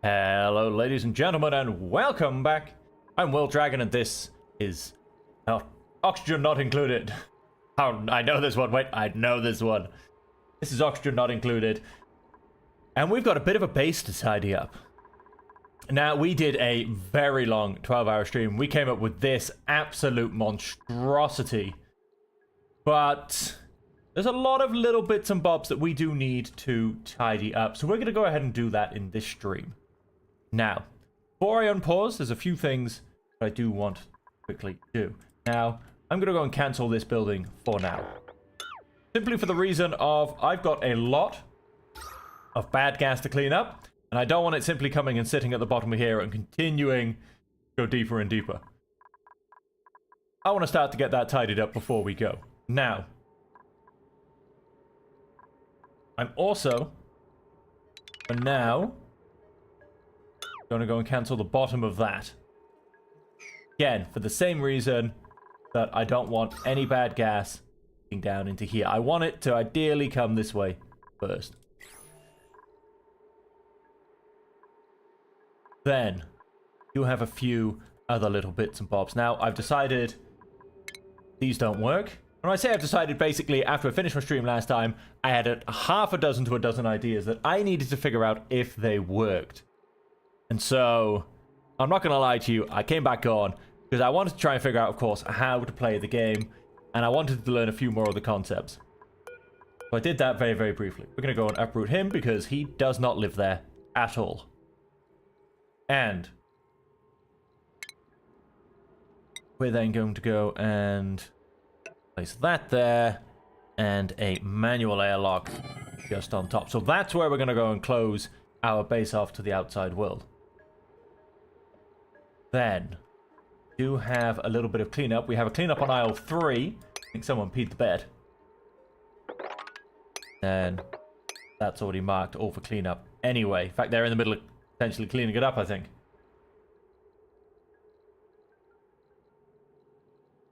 Hello, ladies and gentlemen, and welcome back. I'm Will Dragon, and this is Oxygen Not Included. Oh, I know this one. Wait, I know this one. This is Oxygen Not Included. And we've got a bit of a base to tidy up. Now, we did a very long 12-hour stream. We came up with this absolute monstrosity. But there's a lot of little bits and bobs that we do need to tidy up. So we're going to go ahead and do that in this stream. Now, before I unpause, there's a few things that I do want to quickly do. Now, I'm going to go and cancel this building for now. Simply for the reason of I've got a lot of bad gas to clean up, and I don't want it simply coming and sitting at the bottom of here and continuing to go deeper and deeper. I want to start to get that tidied up before we go. Now, I'm also, for now, going to go and cancel the bottom of that. Again, for the same reason that I don't want any bad gas down into here. I want it to ideally come this way first. Then, you have a few other little bits and bobs. Now, I've decided these don't work. When I say I've decided, basically, after I finished my stream last time, I had a half a dozen to a dozen ideas that I needed to figure out if they worked. And so, I'm not going to lie to you, I came back on because I wanted to try and figure out, of course, how to play the game, and I wanted to learn a few more of the concepts. So I did that very, very briefly. We're going to go and uproot him because he does not live there at all. And we're then going to go and place that there and a manual airlock just on top. So that's where we're going to go and close our base off to the outside world. Then, we do have a little bit of cleanup. We have a cleanup on aisle 3. I think someone peed the bed. And that's already marked all for cleanup anyway. In fact, they're in the middle of potentially cleaning it up, I think.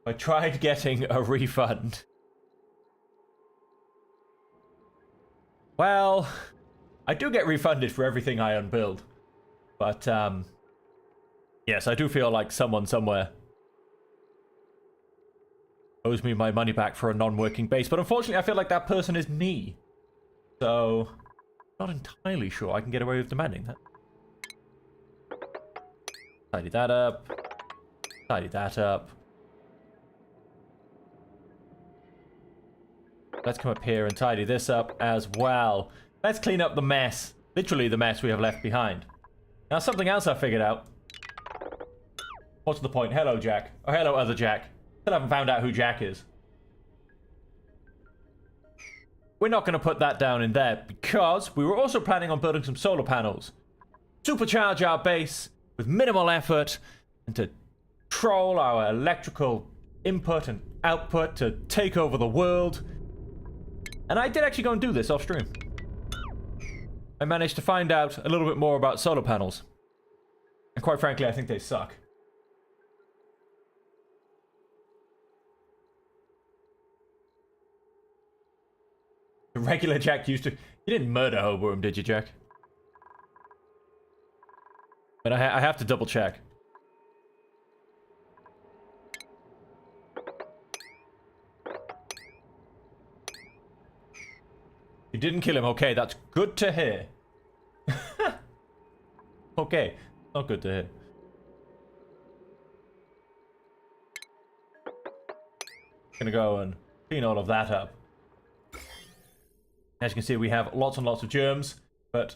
I tried getting a refund. Well, I do get refunded for everything I unbuild. But, yes, I do feel like someone somewhere owes me my money back for a non-working base. But unfortunately, I feel like that person is me. So, not entirely sure I can get away with demanding that. Tidy that up. Tidy that up. Let's come up here and tidy this up as well. Let's clean up the mess. Literally the mess we have left behind. Now, something else I figured out. What's the point? Hello, Jack. Oh, hello, other Jack. Still haven't found out who Jack is. We're not going to put that down in there because we were also planning on building some solar panels. Supercharge our base with minimal effort and to control our electrical input and output to take over the world. And I did actually go and do this off stream. I managed to find out a little bit more about solar panels. And quite frankly, I think they suck. The regular Jack used to... You didn't murder Hoborum, did you, Jack? But I have to double check. You didn't kill him. Okay, that's good to hear. Okay, not good to hear. Gonna go and clean all of that up. As you can see, we have lots and lots of germs, but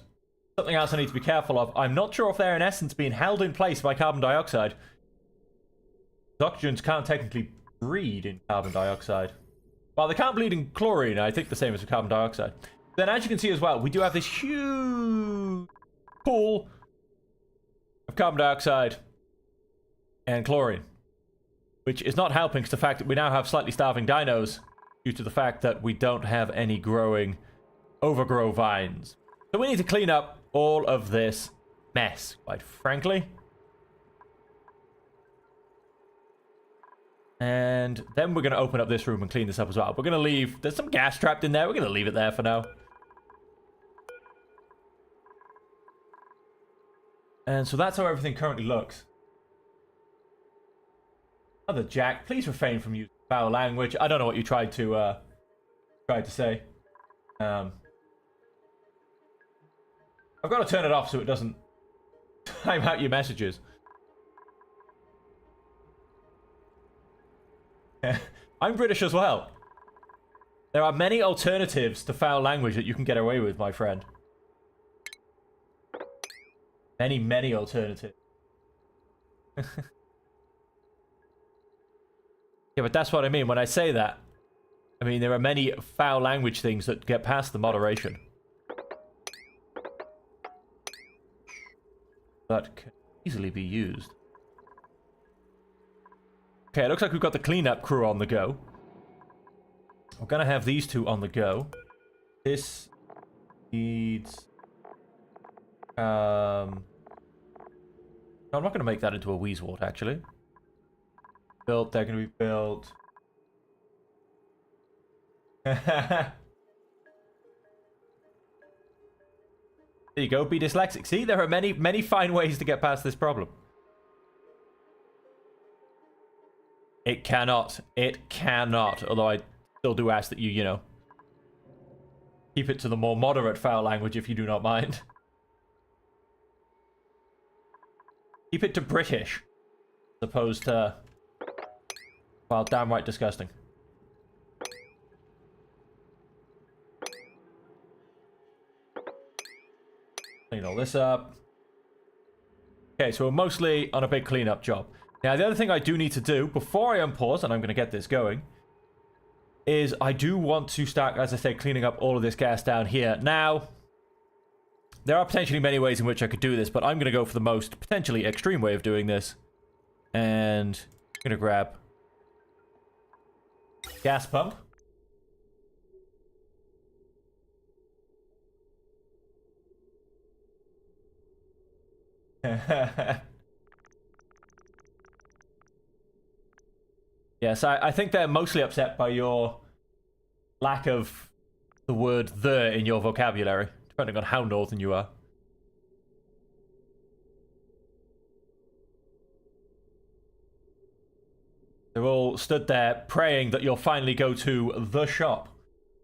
something else I need to be careful of. I'm not sure if they're in essence being held in place by carbon dioxide. Oxygens can't technically breed in carbon dioxide. Well, they can't bleed in chlorine, I think the same as with carbon dioxide. Then, as you can see as well, we do have this huge pool of carbon dioxide and chlorine, which is not helping to the fact that we now have slightly starving dinos due to the fact that we don't have any growing overgrow vines. So we need to clean up all of this mess, quite frankly. And then we're going to open up this room and clean this up as well. We're going to leave... There's some gas trapped in there. We're going to leave it there for now. And so that's how everything currently looks. Other Jack, please refrain from using foul language. I don't know what you tried to say. I've got to turn it off so it doesn't time out your messages. I'm British as well. There are many alternatives to foul language that you can get away with, my friend. Many, many alternatives. Yeah, but that's what I mean when I say that. I mean, there are many foul language things that get past the moderation. That can easily be used. Okay, it looks like we've got the cleanup crew on the go. We're gonna have these two on the go. This needs... I'm not gonna make that into a Wheezewort, actually. Built, they're gonna be built. There you go, be dyslexic. See, there are many, many fine ways to get past this problem. It cannot. It cannot. Although I still do ask that you know, keep it to the more moderate foul language if you do not mind. Keep it to British, as opposed to, well, downright disgusting. Clean all this up. Okay, so we're mostly on a big cleanup job. Now, the other thing I do need to do before I unpause, and I'm going to get this going, is I do want to start, as I say, cleaning up all of this gas down here. Now, there are potentially many ways in which I could do this, but I'm going to go for the most potentially extreme way of doing this. And I'm going to grab gas pump. Yes, I think they're mostly upset by your lack of the word "the" in your vocabulary, depending on how northern you are. They're all stood there praying that you'll finally go to the shop,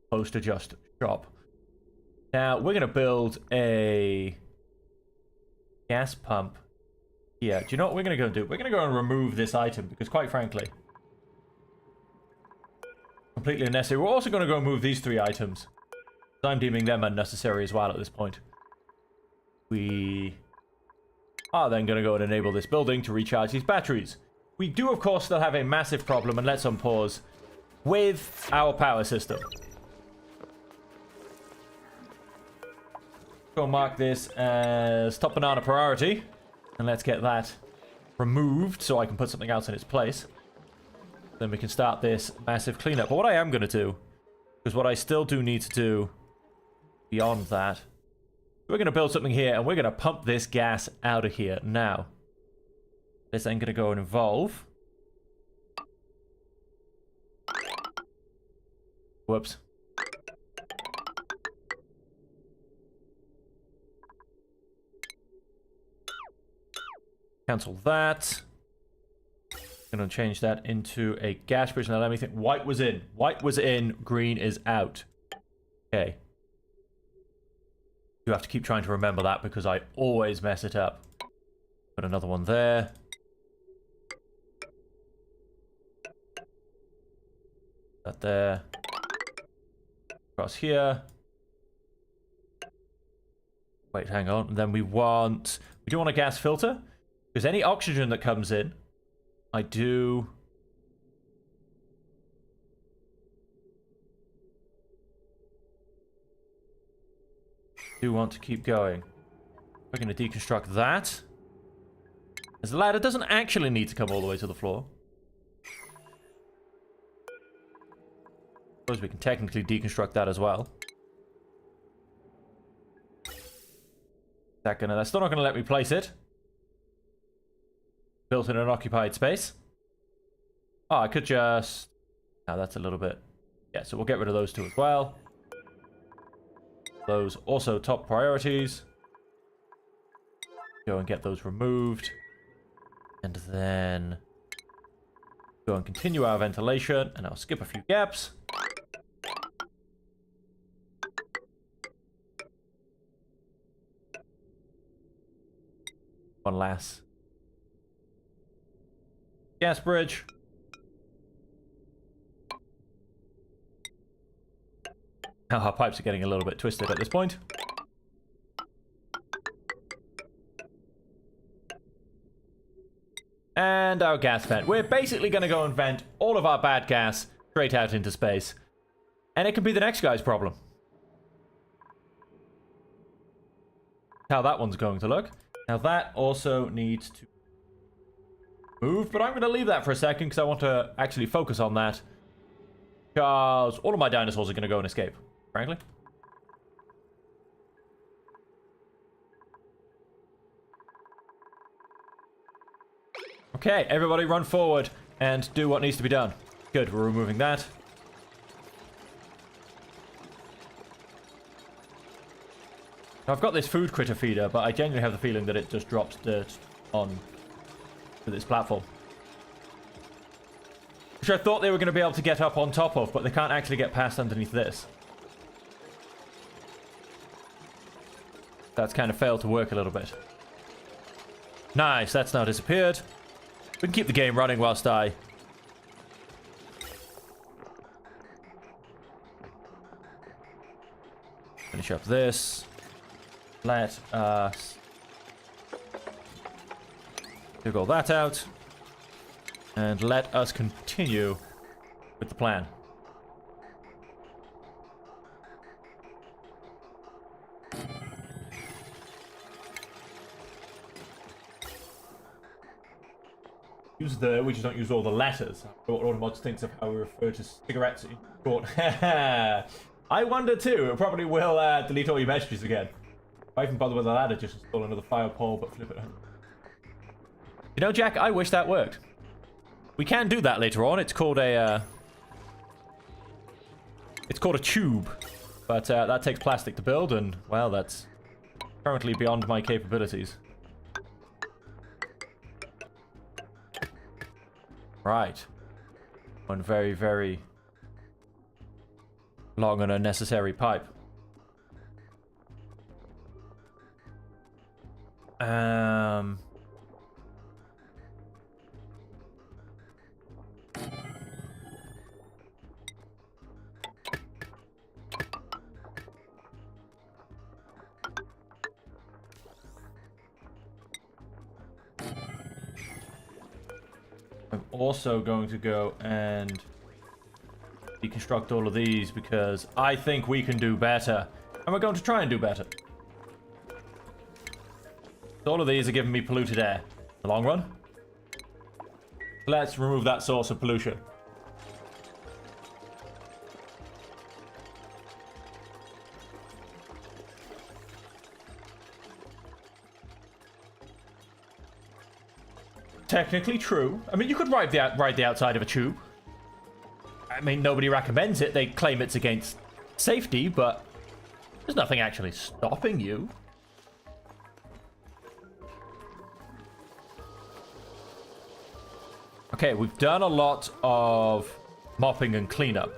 opposed to just shop. Now, we're going to build a gas pump here. Do you know what we're going to go and do? We're going to go and remove this item, because quite frankly, completely unnecessary. We're also going to go and move these three items. I'm deeming them unnecessary as well at this point. We are then going to go and enable this building to recharge these batteries. We do, of course, still have a massive problem, and let's unpause, with our power system. Go mark this as top banana priority, and let's get that removed so I can put something else in its place. Then we can start this massive cleanup. But what I am going to do, because what I still do need to do beyond that, we're going to build something here, and we're going to pump this gas out of here. Now, this then going to go and evolve. Whoops. Cancel that. Going to change that into a gas bridge. Now let me think. White was in. White was in. Green is out. Okay. You have to keep trying to remember that because I always mess it up. Put another one there. That there. Across here. Wait, hang on. And then we do want a gas filter. Because any oxygen that comes in, I do want to keep going. We're going to deconstruct that. As the ladder doesn't actually need to come all the way to the floor. Suppose we can technically deconstruct that as well. That's still not going to let me place it. Built in an occupied space. Oh, I could just... No, that's a little bit... Yeah, so we'll get rid of those two as well. Those also top priorities. Go and get those removed. And then go and continue our ventilation. And I'll skip a few gaps. One last gas bridge. Now our pipes are getting a little bit twisted at this point. And our gas vent. We're basically going to go and vent all of our bad gas straight out into space. And it can be the next guy's problem. How that one's going to look. Now that also needs to move, but I'm going to leave that for a second because I want to actually focus on that. Because all of my dinosaurs are going to go and escape, frankly. Okay, everybody run forward and do what needs to be done. Good, we're removing that. I've got this food critter feeder, but I genuinely have the feeling that it just drops dirt on to this platform. Which I thought they were going to be able to get up on top of, but they can't actually get past underneath this. That's kind of failed to work a little bit. Nice, that's now disappeared. We can keep the game running whilst I finish up this. Let us dig all that out. And let us continue with the plan. Use the, we just don't use all the letters. What Automods thinks of how we refer to cigarettes in short. I wonder too. It probably will delete all your messages again. If I even bother with a ladder, just install another fire pole, but flip it home. You know, Jack, I wish that worked. We can do that later on. It's called a tube, but that takes plastic to build, and well, that's currently beyond my capabilities. Right. One very, very long and unnecessary pipe. I'm also going to go and deconstruct all of these because I think we can do better. And we're going to try and do better. All of these are giving me polluted air in the long run. Let's remove that source of pollution. Technically true. I mean, you could ride the outside of a tube. I mean, nobody recommends it. They claim it's against safety, but there's nothing actually stopping you. Okay, we've done a lot of mopping and cleanup.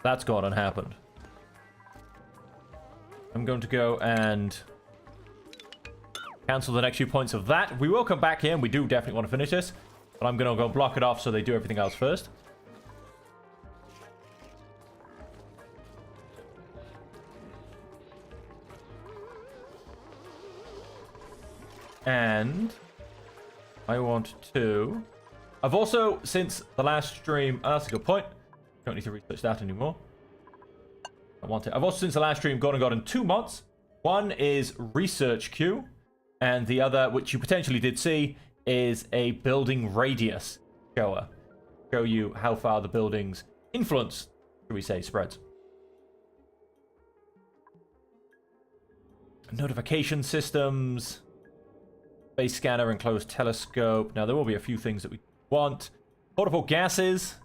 That's gone and happened. I'm going to go and cancel the next few points of that. We will come back here, and we do definitely want to finish this. But I'm going to go block it off so they do everything else first. And I want to... I've also, since the last stream... Oh, that's a good point. Don't need to research that anymore. I want it. I've also, since the last stream, gone and gotten 2 mods. One is Research Queue. And the other, which you potentially did see, is a building radius shower. Show you how far the building's influence, should we say, spreads. Notification systems. Space scanner and closed telescope. Now, there will be a few things that we want. Portable gases.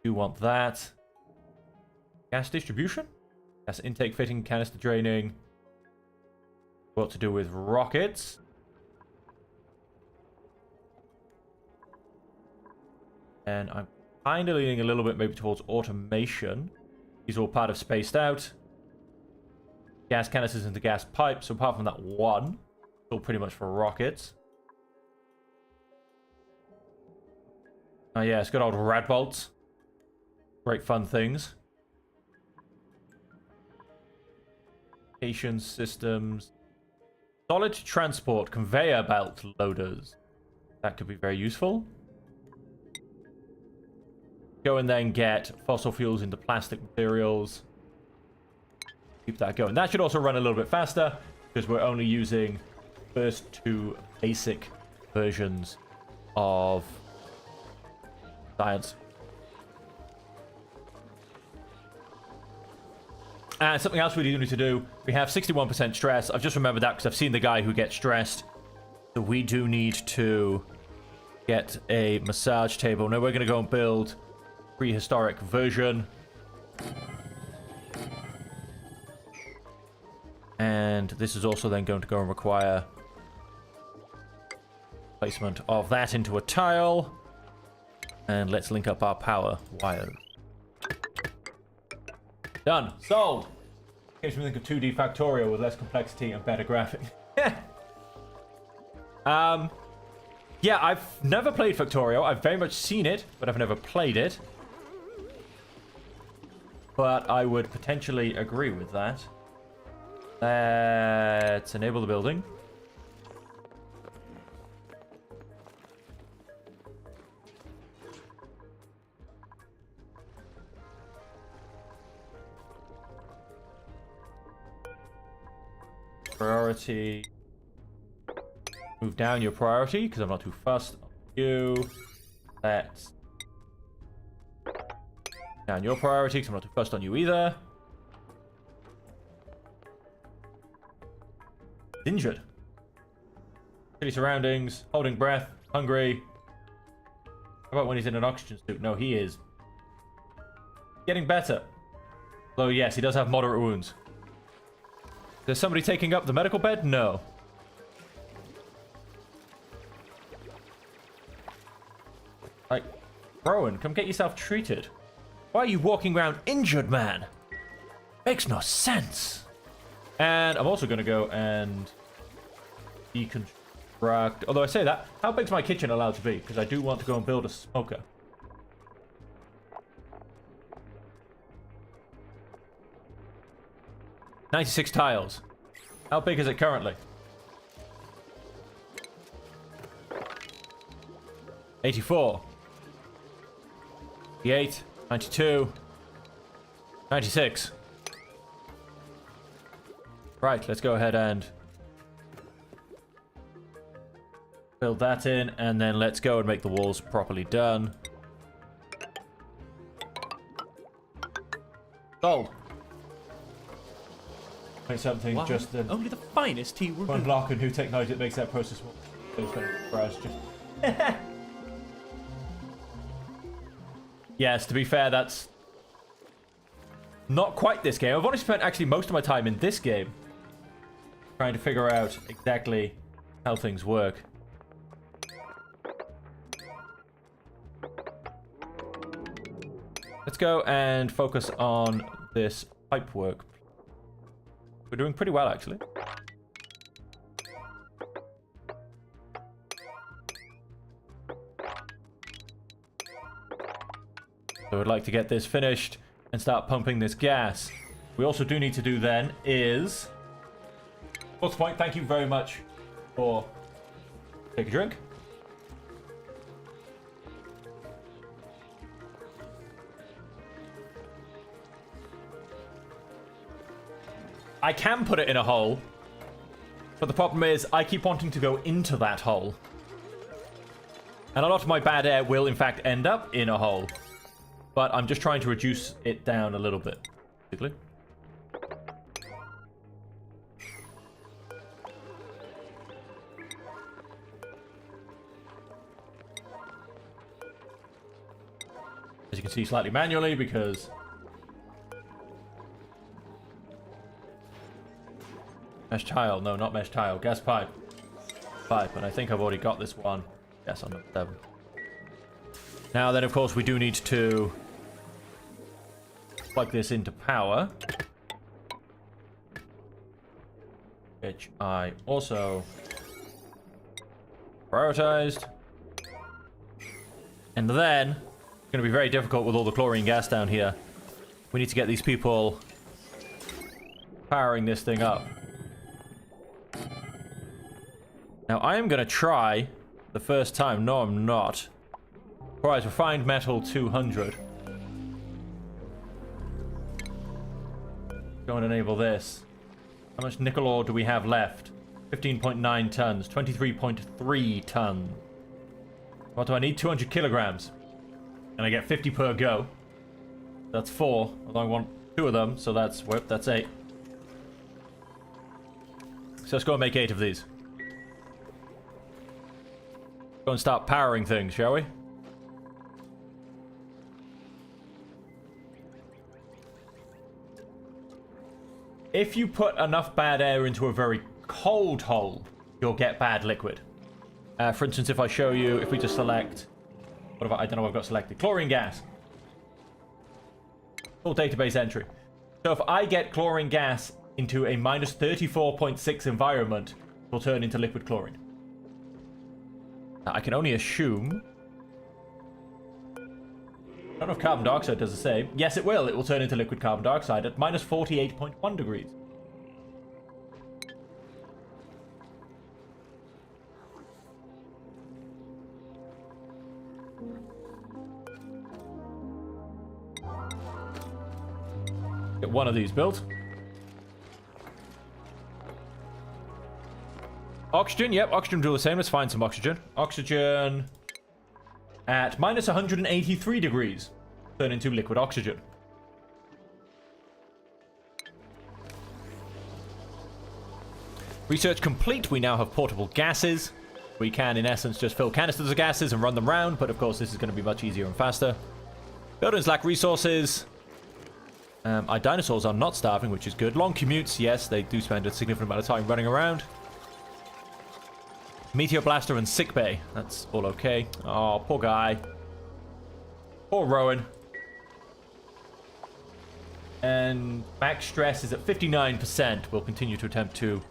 Do want that. Gas distribution. Gas intake fitting, canister draining. What to do with rockets. And I'm kind of leaning a little bit maybe towards automation. These are all part of spaced out. Gas canisters into gas pipes. So apart from that one, all pretty much for rockets. Oh yeah, it's got old rad bolts. Great fun things. Station systems. Solid transport conveyor belt loaders. That could be very useful. Go and then get fossil fuels into plastic materials. Keep that going. That should also run a little bit faster because we're only using first two basic versions of science. And something else we do need to do. We have 61% stress. I've just remembered that because I've seen the guy who gets stressed. So we do need to get a massage table. Now we're going to go and build prehistoric version. And this is also then going to go and require placement of that into a tile. And let's link up our power wires. Done. Sold. Makes me think of 2D Factorio with less complexity and better graphics. Yeah, I've never played Factorio. I've very much seen it, but I've never played it. But I would potentially agree with that. Let's enable the building. Priority. Move down your priority because I'm not too fussed on you. Let's down your priority because I'm not too fussed on you either. Injured. City surroundings. Holding breath. Hungry. How about when he's in an oxygen suit? No, he is getting better. Though yes, he does have moderate wounds. Is there somebody taking up the medical bed? No. Like, Rowan, come get yourself treated. Why are you walking around injured, man? Makes no sense. And I'm also going to go and deconstruct. Although I say that, how big's my kitchen allowed to be? Because I do want to go and build a smoker. $96 tiles. How big is it currently? 84. 88. 92. 96. Right, let's go ahead and build that in, and then let's go and make the walls properly done. Sold. Make something wow. Just only the finest tea will unlock a new technology that makes that process more. Yes, to be fair, that's not quite this game. I've only spent actually most of my time in this game trying to figure out exactly how things work. Let's go and focus on this pipe work. We're doing pretty well, actually. So I'd like to get this finished and start pumping this gas. We also do need to do then is... What's the point? Thank you very much for... Take a drink. I can put it in a hole, but the problem is I keep wanting to go into that hole. And a lot of my bad air will in fact end up in a hole. But I'm just trying to reduce it down a little bit, basically. As you can see, slightly manually because... Mesh tile. No, not mesh tile. Gas pipe. Pipe. And I think I've already got this one. Yes, on number 7. Now then, of course, we do need to plug this into power, which I also prioritized. And then, it's going to be very difficult with all the chlorine gas down here. We need to get these people powering this thing up. Now, I am going to try the first time. No, I'm not. Alright, refined metal 200. Go and enable this. How much nickel ore do we have left? 15.9 tons, 23.3 tons. What do I need? 200 kilograms. And I get 50 per go. That's 4. Although I want 2 of them, so that's 8. So let's go and make 8 of these. Go and start powering things, shall we? If you put enough bad air into a very cold hole, you'll get bad liquid. For instance, if I show you, if we just select, I don't know what I've got selected, chlorine gas. Full database entry. So if I get chlorine gas into a minus 34.6 environment, it will turn into liquid chlorine. Now, I can only assume. I don't know if carbon dioxide does the same. Yes, it will. It will turn into liquid carbon dioxide at minus 48.1 degrees. Get one of these built. Oxygen, yep, oxygen do the same. Let's find some oxygen. Oxygen at minus 183 degrees. Turn into liquid oxygen. Research complete. We now have portable gases. We can, in essence, just fill canisters of gases and run them round, but of course this is going to be much easier and faster. Buildings lack resources. Our dinosaurs are not starving, which is good. Long commutes, yes, they do spend a significant amount of time running around. Meteor blaster and sickbay. That's all okay. Oh, poor guy. Poor Rowan. And max stress is at 59%. We'll continue to attempt to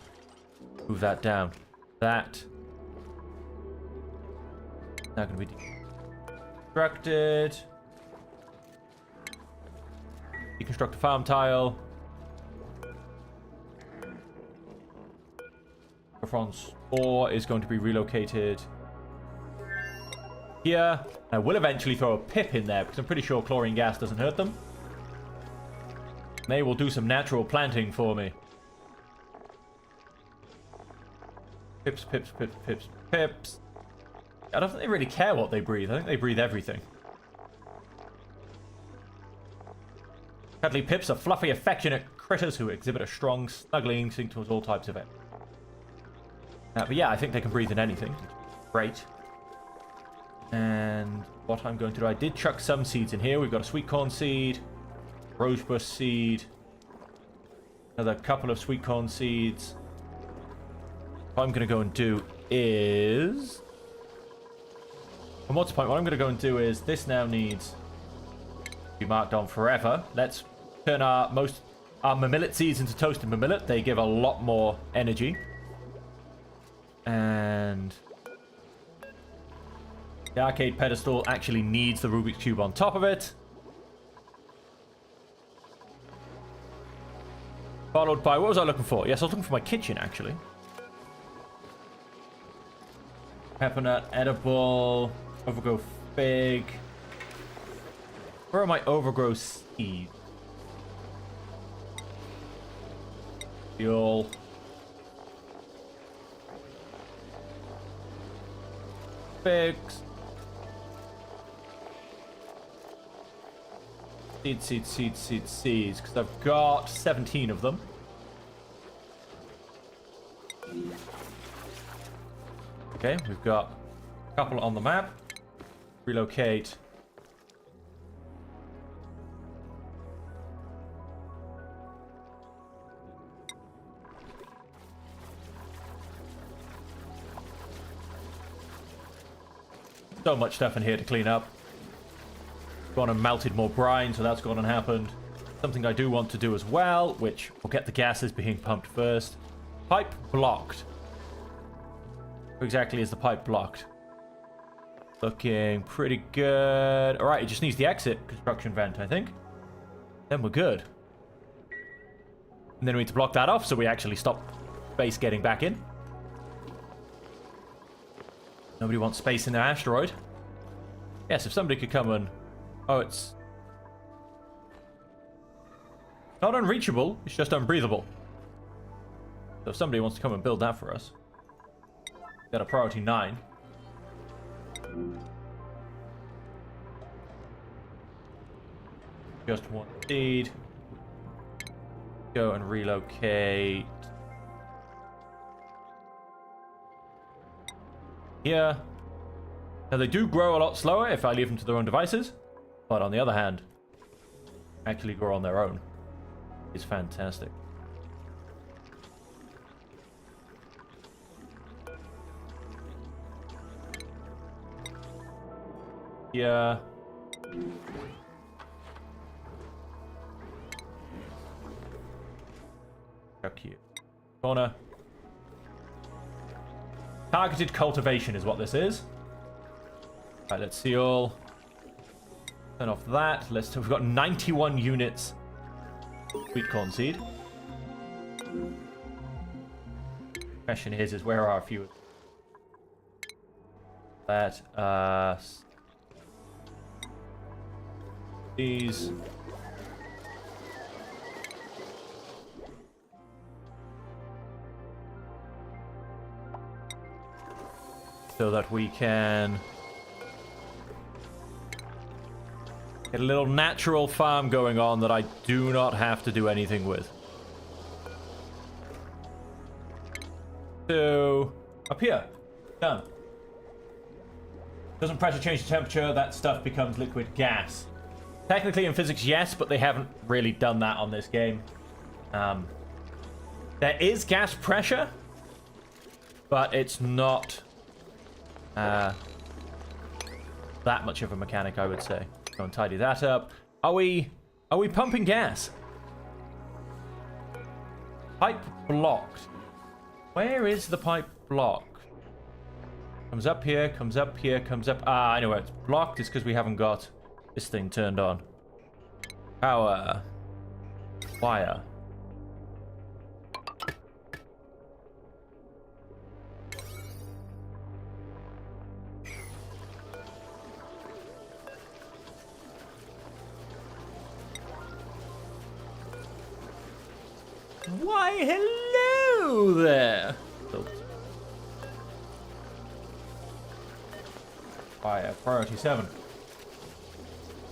move that down. That. Now going to be deconstructed. Deconstruct a farm tile. Franz 4 is going to be relocated here. I will eventually throw a pip in there because I'm pretty sure chlorine gas doesn't hurt them. They will do some natural planting for me. Pips, pips, pips, pips, pips. I don't think they really care what they breathe. I think they breathe everything. Cuddly pips are fluffy, affectionate critters who exhibit a strong, snuggling instinct towards all types of it. But yeah, I think they can breathe in anything. Great. And what I'm going to do, I did chuck some seeds in here. We've got a sweet corn seed, rosebush seed, another couple of sweet corn seeds. What I'm going to go and do is... And what's the point? What I'm going to go and do is, this now needs to be marked on forever. Let's turn our mamillet seeds into toasted mamillet. They give a lot more energy. And the arcade pedestal actually needs the Rubik's Cube on top of it. Followed by, what was I looking for? Yes, I was looking for my kitchen, actually. Peppermint, edible, overgrow fig. Where are my overgrow seeds? Fuel. Figs. Seeds. Because I've got 17 of them. Okay, we've got a couple on the map. Relocate. So much stuff in here to clean up. gone and melted more brine, so that's gone and happened. Something I do want to do as well, which will get the gases being pumped first. Pipe blocked. Where exactly is the pipe blocked? Looking pretty good. Alright, it just needs the exit construction vent, I think. Then we're good. And then we need to block that off so we actually stop space getting back in. Nobody wants space in their asteroid. Yes, if somebody could come and... Oh, it's... not unreachable, it's just unbreathable. So if somebody wants to come and build that for us. Got a priority 9. Just one seed. Go and relocate. Here. Now they do grow a lot slower if I leave them to their own devices. But on the other hand, actually grow on their own. It's fantastic. Yeah. How cute. Corner. Targeted cultivation is what this is. Right, let's see all. Turn off that. We've got 91 units. Sweet corn seed. Question is where are a few? That these. So that we can get a little natural farm going on that I do not have to do anything with. So, up here. Done. Doesn't pressure change the temperature, that stuff becomes liquid gas. Technically in physics, yes, but they haven't really done that on this game. There is gas pressure, but it's not that much of a mechanic, I would say. Go and tidy that up. Are we pumping gas? Pipe blocked. Where is the pipe blocked? Comes up here, comes up here, comes up. Ah, I know where it's blocked. It's because we haven't got this thing turned on. Power. Wire. Why, hello there. Fire, priority 7.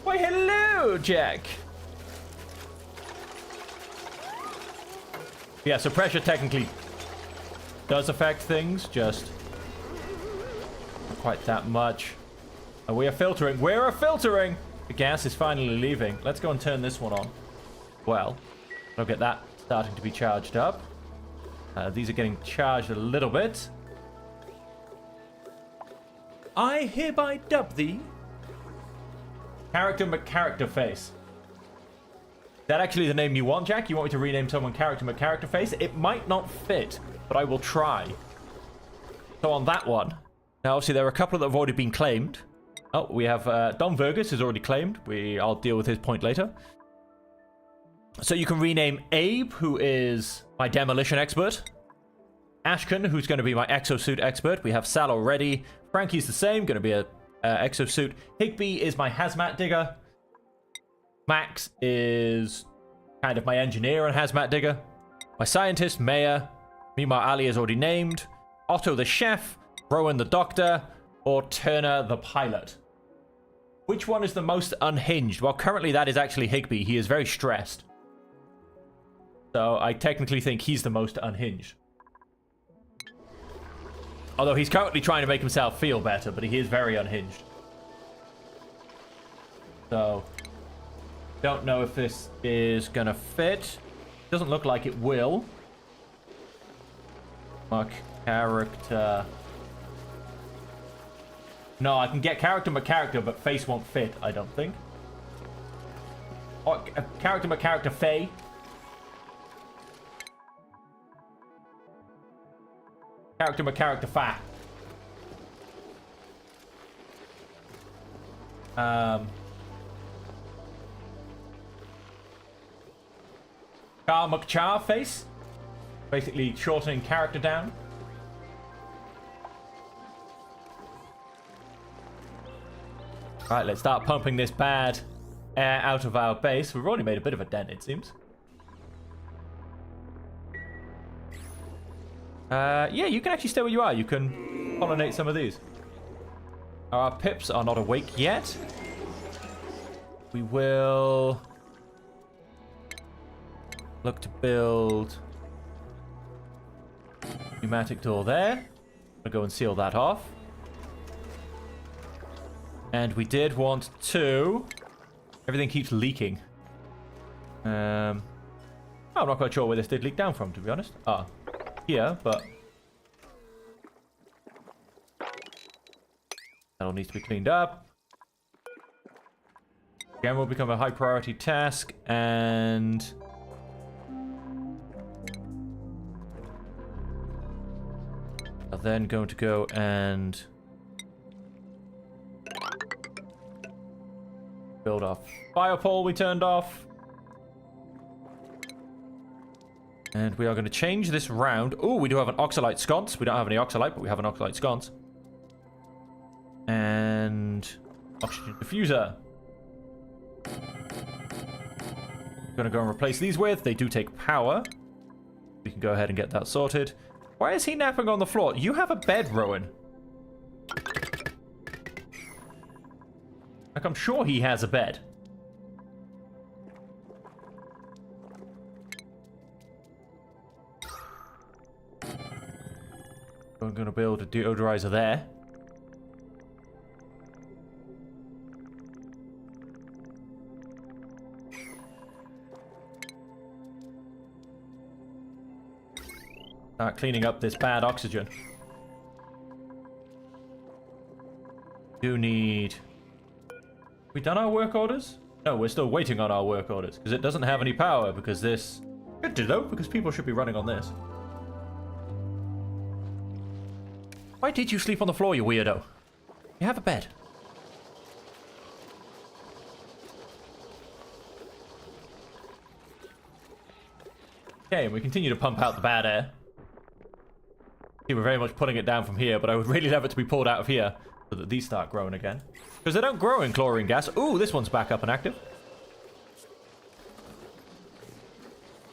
Why, hello, Jack. Yeah, so pressure technically does affect things, just not quite that much. And we are filtering. We are filtering. The gas is finally leaving. Let's go and turn this one on. Well, I'll get that starting to be charged up. These are getting charged a little bit. I hereby dub thee Character McCharacter Face. Is that actually the name you want, Jack? You want me to rename someone Character McCharacter Face? It might not fit, but I will try. So on that one, now obviously there are a couple that have already been claimed. Oh, we have Don Vergus is already claimed. I'll deal with his point later. So you can rename Abe, who is my demolition expert. Ashken, who's going to be my exosuit expert. We have Sal already. Frankie's the same, going to be a exosuit. Higby is my hazmat digger. Max is kind of my engineer and hazmat digger. My scientist, Maya. Mima Ali is already named. Otto the chef. Rowan the doctor. Or Turner the pilot. Which one is the most unhinged? Well, currently that is actually Higby. He is very stressed. So I technically think he's the most unhinged. Although he's currently trying to make himself feel better, but he is very unhinged. So, don't know if this is gonna fit. Doesn't look like it will. Mark character. No, I can get character McCharacter, but face won't fit, I don't think. character Faye. Character Fa. Char McChar face. Basically shortening character down. Right, let's start pumping this bad air out of our base. We've already made a bit of a dent, it seems. Yeah, you can actually stay where you are. You can pollinate some of these. Our pips are not awake yet. We will look to build pneumatic door there. I'll go and seal that off. And we did want to... Everything keeps leaking. I'm not quite sure where this did leak down from, to be honest. Ah, here, but... That all needs to be cleaned up. Again, will become a high priority task, and... I'm then going to go and... build our fire pole we turned off. And we are going to change this round. Oh, we do have an oxalite sconce. We don't have any oxalite, but we have an oxalite sconce. And oxygen diffuser. I'm going to go and replace these with. They do take power. We can go ahead and get that sorted. Why is he napping on the floor? You have a bed, Rowan. Like, I'm sure he has a bed. I'm going to build a deodorizer there. Start cleaning up this bad oxygen. Do need... We done our work orders? No, we're still waiting on our work orders because it doesn't have any power because this... Should do though, because people should be running on this. Why did you sleep on the floor, you weirdo? You have a bed. Okay, and we continue to pump out the bad air. See, we're very much putting it down from here, but I would really love it to be pulled out of here so that these start growing again. Because they don't grow in chlorine gas. Ooh, this one's back up and active.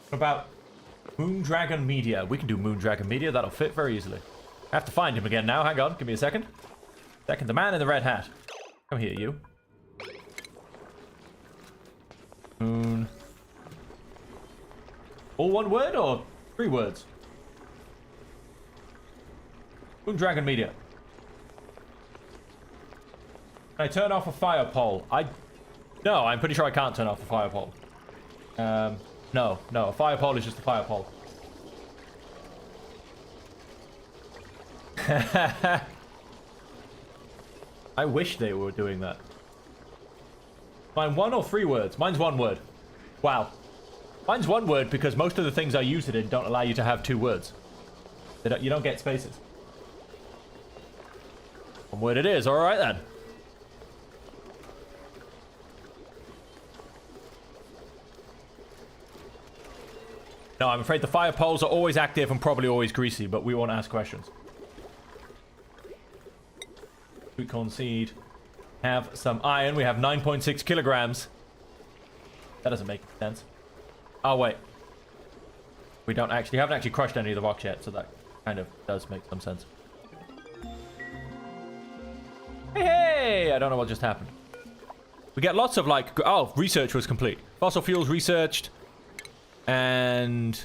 What about Moondragon Media? We can do Moondragon Media. That'll fit very easily. I have to find him again now. Hang on. Give me a second. Second, the man in the red hat. Come here, you. Moon. All one word or 3 words? Moondragon Media. Can I turn off a fire pole? No, I'm pretty sure I can't turn off a fire pole. No, a fire pole is just a fire pole. I wish they were doing that. Mine 1 or 3 words? Mine's 1 word. Wow. Mine's 1 word because most of the things I use it in don't allow you to have 2 words. You don't get spaces. 1 word it is, alright then. No, I'm afraid the fire poles are always active and probably always greasy, but we won't ask questions. Sweet corn seed. Have some iron. We have 9.6 kilograms. That doesn't make sense. Oh, wait. We haven't actually crushed any of the rocks yet, so that kind of does make some sense. Hey! I don't know what just happened. We get lots of, like... Oh, research was complete. Fossil fuels researched. And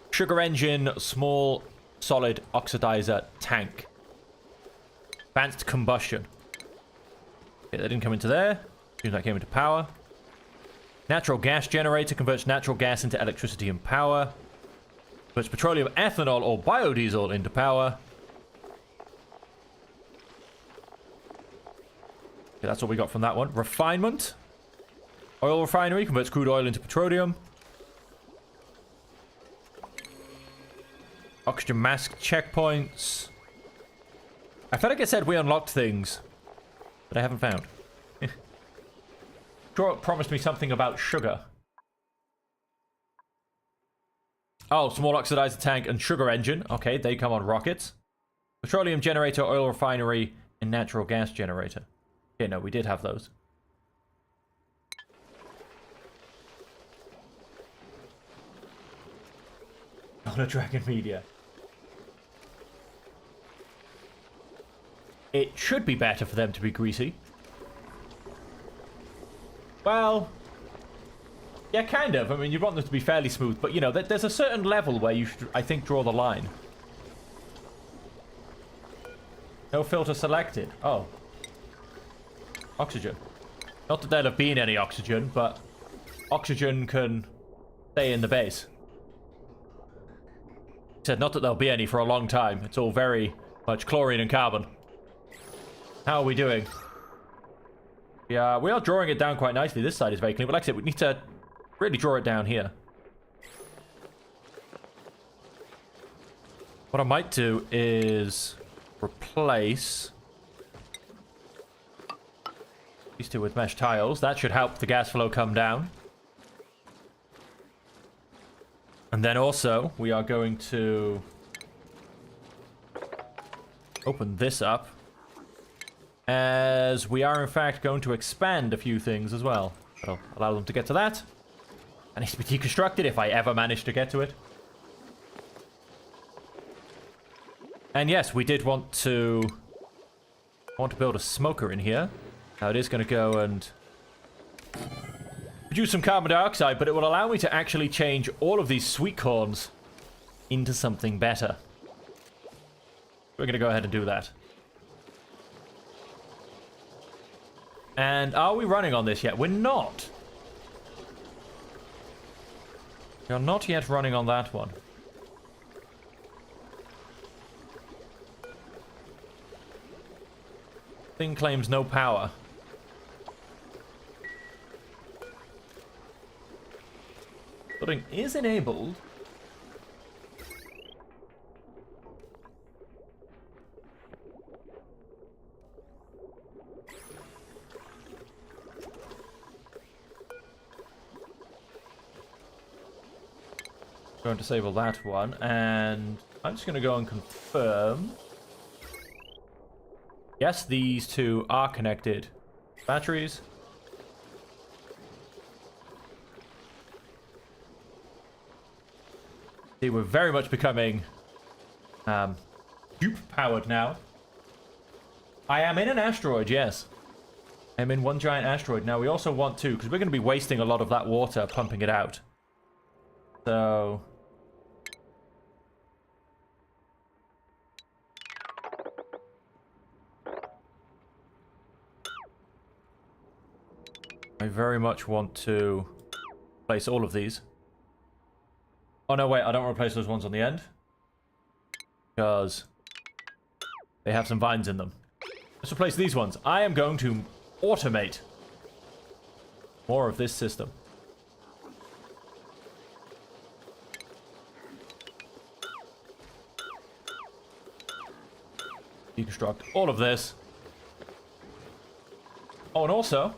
sugar engine, small solid oxidizer tank. Advanced combustion. Okay, that didn't come into there. Assume that came into power. Natural gas generator converts natural gas into electricity and power. Converts petroleum, ethanol, or biodiesel into power. Okay, that's what we got from that one. Refinement. Oil refinery converts crude oil into petroleum. Oxygen mask checkpoints. I felt like I said we unlocked things that I haven't found. Sure, it promised me something about sugar. Oh, small oxidizer tank and sugar engine. Okay, they come on rockets. Petroleum generator, oil refinery, and natural gas generator. Okay, no, we did have those. On a Dragon Media. It should be better for them to be greasy. Well, yeah, kind of. I mean, you want them to be fairly smooth, but you know, there's a certain level where you should, I think, draw the line. No filter selected. Oh. Oxygen. Not that there'll have been any oxygen, but oxygen can stay in the base. Said not that there'll be any for a long time. It's all very much chlorine and carbon. How are we doing? Yeah, we are drawing it down quite nicely. This side is very clean, but like I said, we need to really draw it down here. What I might do is replace these two with mesh tiles. That should help the gas flow come down. And then also, we are going to open this up, as we are in fact going to expand a few things as well. That'll allow them to get to that. That needs to be deconstructed if I ever manage to get to it. And yes, we did want to build a smoker in here. Now it is going to go and produce some carbon dioxide, but it will allow me to actually change all of these sweet corns into something better. We're going to go ahead and do that. And are we running on this yet? We're not. We are not yet running on that one. Thing claims no power. Building is enabled. Going to disable that one, and I'm just going to go and confirm. Yes, these two are connected. Batteries. See, we're very much becoming dupe-powered now. I am in an asteroid, yes. I'm in one giant asteroid. Now, we also want to, because we're going to be wasting a lot of that water pumping it out. So I very much want to place all of these. Oh no, wait, I don't want to place those ones on the end, because they have some vines in them. Let's replace these ones. I am going to automate more of this system. Deconstruct all of this. Oh, and also,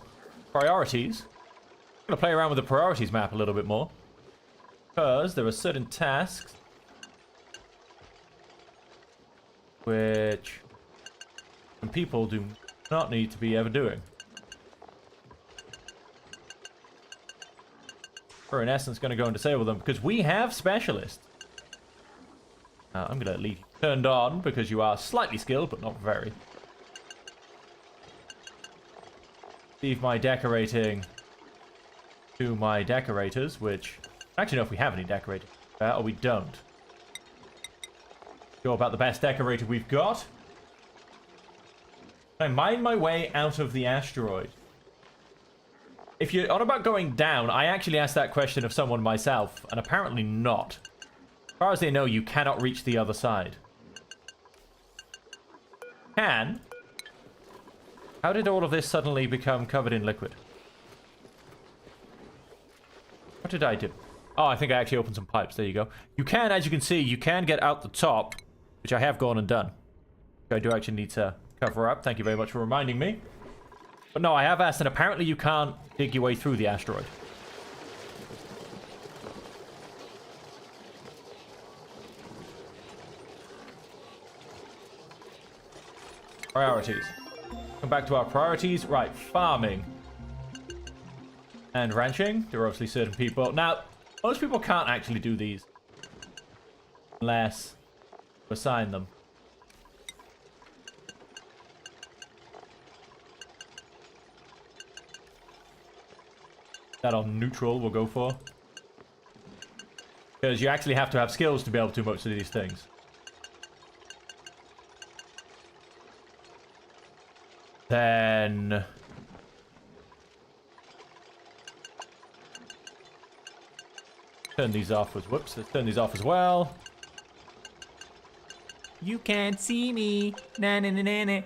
priorities. I'm going to play around with the priorities map a little bit more, because there are certain tasks which some people do not need to be ever doing. We're in essence going to go and disable them, because we have specialists. I'm going to leave you turned on, because you are slightly skilled, but not very. Leave my decorating to my decorators, which... I actually know if we have any decorators. Or we don't. Go about the best decorator we've got. I mine my way out of the asteroid. If you're on about going down, I actually asked that question of someone myself, and apparently not. As far as they know, you cannot reach the other side. Can? How did all of this suddenly become covered in liquid? What did I do? Oh, I think I actually opened some pipes. There you go. You can, as you can see, you can get out the top, which I have gone and done. I do actually need to cover up. Thank you very much for reminding me. But no, I have asked, and apparently you can't dig your way through the asteroid. Priorities. Come back to our priorities. Right, farming. And ranching. There are obviously certain people. Now, most people can't actually do these. Unless you assign them. That on neutral we'll go for. Because you actually have to have skills to be able to do most of these things. Then... turn these off with... whoops, let's turn these off as well. You can't see me. Na na na na na.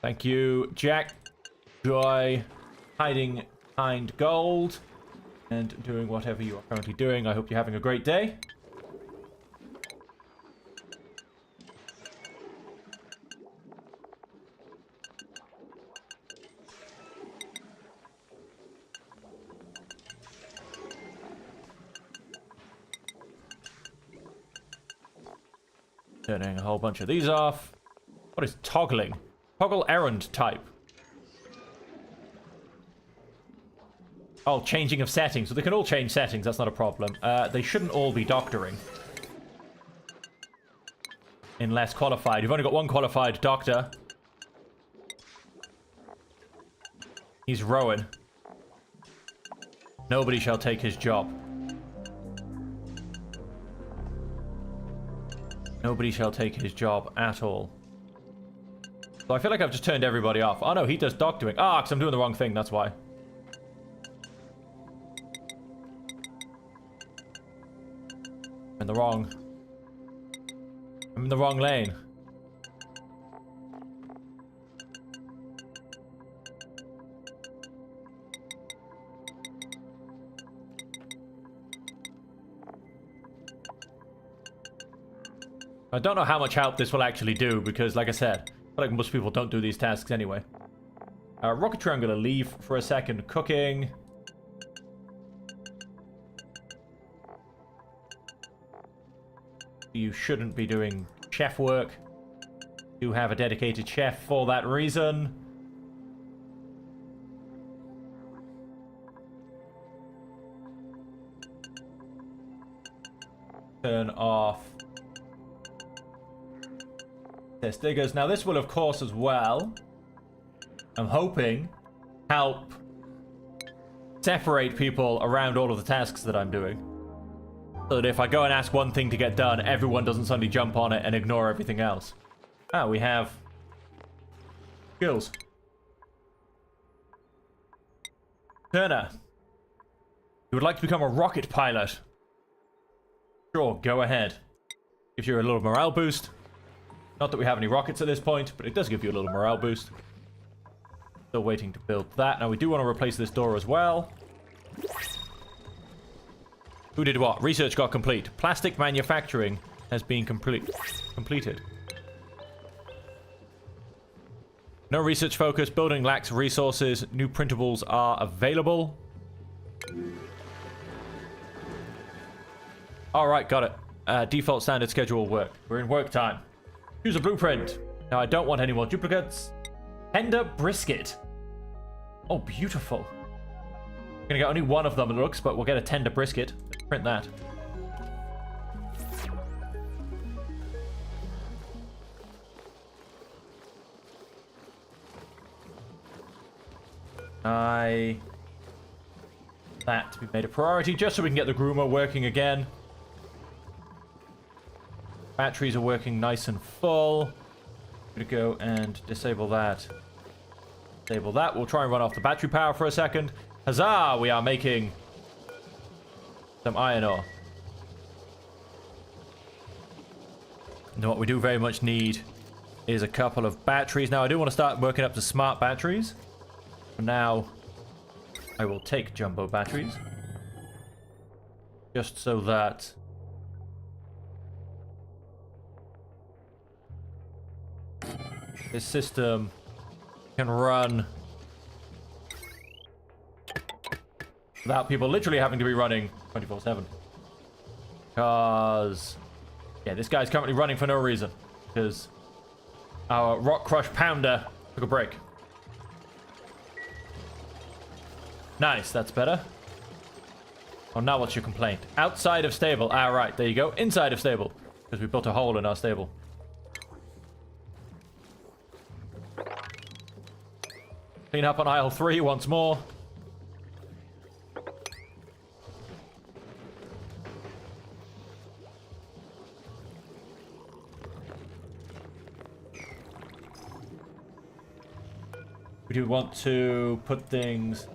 Thank you, Jack. Joy. Hiding behind gold. And doing whatever you are currently doing. I hope you're having a great day. Turning a whole bunch of these off. What is toggling? Toggle errand type. Oh, changing of settings. So they can all change settings. That's not a problem. They shouldn't all be doctoring. Unless qualified. You've only got one qualified doctor. He's Rowan. Nobody shall take his job. Nobody shall take his job at all. So I feel like I've just turned everybody off. Oh no, he does doctoring. Ah, because I'm doing the wrong thing, that's why. I'm in the wrong lane. I don't know how much help this will actually do because, like I said, I feel like most people don't do these tasks anyway. Rocketry, I'm going to leave for a second. Cooking. You shouldn't be doing chef work. You have a dedicated chef for that reason. Turn off test diggers. Now this will of course as well, I'm hoping, help separate people around all of the tasks that I'm doing. So that if I go and ask one thing to get done, everyone doesn't suddenly jump on it and ignore everything else. Ah, we have skills. Turner, you would like to become a rocket pilot? Sure, go ahead. Gives you a little morale boost. Not that we have any rockets at this point, but it does give you a little morale boost. Still waiting to build that. Now we do want to replace this door as well. Who did what? Research got complete. Plastic manufacturing has been completed. No research focus. Building lacks resources. New printables are available. Alright, got it. Default standard schedule work. We're in work time. Use a blueprint. Now, I don't want any more duplicates. Tender brisket. Oh, beautiful. We're gonna get only one of them, it looks, but we'll get a tender brisket. Let's print that. That to be made a priority, just so we can get the groomer working again. Batteries are working nice and full. I'm gonna go and disable that. Disable that. We'll try and run off the battery power for a second. Huzzah! We are making some iron ore. And what we do very much need is a couple of batteries. Now, I do want to start working up to smart batteries. For now, I will take jumbo batteries. Just so that this system can run without people literally having to be running 24/7. Because, yeah, this guy's currently running for no reason. Because our Rock Crush Pounder took a break. Nice, that's better. Oh, now what's your complaint? Outside of stable. Ah, right, there you go. Inside of stable. Because we built a hole in our stable. Clean up on aisle 3 once more. We do want to put things...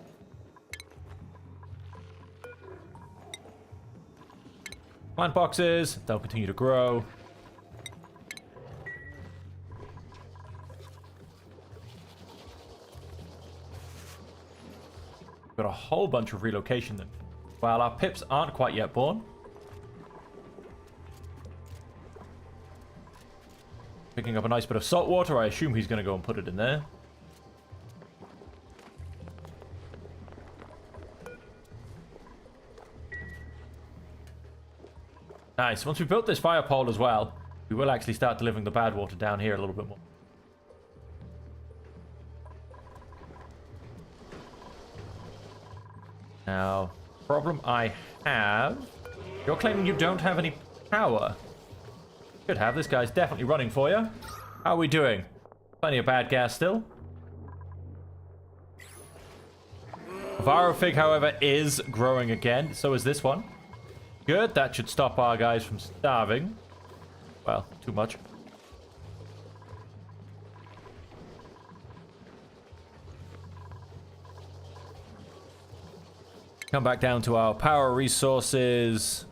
Plant boxes, they'll continue to grow. Got a whole bunch of relocation then. While our pips aren't quite yet born. Picking up a nice bit of salt water, I assume he's going to go and put it in there. Nice. Once we built this fire pole as well, we will actually start delivering the bad water down here a little bit more. Now, problem I have... You're claiming you don't have any power. Should have. This guy's definitely running for you. How are we doing? Plenty of bad gas still. Varofig, however, is growing again. So is this one. Good, that should stop our guys from starving. Well, too much. Come back down to our power resources.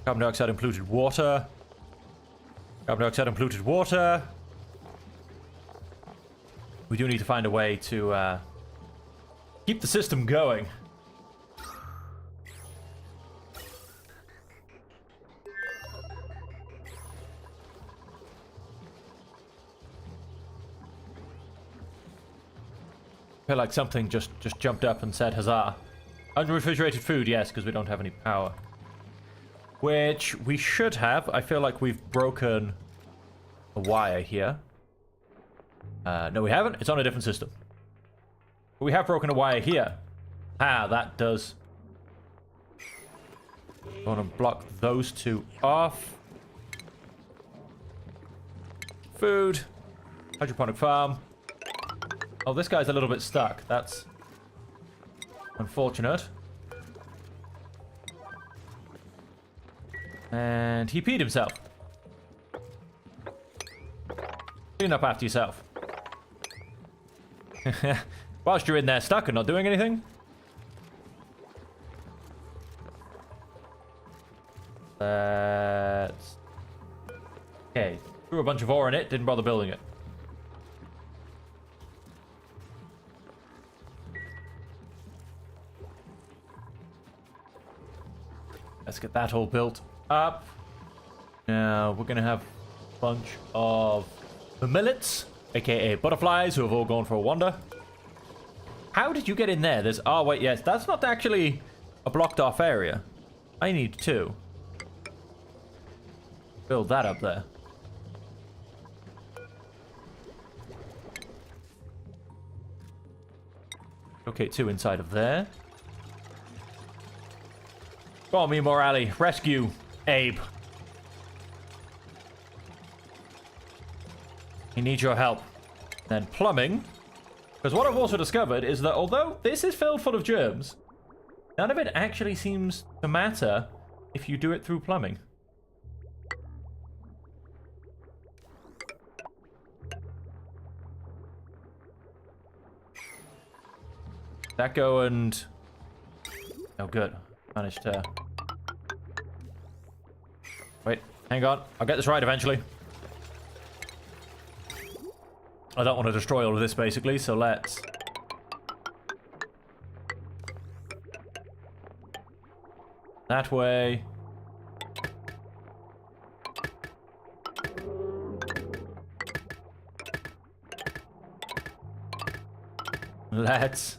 Carbon dioxide and polluted water. Carbon dioxide and polluted water. We do need to find a way to keep the system going. I feel like something just jumped up and said huzzah. Unrefrigerated food, yes, because we don't have any power. Which we should have. I feel like we've broken a wire here. No, we haven't. It's on a different system. But we have broken a wire here. Ah, that does. I want to block those two off. Food. Hydroponic farm. Oh, this guy's a little bit stuck. That's unfortunate. And he peed himself. Clean up after yourself. Whilst you're in there stuck and not doing anything. Let's... Okay. Threw a bunch of ore in it. Didn't bother building it. Let's get that all built up. Now, we're going to have a bunch of millets, aka butterflies, who have all gone for a wander. How did you get in there? There's... Oh, wait, yes. That's not actually a blocked off area. I need to build that up there. Okay, 2 inside of there. Go on, me Morale. Rescue Abe. He needs your help. Then plumbing. Because what I've also discovered is that although this is filled full of germs, none of it actually seems to matter if you do it through plumbing. That go and... Oh, good. Managed to... Wait, hang on. I'll get this right eventually. I don't want to destroy all of this, basically, so let's... That way. Let's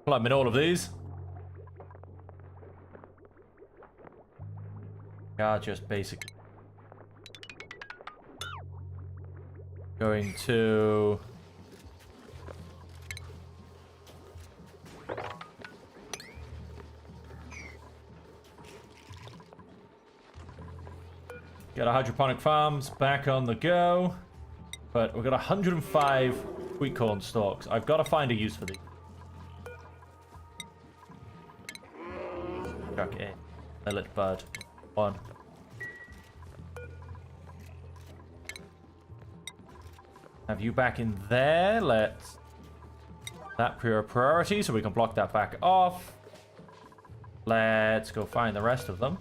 plumb in all of these. Yeah, just basically going to get our hydroponic farms back on the go. But we've got 105 sweet corn stalks. I've got to find a use for these. Chuck in. Millet bud. One. Have you back in there. Let's... That priority, so we can block that back off. Let's go find the rest of them.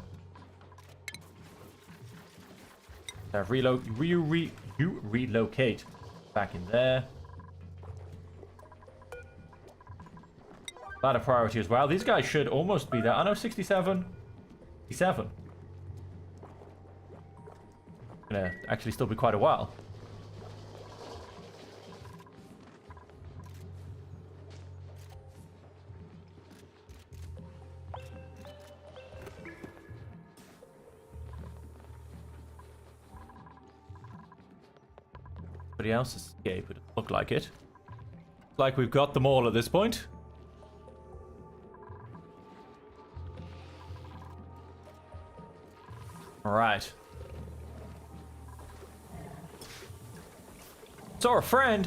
You relocate back in there. That a priority as well. These guys should almost be there. I know 67. 67. Gonna actually still be quite a while. Everybody else escaped. It looked like it. Like we've got them all at this point. All right. Saw a friend.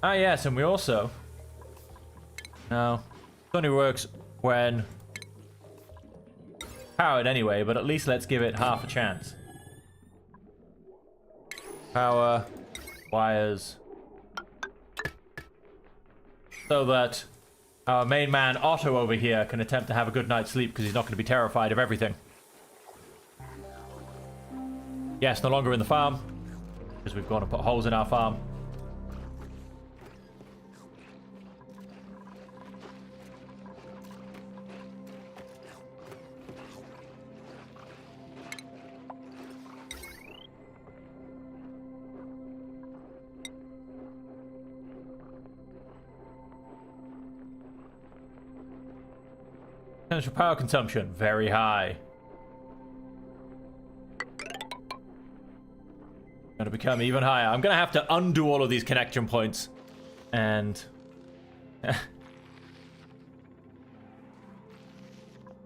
Ah, yes, and we also... No. It only works when... powered anyway, but at least let's give it half a chance. Power, wires, so that our main man Otto over here can attempt to have a good night's sleep because he's not going to be terrified of everything. Yes, no longer in the farm because we've gone and put holes in our farm. Potential power consumption, very high. Gonna become even higher. I'm gonna have to undo all of these connection points. And...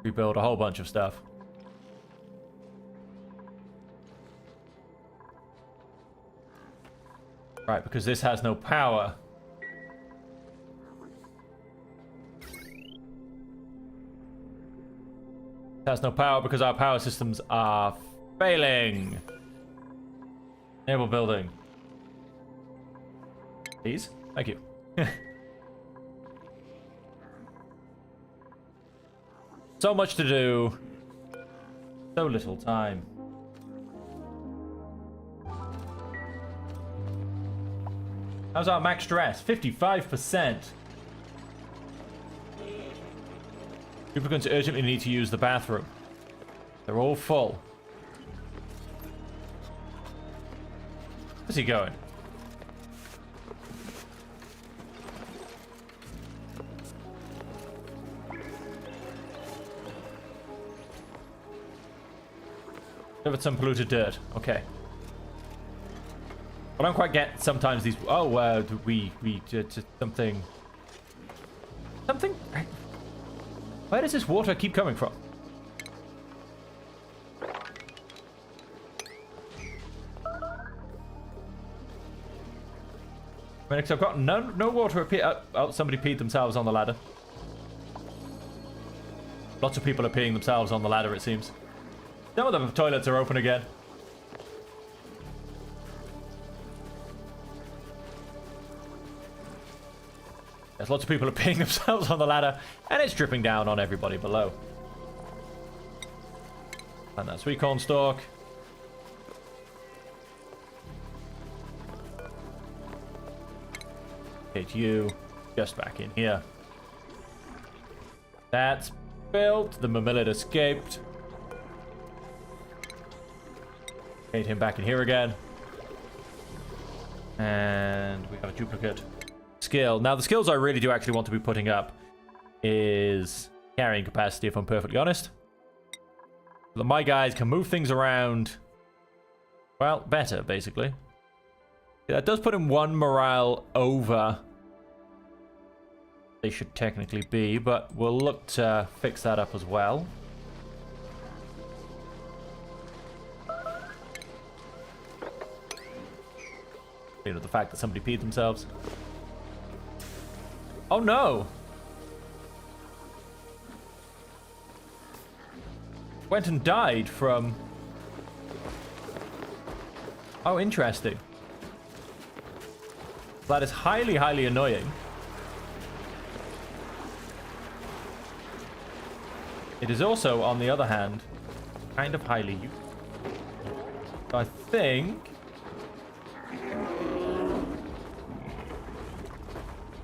rebuild a whole bunch of stuff. Right, because this has no power. Has no power because our power systems are failing. Enable building. Please? Thank you. So much to do. So little time. How's our max stress? 55%. People are going to urgently need to use the bathroom. They're all full. Where's he going? Delivered some polluted dirt. Okay. I don't quite get sometimes these... Oh, we did something... Something... Where does this water keep coming from? I mean, I've got no water appear. Oh, somebody peed themselves on the ladder. Lots of people are peeing themselves on the ladder, it seems. Some of the toilets are open again. There's lots of people are peeing themselves on the ladder, and it's dripping down on everybody below. And that sweet corn stalk. Get you just back in here. That's built. The Mamillet escaped. Get him back in here again. And we got a duplicate skill. Now, the skills I really do actually want to be putting up is carrying capacity, if I'm perfectly honest. My guys can move things around, well, better, basically. That does put him 1 morale over they should technically be, but we'll look to fix that up as well. You know, the fact that somebody peed themselves. Oh no! Went and died from... Oh, interesting. That is highly, highly annoying. It is also, on the other hand, kind of highly useful. So I think...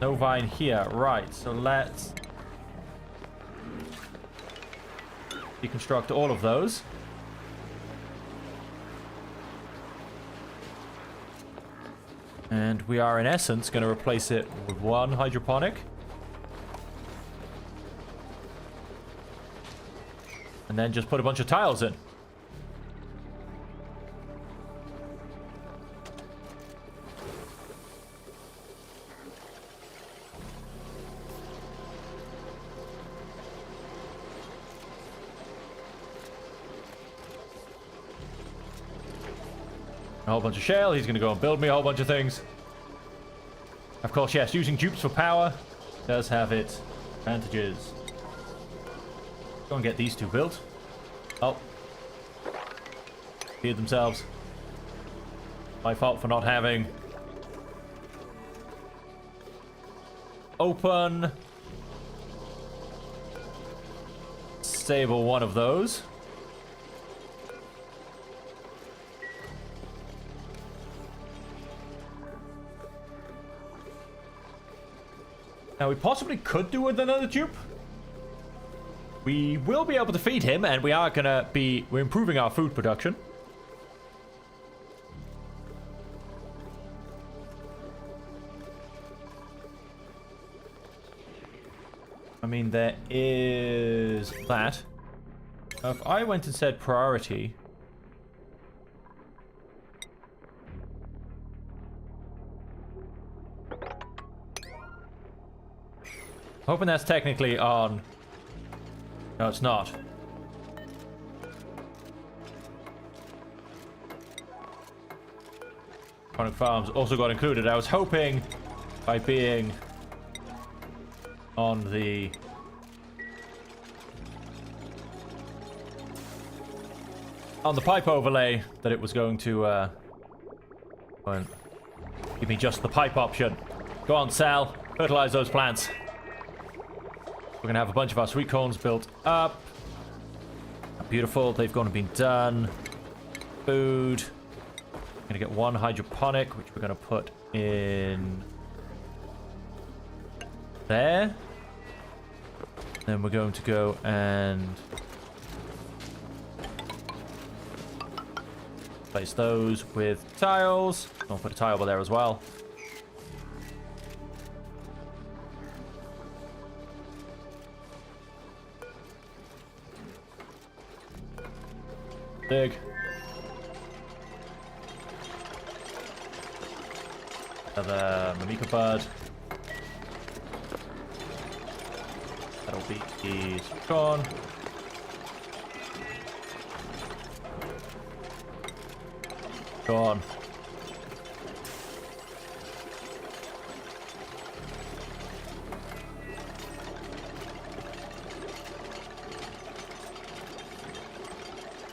No vine here. Right, so let's deconstruct all of those. And we are, in essence, going to replace it with 1 hydroponic. And then just put a bunch of tiles in. A whole bunch of shale. He's going to go and build me a whole bunch of things. Of course, yes, using dupes for power does have its advantages. Go and get these 2 built. Oh. Feared themselves. My fault for not having open. Disable 1 of those. Now, we possibly could do with another dupe. We will be able to feed him, and we are going to be... We're improving our food production. I mean, there is that. Now, if I went and said priority... Hoping that's technically on... No, it's not. Chronic Farms also got included. I was hoping by being on the... on the pipe overlay that it was going to give me just the pipe option. Go on, Sal. Fertilize those plants. We're going to have a bunch of our sweet corns built up. Beautiful. They've gone and been done. Food. We're going to get 1 hydroponic, which we're going to put in there. Then we're going to go and place those with tiles. I'll put a tile over there as well. Dig. Another Mimica bird. That'll be gone. Gone.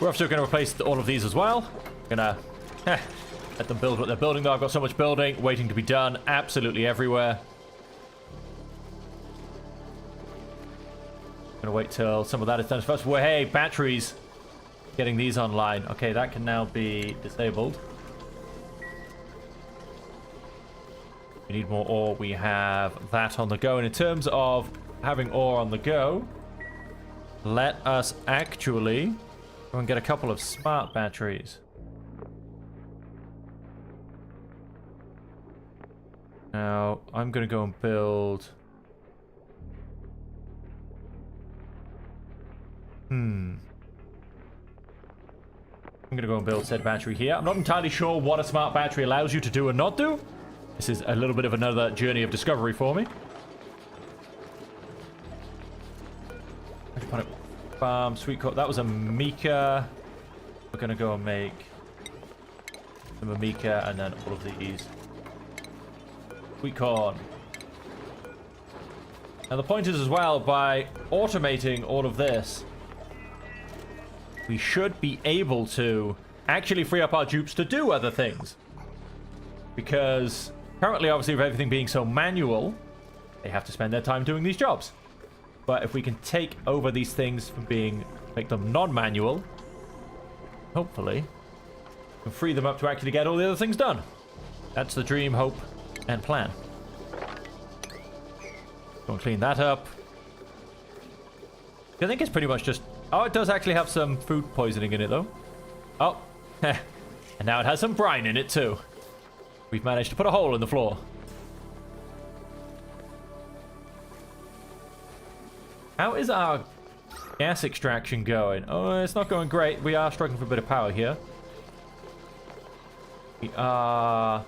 We're also going to replace all of these as well. Gonna let them build what they're building though. I've got so much building waiting to be done absolutely everywhere. Gonna wait till some of that is done first. Well, hey, batteries. Getting these online. Okay, that can now be disabled. We need more ore. We have that on the go. And in terms of having ore on the go, let us actually go and get a couple of smart batteries. Now, I'm going to go and build... I'm going to go and build said battery here. I'm not entirely sure what a smart battery allows you to do and not do. This is a little bit of another journey of discovery for me. Farm, sweet corn. That was a Mika. We're going to go and make some Mika and then all of these. Sweet corn. Now the point is as well, by automating all of this, we should be able to actually free up our dupes to do other things. Because currently, obviously, with everything being so manual, they have to spend their time doing these jobs. But if we can take over these things from make them non-manual, hopefully, we can free them up to actually get all the other things done. That's the dream, hope, and plan. Go and clean that up. I think it's pretty much just... Oh, it does actually have some food poisoning in it, though. Oh. And now it has some brine in it, too. We've managed to put a hole in the floor. How is our gas extraction going? Oh, it's not going great. We are struggling for a bit of power here. We are...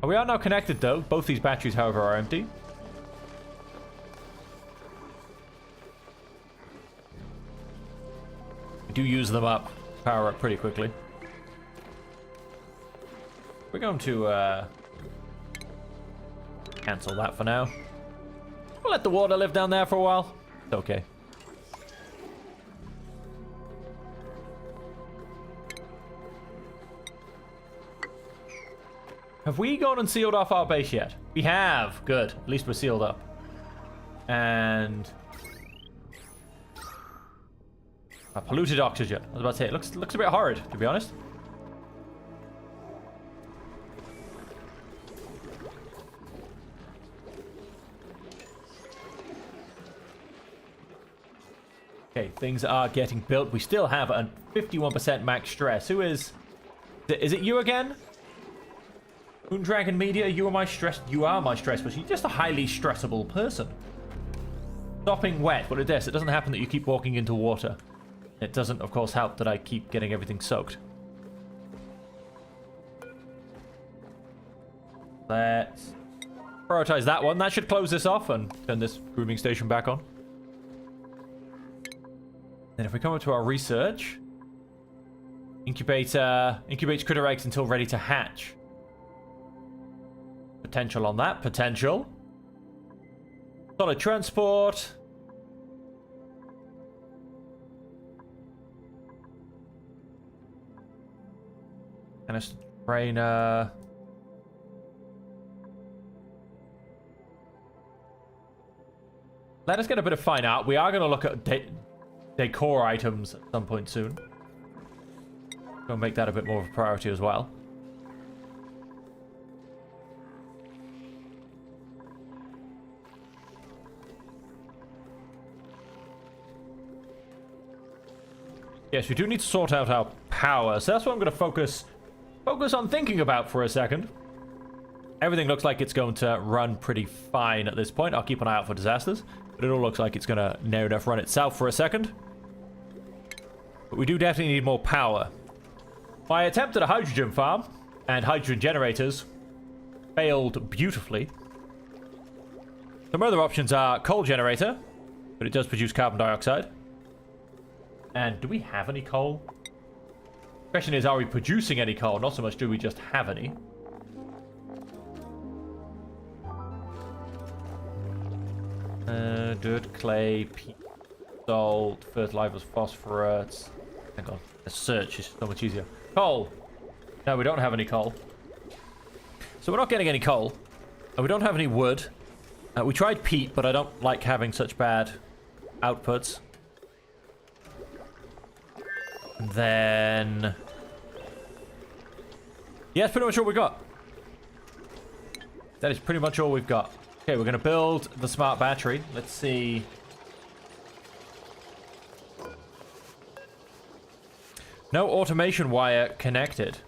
Oh, we are now connected, though. Both these batteries, however, are empty. Do use them up, power up pretty quickly. We're going to cancel that for now. We'll let the water live down there for a while. It's okay. Have we gone and sealed off our base yet? We have. Good. At least we're sealed up. And... polluted oxygen. I was about to say, it looks a bit hard, to be honest. Okay, things are getting built. We still have a 51% max stress. Who is... Is it you again? Moondragon Media, you are my stress... You are my stress, but you're just a highly stressable person. Stopping wet. What it does, it doesn't happen that you keep walking into water. It doesn't, of course, help that I keep getting everything soaked. Let's prioritize that one. That should close this off and turn this grooming station back on. Then if we come up to our research... Incubates critter eggs until ready to hatch. Potential on that. Potential. Solid transport... And a trainer. Let us get a bit of fine art. We are going to look at decor items at some point soon. Go make that a bit more of a priority as well. Yes, we do need to sort out our power. So that's what I'm going to focus on thinking about for a second. Everything looks like it's going to run pretty fine at this point. I'll keep an eye out for disasters, but it all looks like it's going to near enough run itself for a second. But we do definitely need more power. My attempt at a hydrogen farm and hydrogen generators failed beautifully. Some other options are coal generator, but it does produce carbon dioxide. And do we have any coal? Question is, are we producing any coal? Not so much do we just have any. Dirt, clay, peat, salt, fertilizers, phosphorus. Hang on. The search is so much easier. Coal. No, we don't have any coal. So we're not getting any coal. We don't have any wood. We tried peat, but I don't like having such bad outputs. And then... yeah, that's pretty much all we got. That is pretty much all we've got. Okay, we're going to build the smart battery. Let's see No automation wire connected.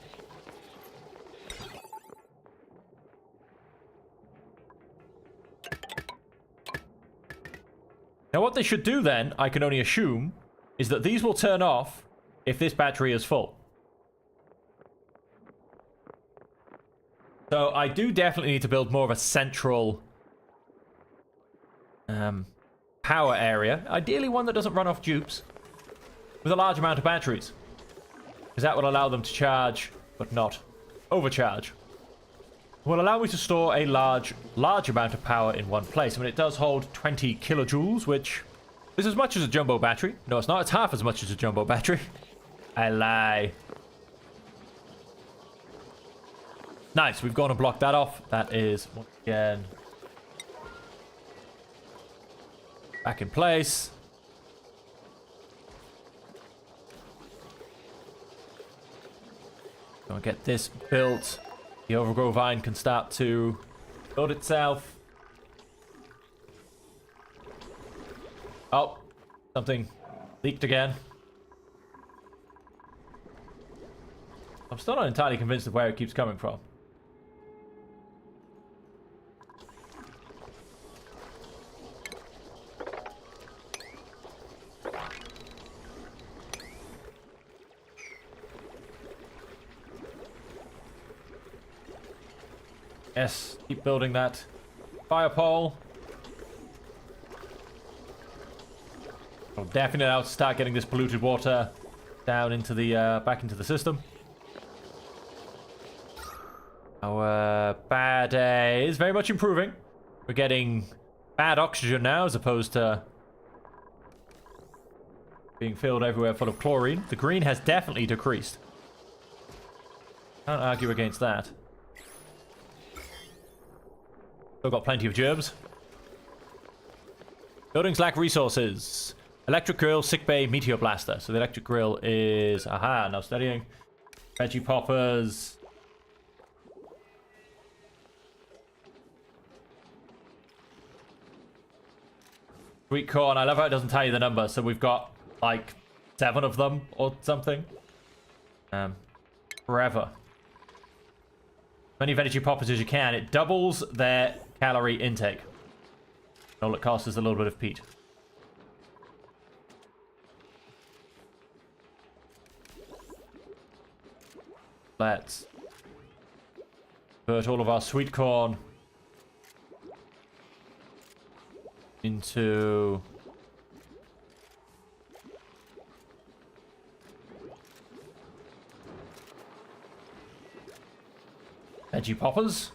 Now what they should do then, I can only assume, is that these will turn off if this battery is full. So I do definitely need to build more of a central power area. Ideally one that doesn't run off dupes with a large amount of batteries. Because that will allow them to charge, but not overcharge. Will allow me to store a large amount of power in one place. I mean, it does hold 20 kilojoules, which is as much as a jumbo battery. No, it's not. It's half as much as a jumbo battery. I lie. Nice. We've gone and blocked that off. That is, once again, back in place. Go and get this built. The overgrow vine can start to build itself. Oh, something leaked again. I'm still not entirely convinced of where it keeps coming from. Yes, keep building that fire pole. I'll definitely now start getting this polluted water down into the back into the system. Our bad air is very much improving. We're getting bad oxygen now as opposed to being filled everywhere full of chlorine. The green has definitely decreased. Can't argue against that. Still got plenty of gerbs. Buildings lack resources. Electric grill, sickbay, meteor blaster. So the electric grill is... Aha, now studying. Veggie poppers. Sweet corn. I love how it doesn't tell you the number. So we've got like 7 of them or something. Forever. Many veggie poppers as you can. It doubles their calorie intake. All it costs is a little bit of peat. Let's put all of our sweet corn into veggie poppers.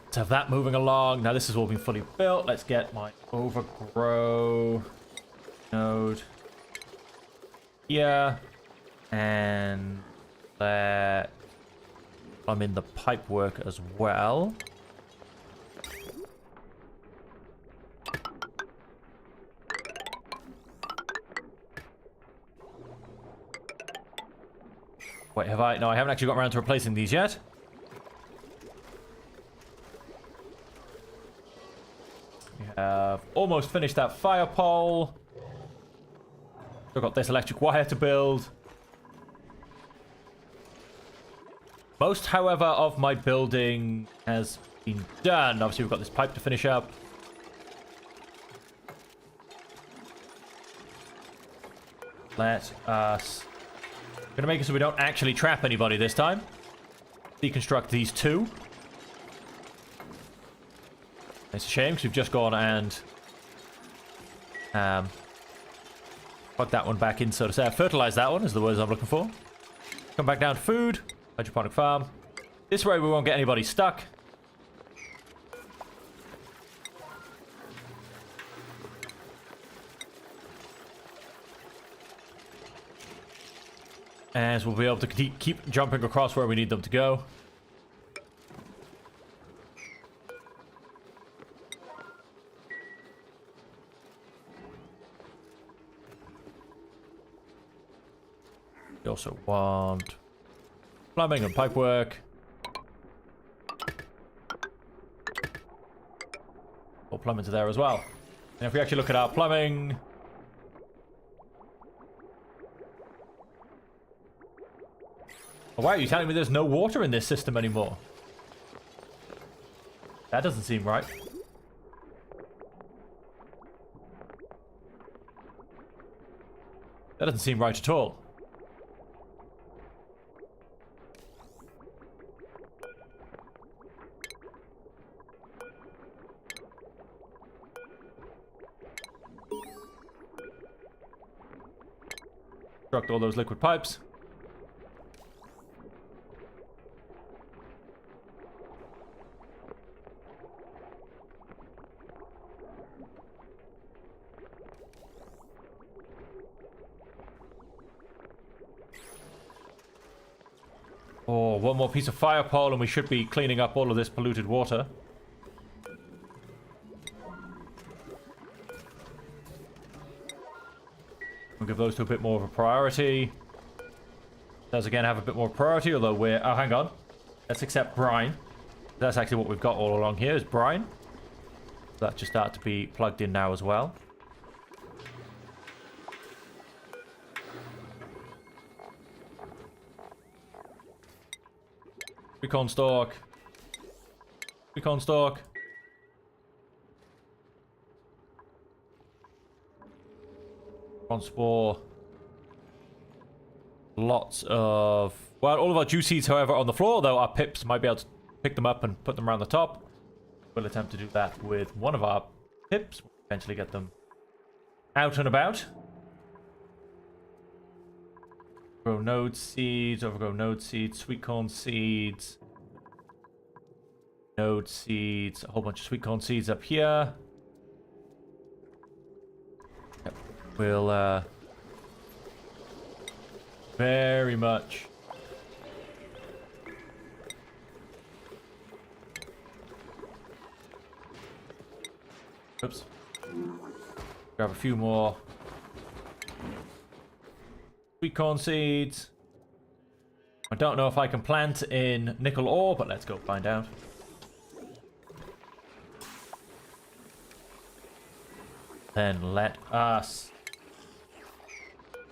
Let's have that moving along. Now this has all been fully built. Let's get my overgrow node here. And let... I'm in the pipe work as well. Wait, have I? No, I haven't actually got around to replacing these yet. We have almost finished that fire pole. Still got this electric wire to build. Most, however, of my building has been done. Obviously, we've got this pipe to finish up. Let us... I'm gonna make it so we don't actually trap anybody this time. Deconstruct these 2. It's a shame because we've just gone and plug that one back in, so to say. Fertilize that one is the words I'm looking for. Come back down to food. Hydroponic farm. This way we won't get anybody stuck. As we'll be able to keep jumping across where we need them to go. We also want plumbing and pipework. All plumbing's there as well. And if we actually look at our plumbing... Oh, wow, you're telling me there's no water in this system anymore? That doesn't seem right. That doesn't seem right at all. Construct all those liquid pipes. Oh, one more piece of fire pole and we should be cleaning up all of this polluted water. We'll give those to a bit more of a priority. Does again have a bit more priority, although we're... Oh, hang on. Let's accept brine. That's actually what we've got all along here is brine. That just started to be plugged in now as well. Recon stalk. Recon stalk. Recon spore. Lots of... Well, all of our juice seeds, however, are on the floor, though our pips might be able to pick them up and put them around the top. We'll attempt to do that with one of our pips. We'll eventually get them out and about. Grow node seeds, overgrow node seeds, sweet corn seeds, node seeds, a whole bunch of sweet corn seeds up here. Yep. We'll very much oops. Grab a few more sweet corn seeds. I don't know if I can plant in nickel ore, but let's go find out. Then let us...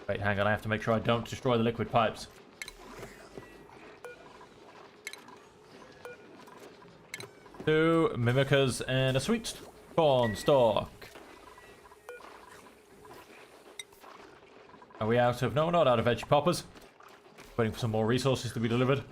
Wait, hang on, I have to make sure I don't destroy the liquid pipes. Two mimicas and a sweet corn stalk. Are we out of... No, we're not out of veggie poppers. Waiting for some more resources to be delivered.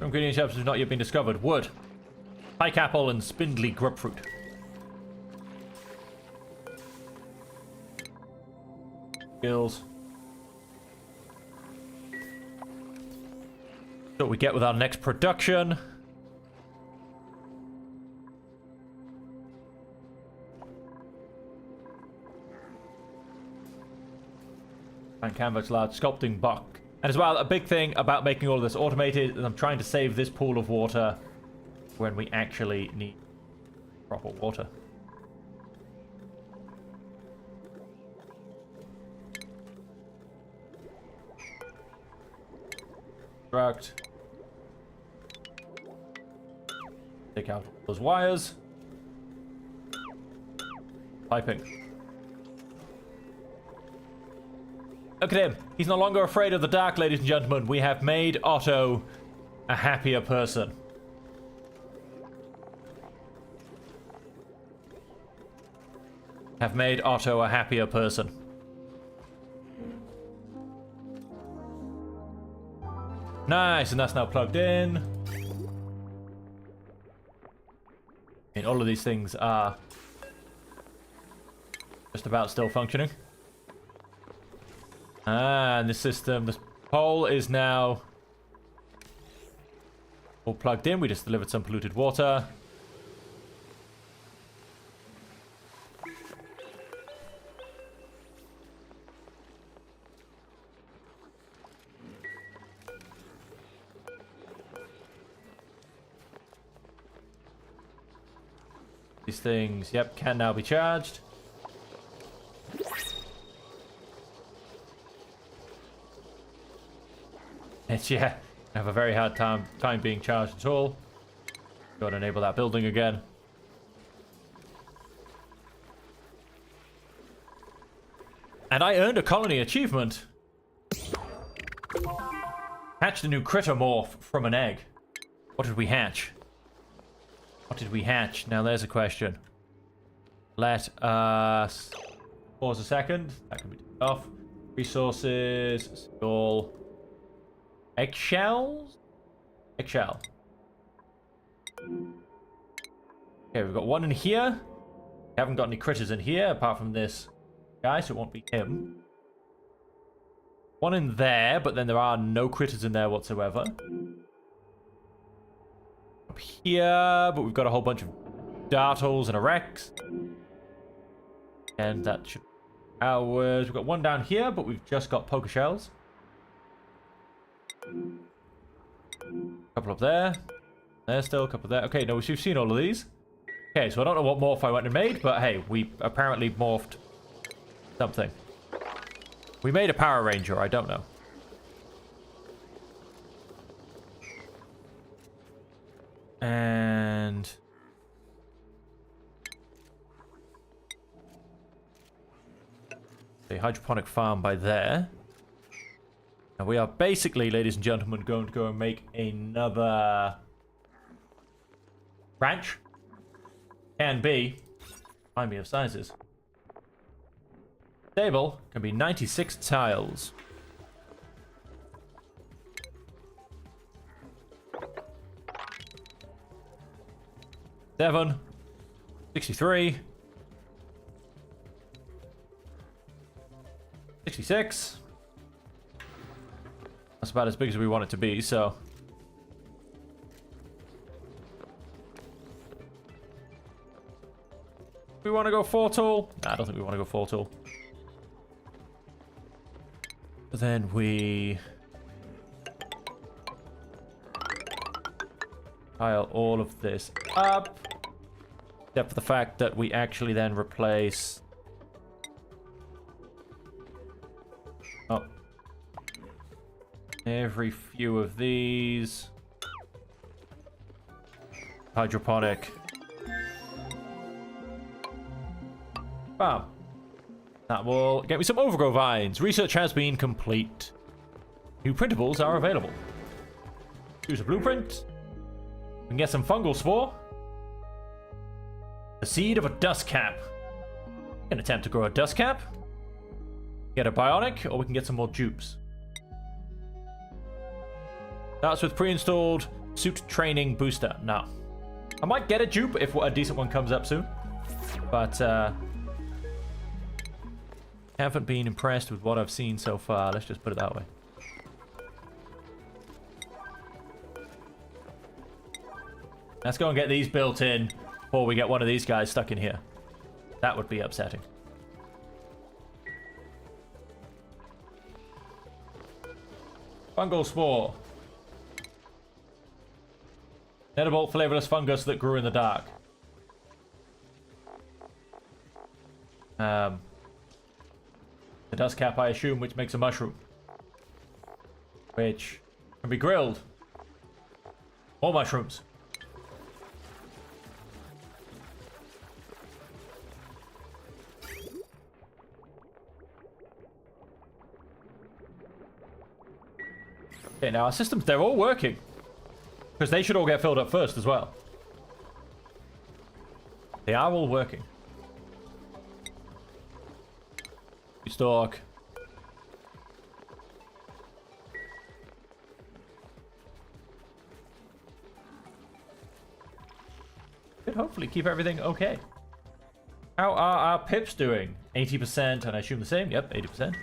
Ingredient shops have not yet been discovered. Wood, pike apple, and spindly grapefruit. Skills. So what we get with our next production. And canvas large sculpting buck. And as well, a big thing about making all of this automated is I'm trying to save this pool of water when we actually need proper water. Construct. Take out those wires. Piping. Look at him. He's no longer afraid of the dark, ladies and gentlemen. We have made Otto a happier person. Have made Otto a happier person. Nice, and that's now plugged in. And all of these things are just about still functioning. Ah, and this system, this pole is now all plugged in. We just delivered some polluted water. These things, yep, can now be charged. It's, yeah, I have a very hard time being charged at all. Go and enable that building again. And I earned a colony achievement. Hatched a new critter morph from an egg. What did we hatch? What did we hatch? Now there's a question. Let us pause a second. That can be turned off. Resources. All. Eggshells? Eggshell. Okay, we've got one in here. We haven't got any critters in here apart from this guy, so it won't be him. One in there, but then there are no critters in there whatsoever. Up here, but we've got a whole bunch of dartles and a rex. And that should be ours. We've got one down here, but we've just got poker shells. Couple up there. There's still a couple there. Okay, no, we've seen all of these. Okay, so I don't know what morph I went and made, but hey, we apparently morphed something. We made a Power Ranger, I don't know. And the hydroponic farm by there. And we are basically, ladies and gentlemen, going to go and make another ranch. Can be. Remind me of sizes. Stable can be 96 tiles. Seven. 63. 66. That's about as big as we want it to be, so. We want to go 4 tall? Nah, I don't think we want to go 4 tall. But then we pile all of this up. Except for the fact that we actually then replace... Oh. Every few of these. Hydroponic. Bam. That will get me some overgrow vines. Research has been complete. New printables are available. Choose a blueprint. We can get some fungal spore. The seed of a dust cap. We can attempt to grow a dust cap. Get a bionic, or we can get some more dupes. Starts with pre-installed suit training booster. No. I might get a dupe if a decent one comes up soon. But, haven't been impressed with what I've seen so far. Let's just put it that way. Let's go and get these built in before we get one of these guys stuck in here. That would be upsetting. Fungal spore. Edible, flavorless fungus that grew in the dark. The dust cap, I assume, which makes a mushroom. Which can be grilled. More mushrooms. Okay, now our systems, they're all working. Because they should all get filled up first as well. They are all working. Stock. Could hopefully keep everything okay. How are our pips doing? 80%, and I assume the same? Yep, 80%.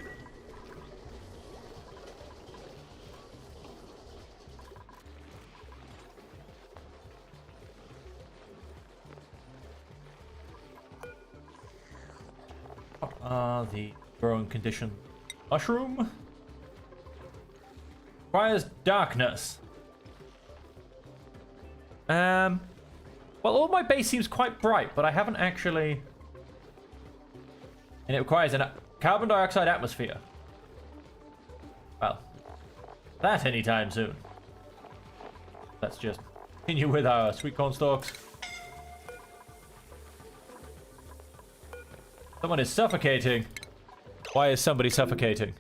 What are the growing condition? Mushroom? Requires darkness. What Well, all my base seems quite bright, but I haven't actually... And it requires a carbon dioxide atmosphere. Well, that anytime soon. Let's just continue with our sweet corn stalks. Someone is suffocating. Why is somebody suffocating?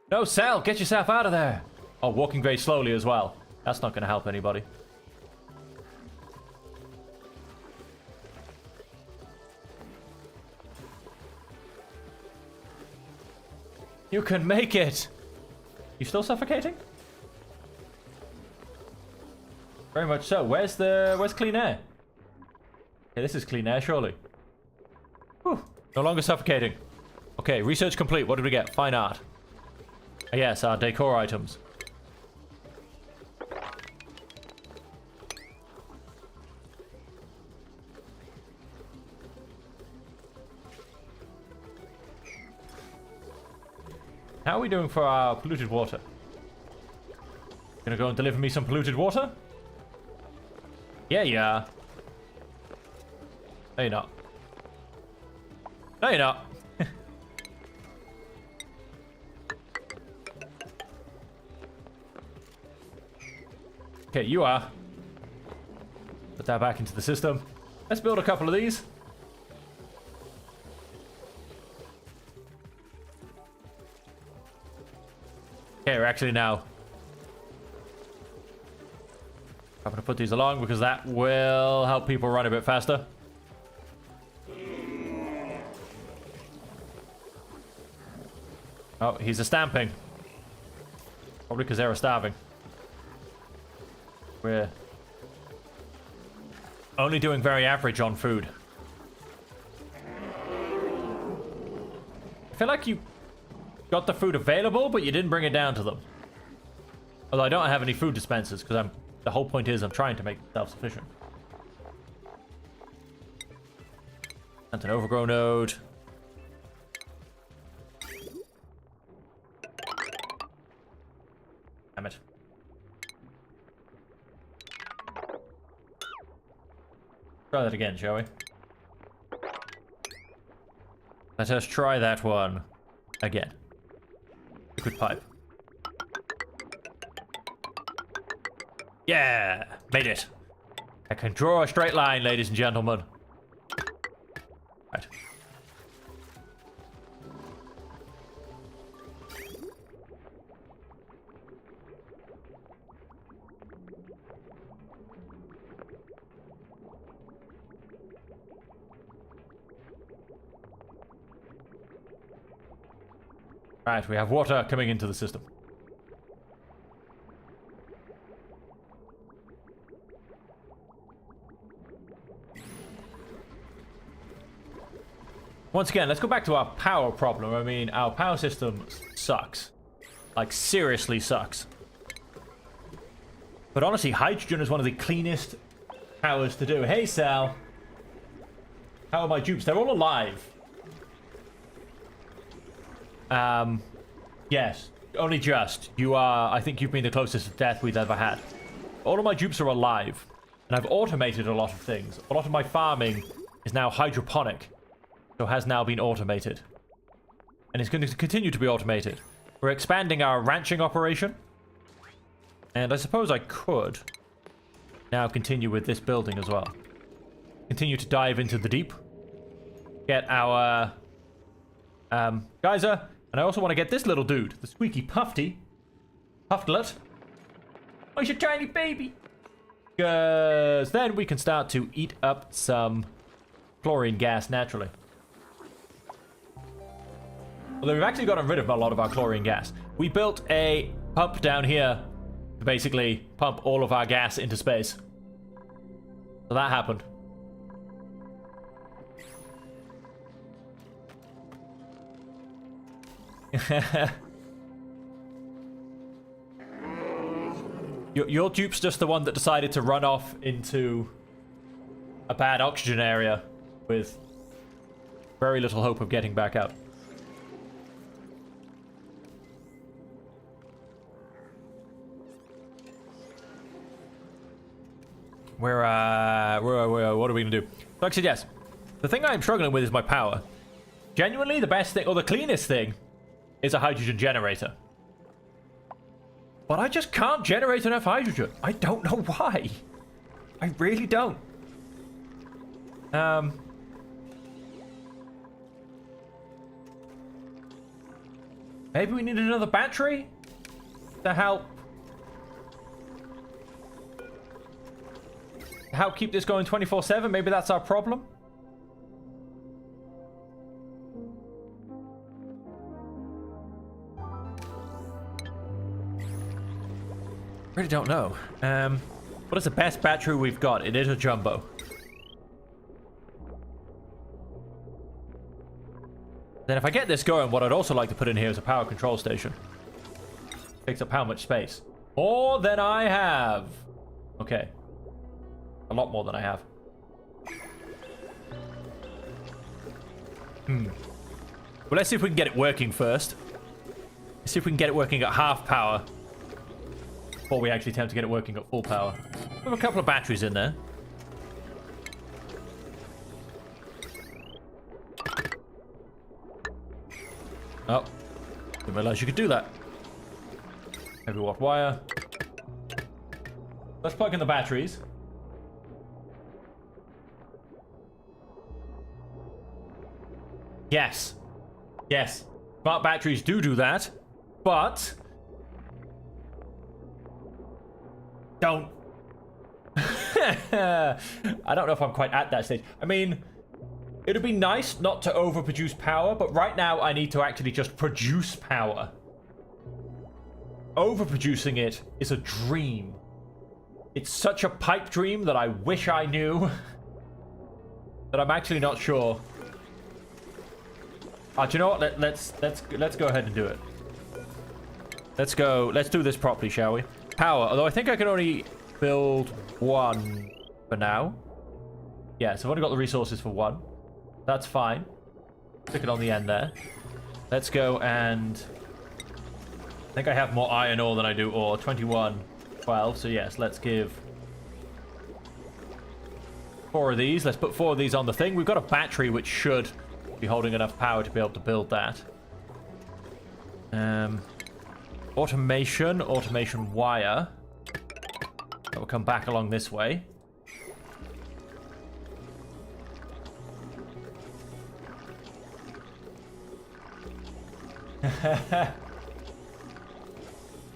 No, Sal, get yourself out of there. Oh, walking very slowly as well. That's not going to help anybody. You can make it. You still suffocating? Very much so. Where's clean air? Okay, this is clean air, surely. Whew. No longer suffocating. Okay, research complete. What did we get? Fine art. Yes, our decor items. How are we doing for our polluted water? Gonna go and deliver me some polluted water? Yeah, you are. No, you're not. No, you're not. Okay, you are. Put that back into the system. Let's build a couple of these. Okay, we're actually now. I'm going to put these along because that will help people run a bit faster. Oh, he's a stamping. Probably because they were starving. We're only doing very average on food. I feel like you got the food available, but you didn't bring it down to them. Although I don't have any food dispensers, because the whole point is I'm trying to make self-sufficient. And an overgrow node. Damn it. Try that again, shall we? Let us try that one again. Liquid pipe. Yeah! Made it! I can draw a straight line, ladies and gentlemen. Right. Right, we have water coming into the system. Once again, let's go back to our power problem. I mean, our power system sucks. Like, seriously sucks. But honestly, hydrogen is one of the cleanest powers to do. Hey, Sal. How are my dupes? They're all alive. Yes. Only just. You are... I think you've been the closest to death we've ever had. All of my dupes are alive. And I've automated a lot of things. A lot of my farming is now hydroponic. So has now been automated. And it's going to continue to be automated. We're expanding our ranching operation. And I suppose I could now continue with this building as well. Continue to dive into the deep. Get our geyser. And I also want to get this little dude, the squeaky Puffy. Pufflet. Oh, he's a tiny baby. Because then we can start to eat up some chlorine gas naturally. Although we've actually gotten rid of a lot of our chlorine gas. We built a pump down here to basically pump all of our gas into space. So that happened. Your dupe's just the one that decided to run off into a bad oxygen area with very little hope of getting back out. What are we gonna do? Like I said, yes. The thing I'm struggling with is my power. Genuinely, the best thing, or the cleanest thing, is a hydrogen generator. But I just can't generate enough hydrogen. I don't know why. I really don't. Maybe we need another battery to help keep this going 24/7. Maybe that's our problem. Really don't know. What is the best battery we've got? It is a jumbo. Then if I get this going, what I'd also like to put in here is a power control station. Takes up how much space? More than I have. Okay. A lot more than I have. Well, let's see if we can get it working first. Let's see if we can get it working at half power before we actually attempt to get it working at full power. We have a couple of batteries in there. Oh, didn't realize you could do that. Heavy watt wire. Let's plug in the batteries. Yes. Yes. Smart batteries do that. But don't. I don't know if I'm quite at that stage. I mean, it'd be nice not to overproduce power, but right now I need to actually just produce power. Overproducing it is a dream. It's such a pipe dream that I wish I knew. But I'm actually not sure. Do you know what? Let's go ahead and do it. Let's go. Let's do this properly, shall we? Power. Although I think I can only build one for now. Yeah, so I've only got the resources for one. That's fine. Stick it on the end there. Let's go and... I think I have more iron ore than I do ore. 21, 12. So yes, let's give 4 of these. Let's put 4 of these on the thing. We've got a battery which should be holding enough power to be able to build that. Automation wire. That will come back along this way.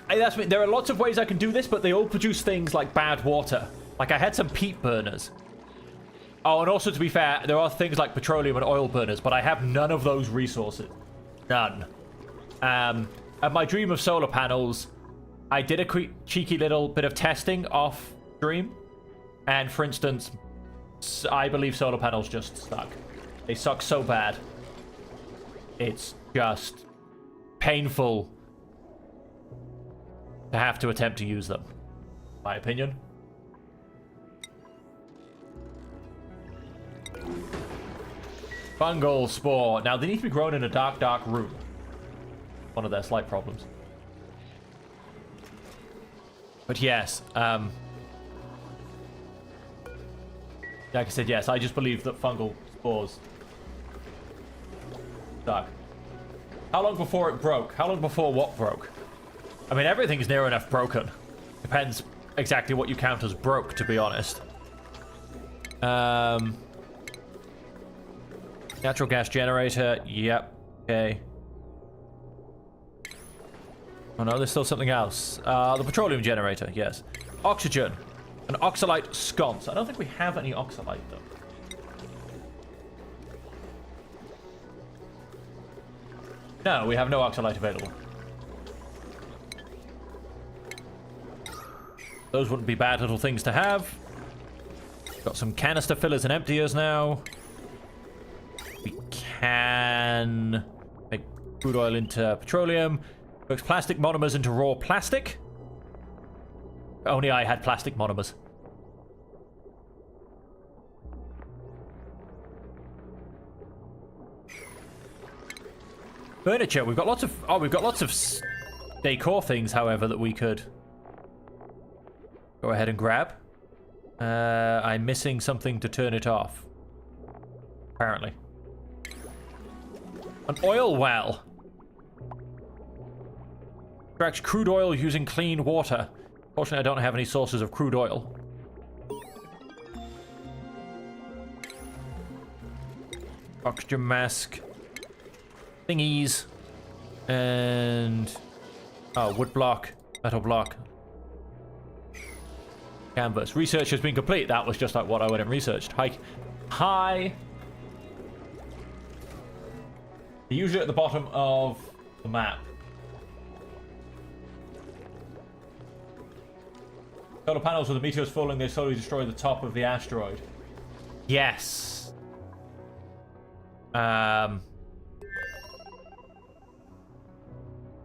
There are lots of ways I can do this, but they all produce things like bad water. Like I had some peat burners. Oh, and also to be fair, there are things like petroleum and oil burners, but I have none of those resources. None. And my dream of solar panels, I did a cheeky little bit of testing off stream. And for instance, I believe solar panels just suck. They suck so bad. It's just painful to have to attempt to use them. My opinion. Fungal spore. Now, they need to be grown in a dark room. One of their slight problems. But yes, like I said, yes, I just believe that fungal spores suck. How long before it broke? How long before what broke? I mean, everything's near enough broken. Depends exactly what you count as broke, to be honest. Natural gas generator. Yep. Okay. Oh no, there's still something else. The petroleum generator. Yes. Oxygen. An oxalite sconce. I don't think we have any oxalite, though. No, we have no oxalite available. Those wouldn't be bad little things to have. Got some canister fillers and emptiers now. We can make crude oil into petroleum. Works plastic monomers into raw plastic. Only I had plastic monomers. Furniture. We've got lots of... Oh, we've got lots of decor things, however, that we could go ahead and grab. I'm missing something to turn it off. Apparently. An oil well. Extracts crude oil using clean water. Fortunately, I don't have any sources of crude oil. Oxygen mask. Thingies. And... oh, wood block. Metal block. Canvas. Research has been complete. That was just like what I went and researched. Hi. Usually at the bottom of the map. Solar panels with the meteors falling, they slowly destroy the top of the asteroid. Yes.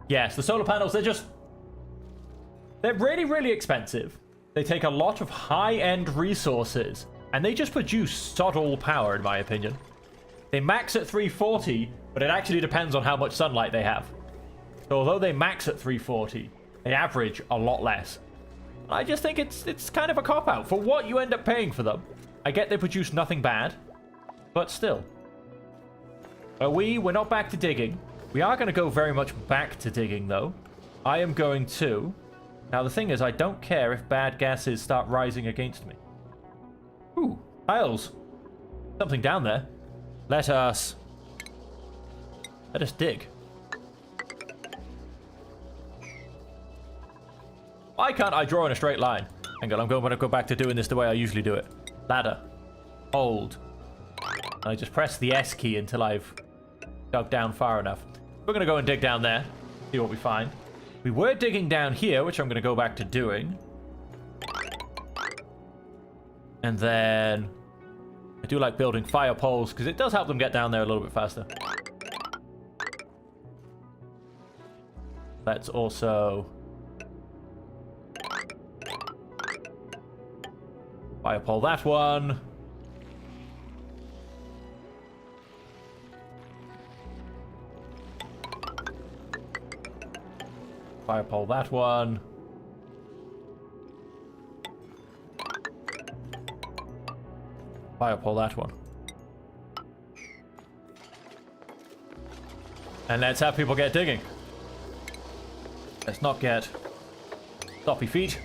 Yes, the solar panels, they're really, really expensive. They take a lot of high-end resources, and they just produce sod-all power, in my opinion. They max at 340, but it actually depends on how much sunlight they have. So although they max at 340, they average a lot less. I just think it's kind of a cop-out for what you end up paying for them. I get they produce nothing bad, but still. We're not back to digging. We are going to go very much back to digging, though. I am going to... now, the thing is, I don't care if bad gases start rising against me. Ooh, tiles. Something down there. Let us dig. Why can't I draw in a straight line? Hang on, I'm going to go back to doing this the way I usually do it. Ladder. Hold. And I just press the S key until I've dug down far enough. We're going to go and dig down there. See what we find. We were digging down here, which I'm going to go back to doing. And then... I do like building fire poles, because it does help them get down there a little bit faster. Let's also... fire pole that one. Fire pole that one. Fire pole that one. And let's have people get digging. Let's not get sloppy feet.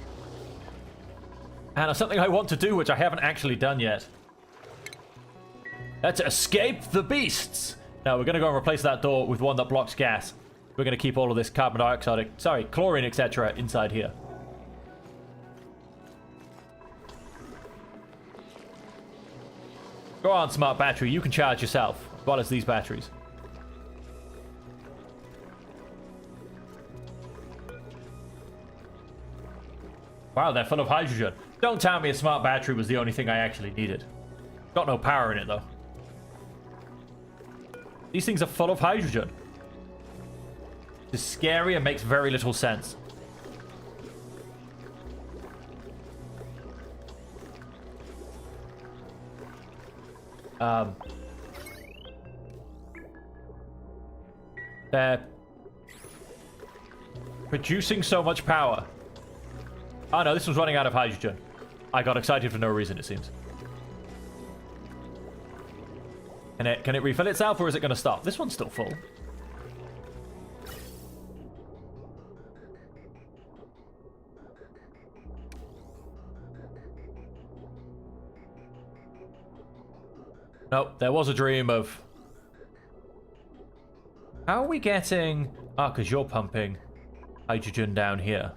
And it's something I want to do, which I haven't actually done yet. Let's escape the beasts. Now, we're going to go and replace that door with one that blocks gas. We're going to keep all of this carbon dioxide, sorry, chlorine, etc. inside here. Go on, smart battery. You can charge yourself, as well as these batteries. Wow, they're full of hydrogen. Don't tell me a smart battery was the only thing I actually needed. Got no power in it, though. These things are full of hydrogen. It's scary and makes very little sense. They're producing so much power. Oh no, this was running out of hydrogen. I got excited for no reason, it seems. Can it refill itself, or is it going to stop? This one's still full. Nope, there was a dream of... How are we getting... Ah, because you're pumping hydrogen down here.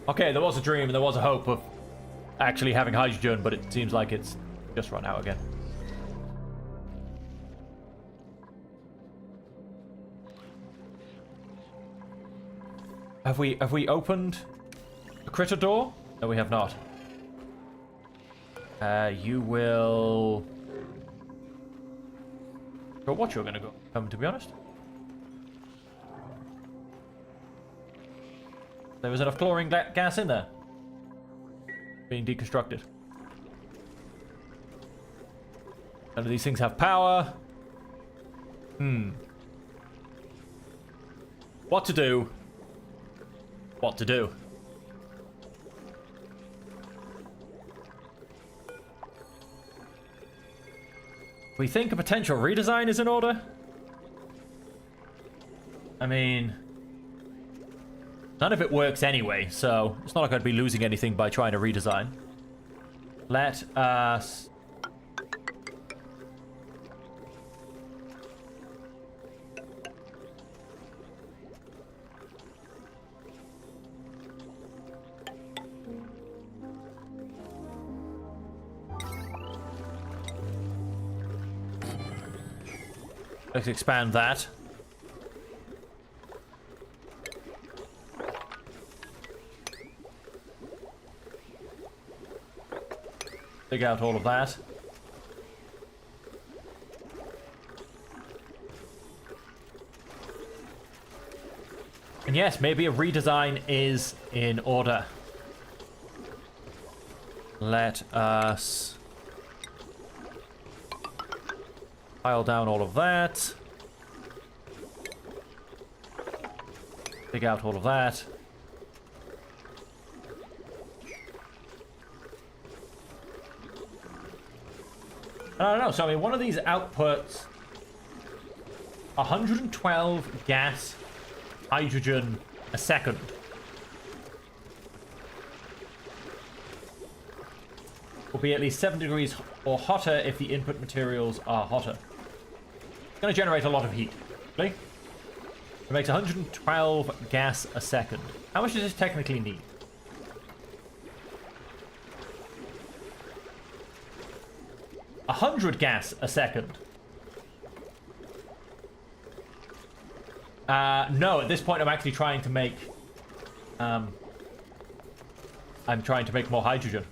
Okay, there was a dream and there was a hope of actually having hydrogen, but it seems like it's just run out again. Have we opened the critter door? No, we have not. You will... Or what you're gonna go, to be honest. There was enough chlorine gas in there. Being deconstructed. None of these things have power. What to do? What to do? We think a potential redesign is in order? I mean, none of it works anyway, so it's not like I'd be losing anything by trying to redesign. Let us... Let's expand that. Dig out all of that. And yes, maybe a redesign is in order. Let us pile down all of that. Dig out all of that. I don't know, so I mean, one of these outputs 112 gas, hydrogen a second. Will be at least 7 degrees or hotter if the input materials are hotter. It's going to generate a lot of heat. Really? It makes 112 gas a second. How much does this technically need? A 100 gas a second. No, at this point I'm actually trying to make... I'm trying to make more hydrogen.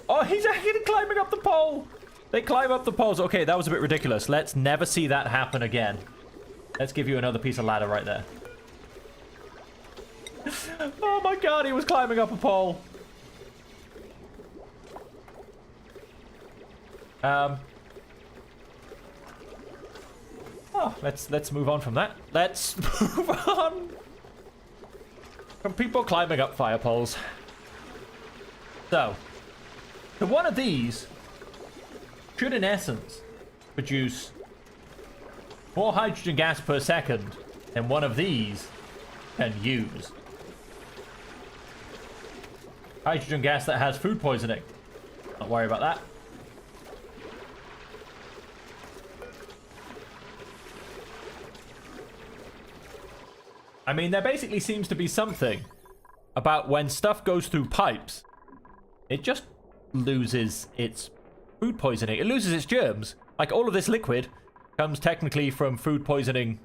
Oh, he's actually climbing up the pole! They climb up the poles. Okay, that was a bit ridiculous. Let's never see that happen again. Let's give you another piece of ladder right there. Oh my god, he was climbing up a pole. Oh, let's move on from that. Let's move on from people climbing up fire poles. So one of these should, in essence, produce more hydrogen gas per second than one of these can use. Hydrogen gas that has food poisoning. Don't worry about that. I mean, there basically seems to be something about when stuff goes through pipes, it just loses its food poisoning. It loses its germs. Like, all of this liquid comes technically from food poisoning.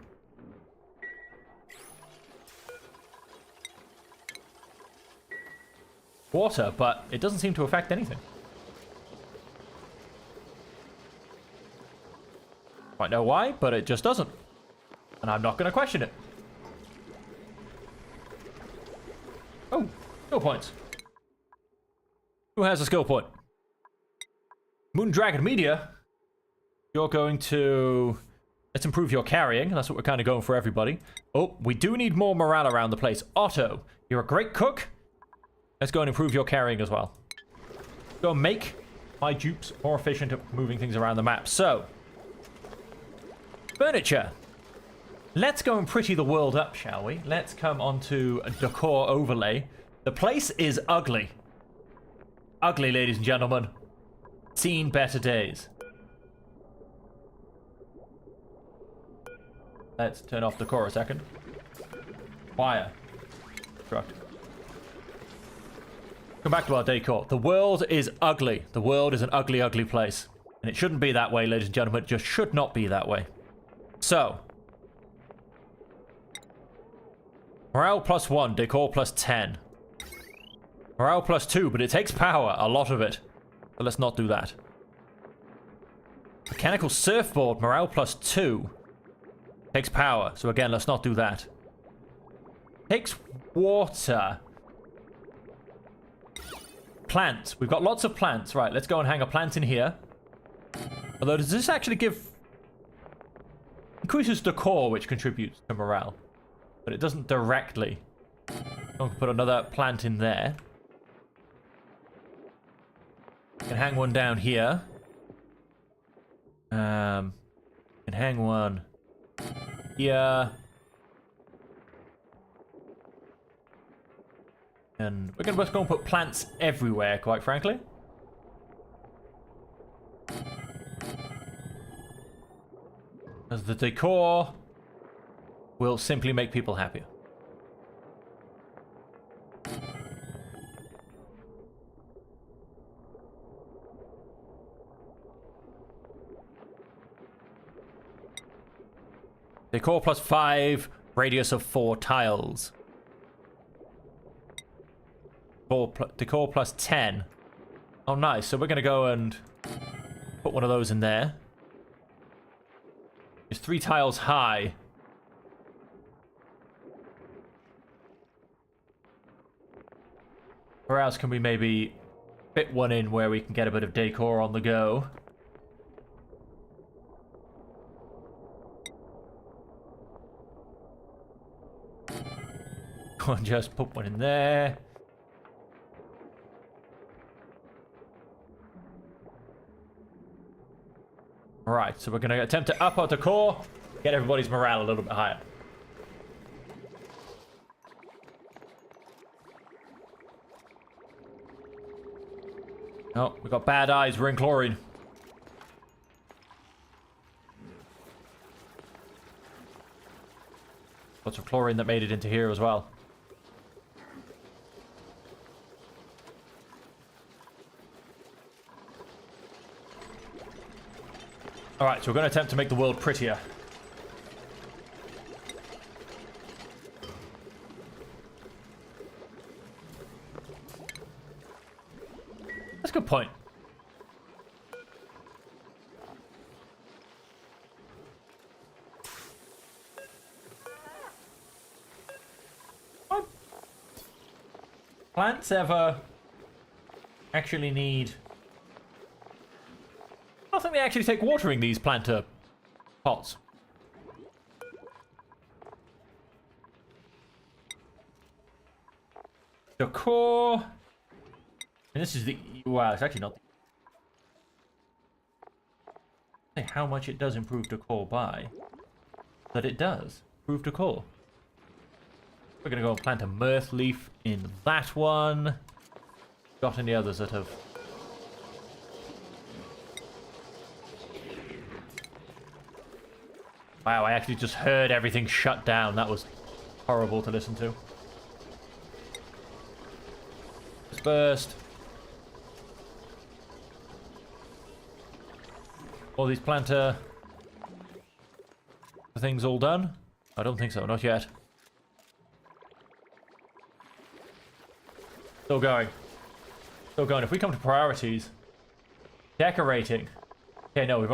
Water, but it doesn't seem to affect anything. Might know why, but it just doesn't. And I'm not going to question it. Oh, skill points. Who has a skill point? Moon Dragon Media. You're going to... Let's improve your carrying. That's what we're kind of going for, everybody. Oh, we do need more morale around the place. Otto, you're a great cook. Let's go and improve your carrying as well. Go and make my dupes more efficient at moving things around the map. So, furniture. Let's go and pretty the world up, shall we? Let's come onto a decor overlay. The place is ugly. Ugly, ladies and gentlemen. Seen better days. Let's turn off decor a second. Wire. Construct. Come back to our decor. The world is ugly. The world is an ugly, ugly place. And it shouldn't be that way, ladies and gentlemen. It just should not be that way. So. Morale +1, decor +10. Morale +2, but it takes power, a lot of it. So let's not do that. Mechanical surfboard, morale +2. Takes power, so again, let's not do that. Takes water. Plants. We've got lots of plants. Right, let's go and hang a plant in here. Although, does this actually give... Increases decor, which contributes to morale. But it doesn't directly. I'm going to put another plant in there. Can hang one down here. Can hang one here. And we're going to just go and put plants everywhere, quite frankly. As the decor will simply make people happier. Decor plus 5, radius of 4 tiles. Decor plus 10. Oh, nice. So we're going to go and put one of those in there. It's 3 tiles high. Where else can we maybe fit one in where we can get a bit of decor on the go? Go and just put one in there. Alright, so we're going to attempt to up our decor, get everybody's morale a little bit higher. Oh, we got bad eyes, we're in chlorine. Lots of chlorine that made it into here as well. Alright, so we're going to attempt to make the world prettier. That's a good point. Plants ever actually need... I don't think they actually take watering these planter pots. Decor. And this is the... Wow, it's actually not... How much it does improve decor by. But it does. Improve decor. We're going to go and plant a mirth leaf in that one. Got any others that have... Wow, I actually just heard everything shut down. That was horrible to listen to. Dispersed. All these planter things all done? I don't think so, not yet. Still going. Still going. If we come to priorities, decorating. Okay, no, we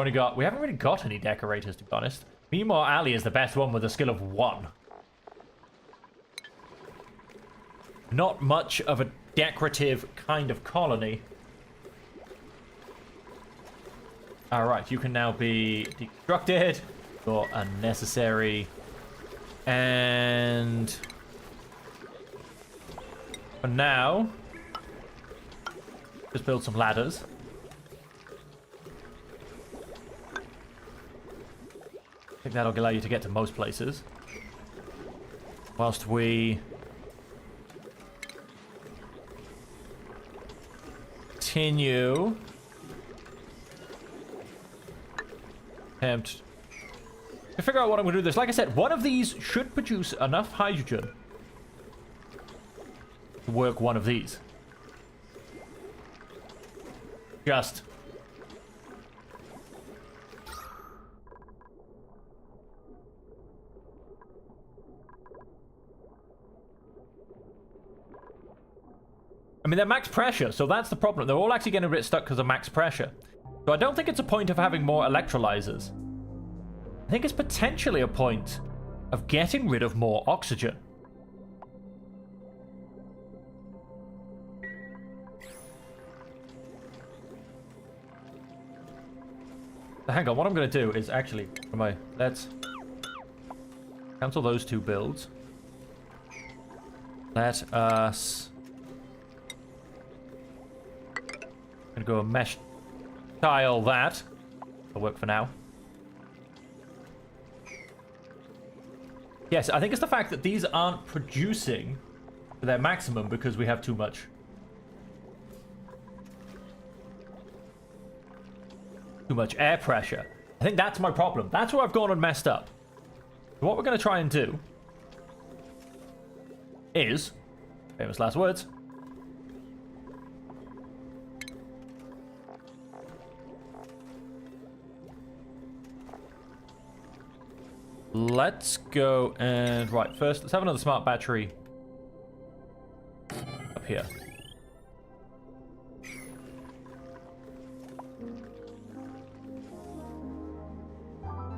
haven't really got any decorators, to be honest. Meanwhile, Ali is the best one with a skill of 1. Not much of a decorative kind of colony. Alright, you can now be deconstructed. You're unnecessary. And... for now... just build some ladders. I think that'll allow you to get to most places. Whilst we... continue... attempt to figure out what I'm going to do this. Like I said, one of these should produce enough hydrogen to work one of these. Just. I mean, they're max pressure, so that's the problem. They're all actually getting a bit stuck because of max pressure. So I don't think it's a point of having more electrolyzers. I think it's potentially a point of getting rid of more oxygen. Hang on, what I'm going to do is actually, let's cancel those 2 builds. Let us gonna go mesh tile that. It'll work for now. Yes, I think it's the fact that these aren't producing to their maximum because we have too much air pressure. I think that's my problem. That's where I've gone and messed up. So what we're going to try and do is, famous last words, let's go and, right, first let's have another smart battery up here.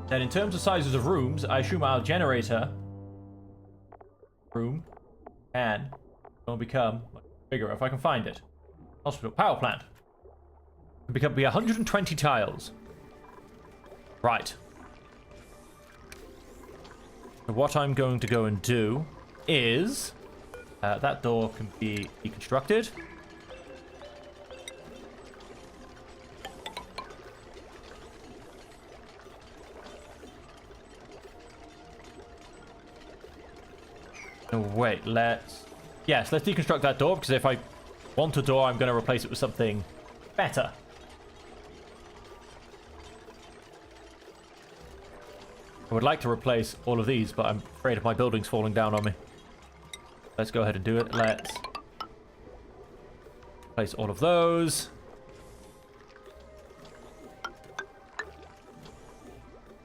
Then in terms of sizes of rooms, I assume our generator room will become bigger if I can find it. Hospital power plant. It'll be 120 tiles. Right. So what I'm going to go and do is that door can be deconstructed. No, wait, let's deconstruct that door, because if I want a door, I'm going to replace it with something better. I would like to replace all of these, but I'm afraid of my buildings falling down on me. Let's go ahead and do it. Let's place all of those.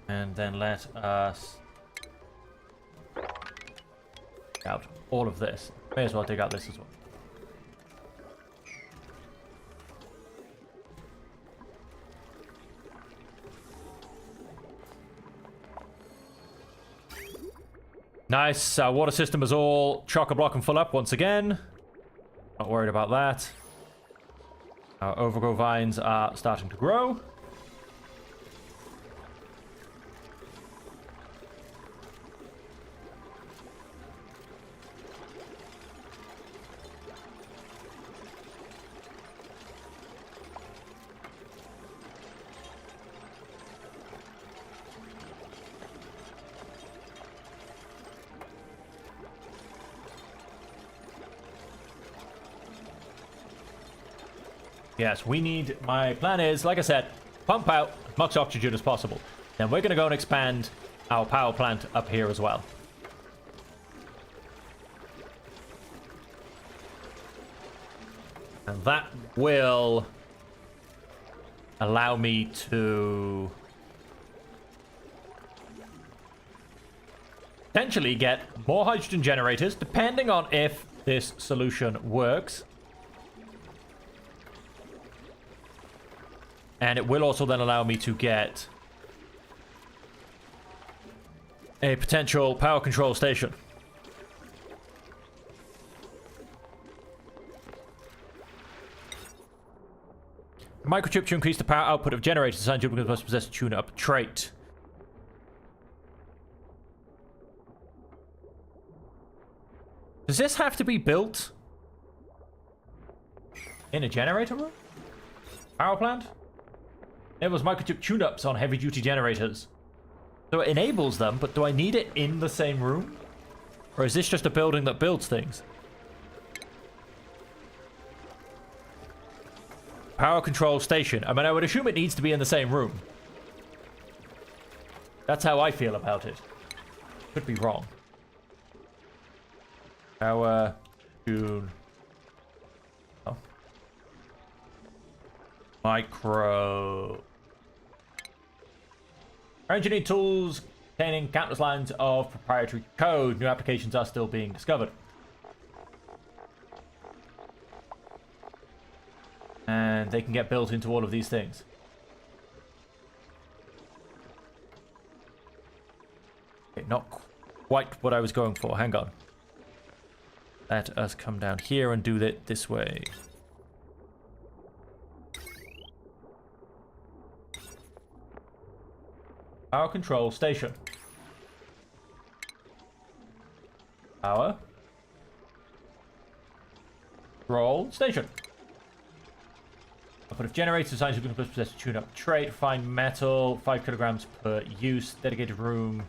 And then let us out all of this. May as well dig out this as well. Nice. Our water system is all chock-a-block and full up once again. Not worried about that. Our overgrow vines are starting to grow. Yes, we need, my plan is, like I said, pump out as much oxygen as possible. Then we're going to go and expand our power plant up here as well. And that will allow me to potentially get more hydrogen generators, depending on if this solution works. And it will also then allow me to get a potential power control station. A microchip to increase the power output of generators assigned duplicates must possess a tune-up trait. Does this have to be built in a generator room? Power plant? It was microchip tune-ups on heavy-duty generators. So it enables them, but do I need it in the same room? Or is this just a building that builds things? Power control station. I mean, I would assume it needs to be in the same room. That's how I feel about it. Could be wrong. Power tune. Oh. Micro. Our engineering tools containing countless lines of proprietary code. New applications are still being discovered. And they can get built into all of these things. Okay, not quite what I was going for. Hang on. Let us come down here and do it this way. Power control station. Power. Control station. But if generator signs you can possess a tune-up trait, find metal, 5 kilograms per use, dedicated room.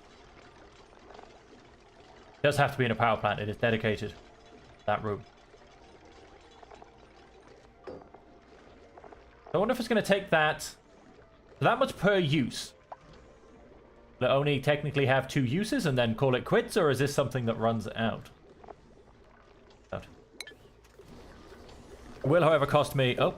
It does have to be in a power plant. It is dedicated. That room. I wonder if it's going to take that much per use. Will it only technically have 2 uses and then call it quits, or is this something that runs out? It will, however, cost me... Oh.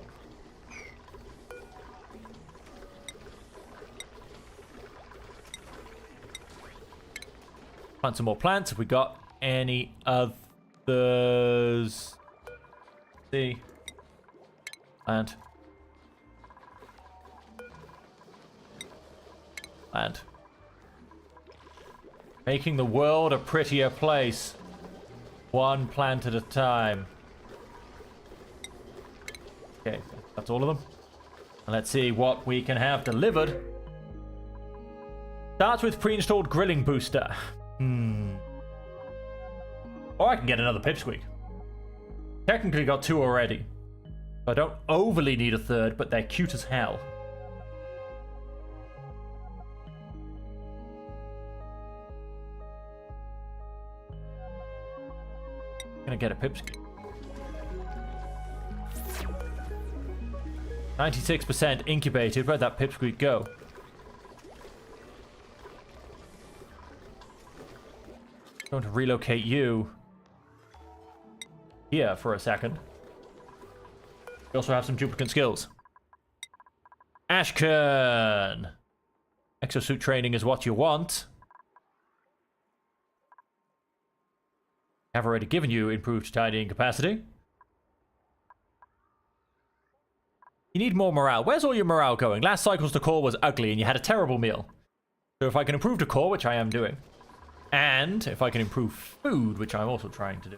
Plant some more plants. Have we got any others? See. Plant. Plant. Making the world a prettier place. One plant at a time. Okay, that's all of them. And let's see what we can have delivered. Starts with pre-installed grilling booster. Or I can get another pipsqueak. Technically got 2 already. I don't overly need a third, but they're cute as hell. Gonna get a pipsqueak. 96% incubated. Where'd that pipsqueak go? Going to relocate you here for a second. We also have some duplicate skills. Ashken! Exosuit training is what you want. I've already given you improved tidying capacity. You need more morale. Where's all your morale going? Last cycle's decor was ugly and you had a terrible meal. So if I can improve decor, which I am doing, and if I can improve food, which I'm also trying to do.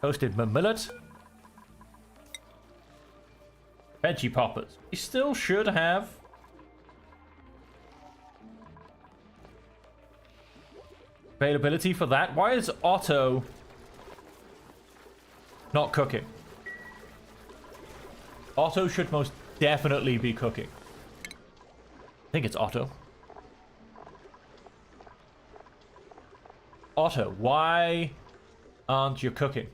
Toasted millet. Veggie poppers. We still should have availability for that. Why is Otto not cooking? Otto should most definitely be cooking. I think it's Otto. Otto, why aren't you cooking?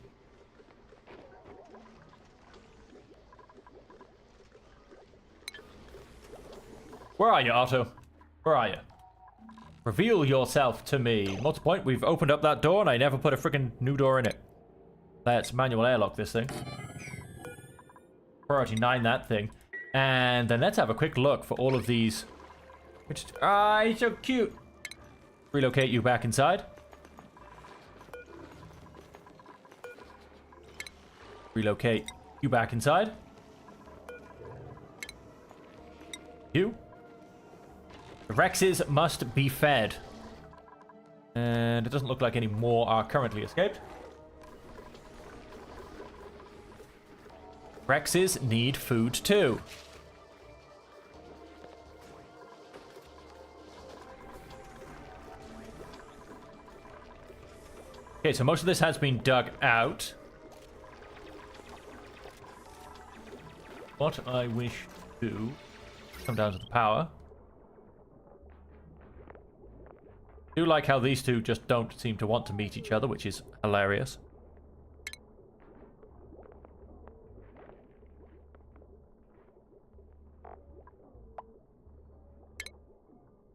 Where are you, Otto? Where are you? Reveal yourself to me. What's the point? We've opened up that door and I never put a freaking new door in it. Let's manual airlock this thing. Priority 9 that thing. And then let's have a quick look for all of these. Which, he's so cute. Relocate you back inside. Relocate you back inside. You. The Rexes must be fed. And it doesn't look like any more are currently escaped. Rexes need food too. Okay, so most of this has been dug out. What I wish to do, come down to the power. I do like how these two just don't seem to want to meet each other, which is hilarious.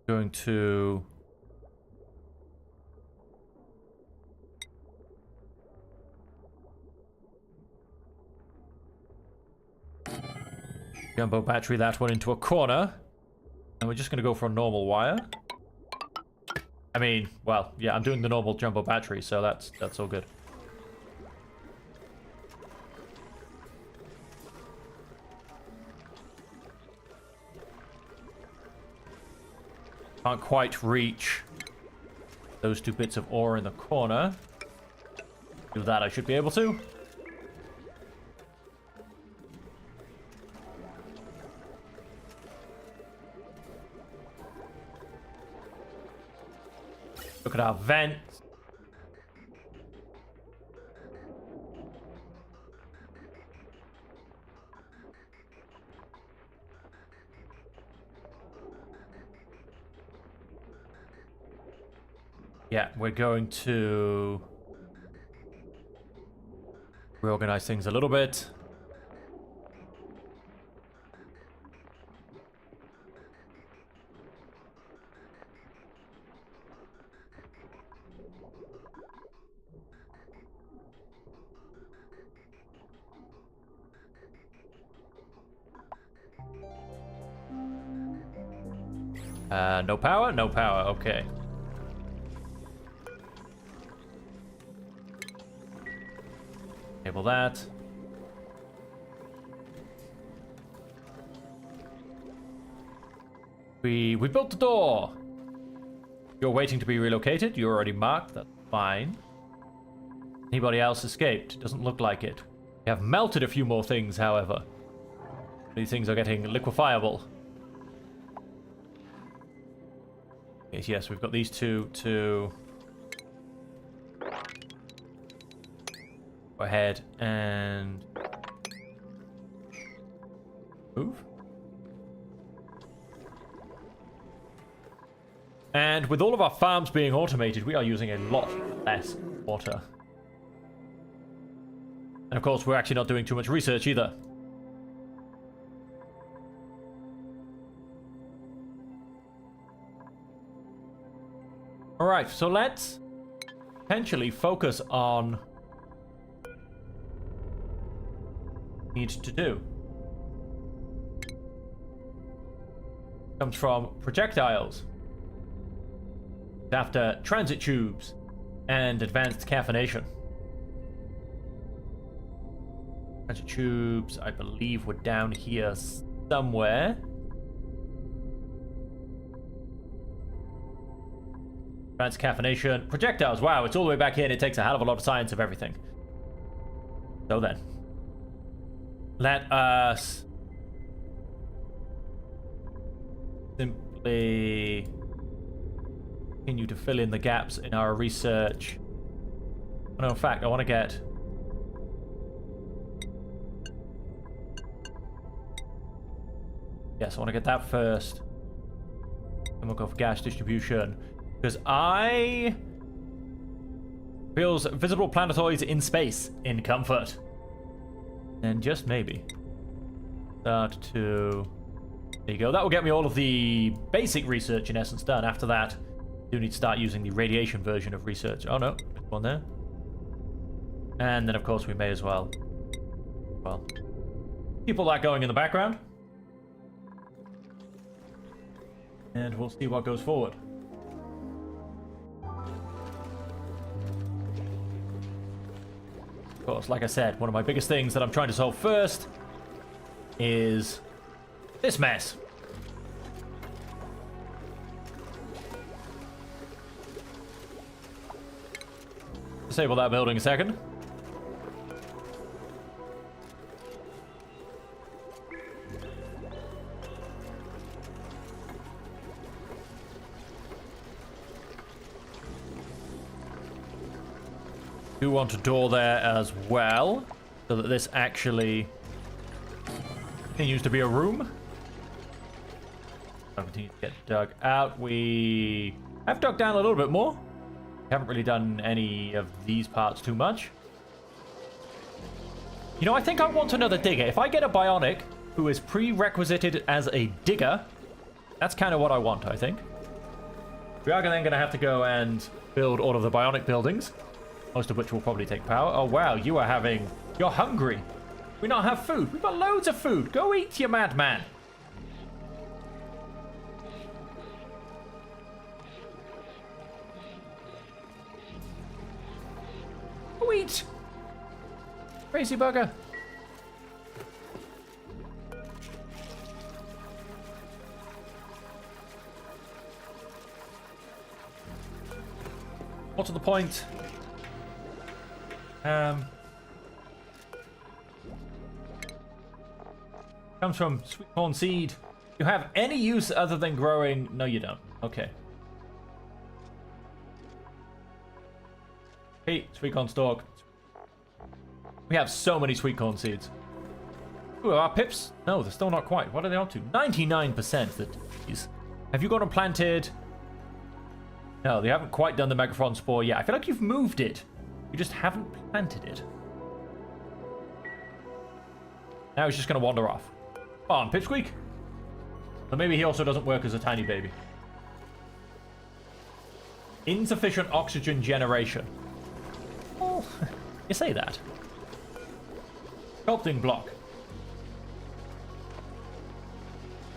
Going to jumbo battery that one into a corner, and we're just going to go for a normal wire. I mean, well, yeah, I'm doing the normal jumbo battery, so that's all good. Can't quite reach those 2 bits of ore in the corner. Do that, I should be able to. Look at our vent. Yeah, we're going to reorganize things a little bit. No power? No power, okay. Enable that. We built the door. You're waiting to be relocated. You're already marked. That's fine. Anybody else escaped? Doesn't look like it. We have melted a few more things, however. These things are getting liquefiable. Yes, we've got these two to go ahead and move. And with all of our farms being automated, we are using a lot less water. And of course, we're actually not doing too much research either. Alright, so let's potentially focus on what we need to do. Comes from projectiles. After transit tubes and advanced caffeination. Transit tubes, I believe, were down here somewhere. Advanced caffeination. Projectiles. Wow, it's all the way back here and it takes a hell of a lot of science of everything. So then. Let us simply continue to fill in the gaps in our research. No, in fact, I want to get... Yes, I want to get that first. Then we'll go for gas distribution. Because I... feels visible planetoids in space in comfort. And just maybe. Start to... There you go. That will get me all of the basic research, in essence, done. After that, I do need to start using the radiation version of research. Oh, no. There's one there. And then, of course, we may as well... Well... keep all that going in the background. And we'll see what goes forward. Of course, like I said, one of my biggest things that I'm trying to solve first is this mess. Disable that building a second. Do want a door there as well, so that this actually continues to be a room. I'll continue to get dug out. We have dug down a little bit more. Haven't really done any of these parts too much. You know, I think I want another digger. If I get a bionic who is prerequisited as a digger, that's kind of what I want, I think. We are then going to have to go and build all of the bionic buildings. Most of which will probably take power. Oh, wow, you are having... You're hungry. We not have food. We've got loads of food. Go eat, you madman. Go eat. Crazy bugger. What's the point? Comes from sweet corn seed. You have any use other than growing? No, you don't. Okay. Hey, sweet corn stalk. We have so many sweet corn seeds. Ooh, our pips? No, they're still not quite. What are they up to? 99%. Jeez. Have you gone and planted? No, they haven't quite done the Megaphron Spore yet. I feel like you've moved it. You just haven't planted it. Now he's just going to wander off. Oh, and Pipsqueak? So maybe he also doesn't work as a tiny baby. Insufficient oxygen generation. Well, you say that. Sculpting block.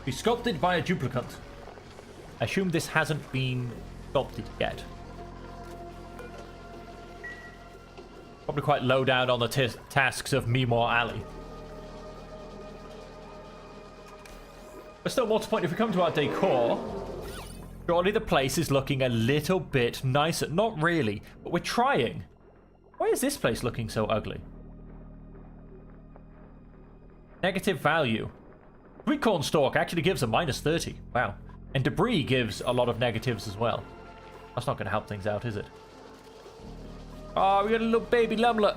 Be sculpted by a duplicant. I assume this hasn't been sculpted yet. Probably quite low down on the tasks of Mimor Alley. But still more to point, if we come to our decor, surely the place is looking a little bit nicer. Not really, but we're trying. Why is this place looking so ugly? Negative value. Sweet corn stalk actually gives a -30. Wow. And debris gives a lot of negatives as well. That's not going to help things out, is it? Oh, we got a little baby Lumlet.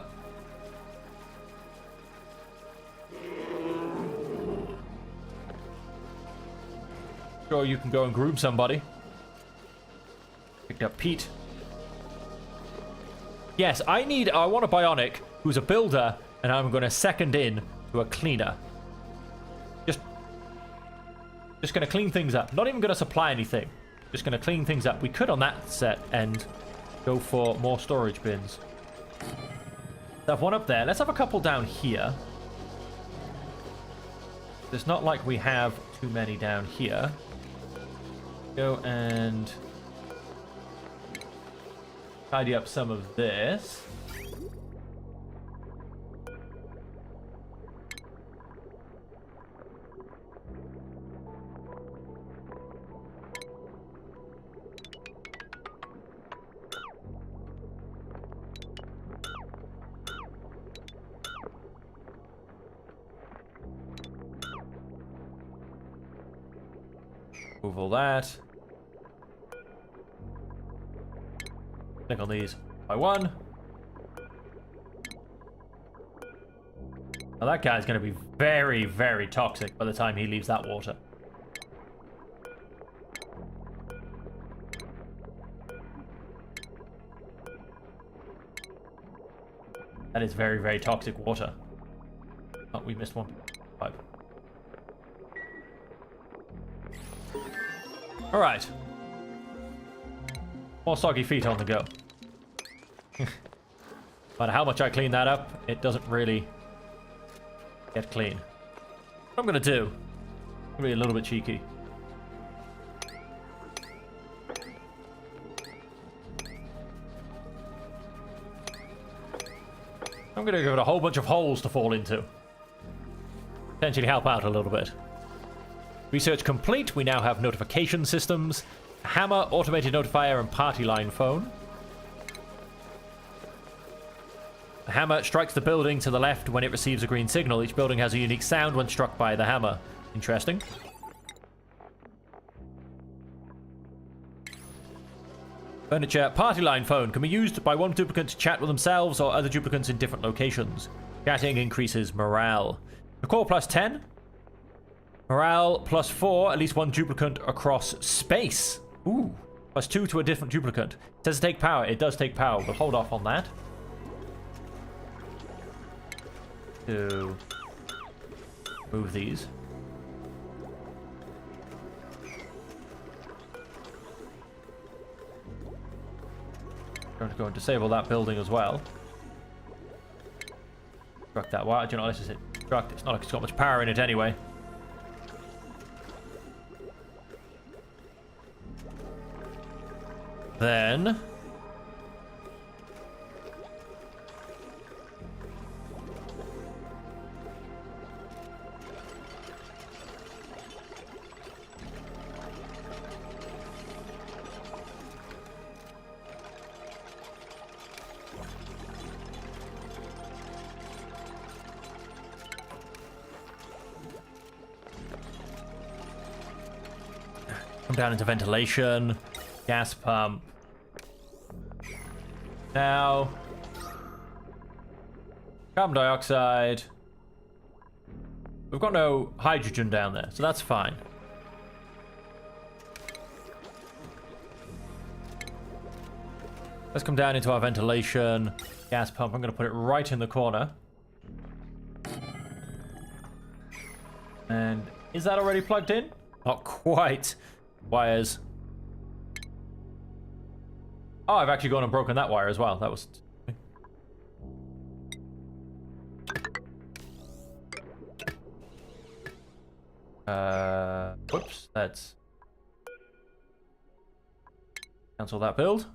Sure, you can go and groom somebody. Picked up Pete. Yes, I want a bionic who's a builder, and I'm going to second in to a cleaner. Just going to clean things up. Not even going to supply anything. Just going to clean things up. We could on that set and go for more storage bins. So have one up there. Let's have a couple down here. It's not like we have too many down here. Go and tidy up some of this. Move all that. Click on these by one. Now that guy's going to be very, very toxic by the time he leaves that water. That is very, very toxic water. Oh, we missed one. Five. All right. More soggy feet on the go. No matter how much I clean that up, it doesn't really get clean. What I'm gonna do, I'm gonna be a little bit cheeky. I'm gonna give it a whole bunch of holes to fall into. Potentially help out a little bit. Research complete. We now have notification systems, hammer, automated notifier, and party line phone. The hammer strikes the building to the left when it receives a green signal. Each building has a unique sound when struck by the hammer. Interesting. Furniture, party line phone can be used by one duplicant to chat with themselves or other duplicants in different locations. Chatting increases morale. The core plus 10. Morale plus 4, at least one duplicant across space. Ooh, plus 2 to a different duplicant. It says to take power. It does take power, but hold off on that. To move these. Going to go and disable that building as well. Struck that. Why? Do you know, let's just hit struck. It's not like it's got much power in it anyway. Then come down into ventilation, gas pump. Now, carbon dioxide. We've got no hydrogen down there, so that's fine. Let's come down into our ventilation gas pump. I'm going to put it right in the corner. And is that already plugged in? Not quite. Wires. Oh, I've actually gone and broken that wire as well. That was... whoops. Let's cancel that build.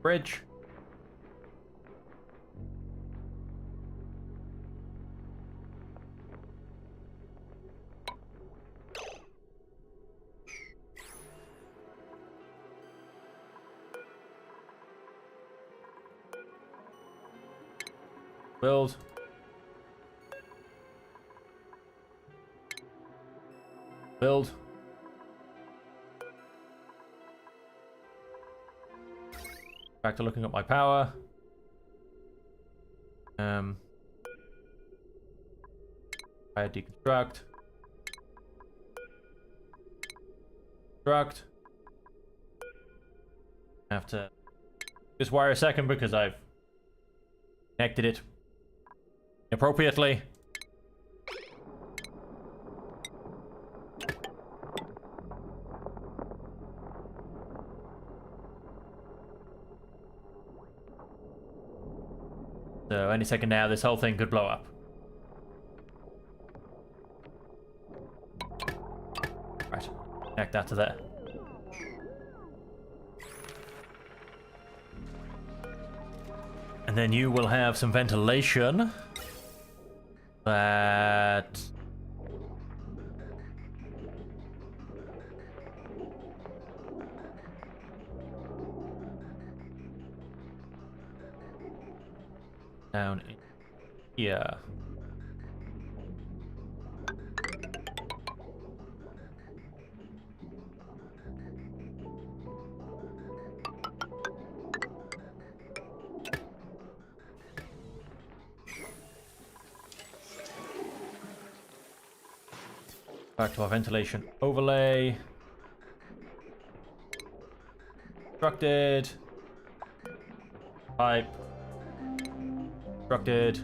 Bridge. Build. Build. Back to looking at my power. Fire deconstruct. Construct. I have to just wire a second because I've connected it inappropriately. So any second now, this whole thing could blow up. Right, connect that to there. And then you will have some ventilation that... down in here. Back to our ventilation overlay. Constructed. Pipe. Constructed.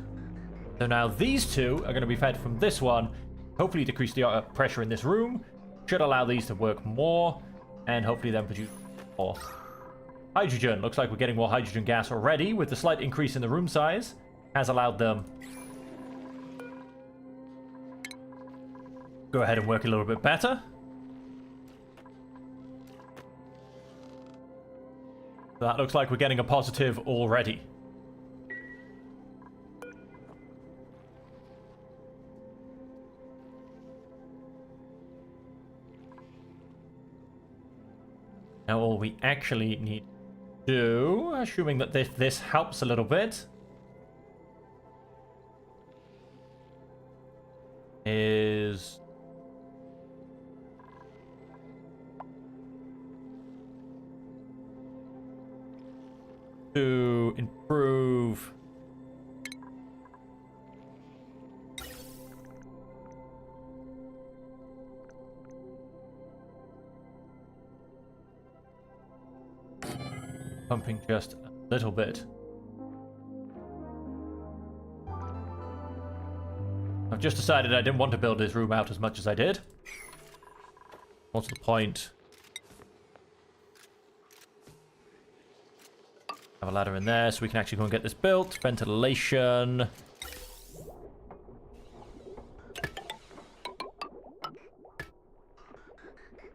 So now these two are going to be fed from this one. Hopefully decrease the pressure in this room. Should allow these to work more. And hopefully then produce more hydrogen. Looks like we're getting more hydrogen gas already with the slight increase in the room size. Has allowed them go ahead and work a little bit better. That looks like we're getting a positive already. Now all we actually need to do, assuming that this helps a little bit, is to improve pumping just a little bit. I've just decided I didn't want to build this room out as much as I did. What's the point? Have a ladder in there so we can actually go and get this built. Ventilation.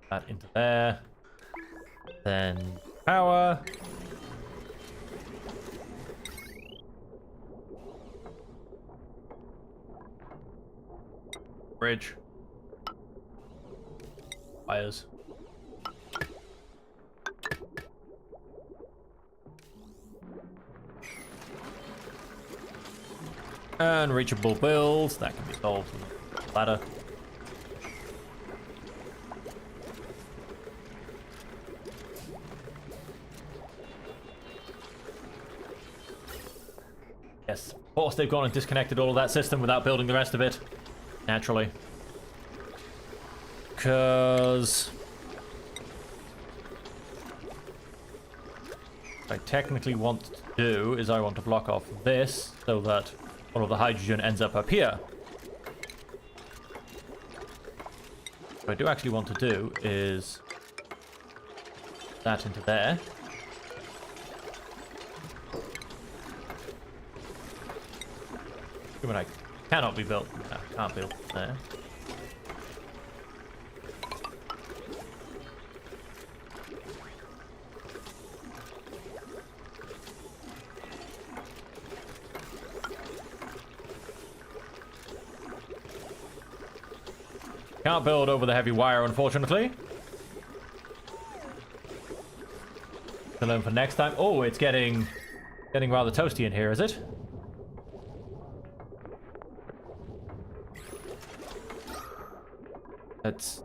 That into there. Then power. Bridge. Wires. Unreachable builds. That can be solved with a ladder. Yes, of course they've gone and disconnected all of that system without building the rest of it. Naturally. Because what I technically want to do is I want to block off this so that all of the hydrogen ends up here. What I do actually want to do is that into there. But I cannot be built. No, can't build there. Can't build over the heavy wire, unfortunately. To learn for next time. Oh, it's getting rather toasty in here, is it? Let's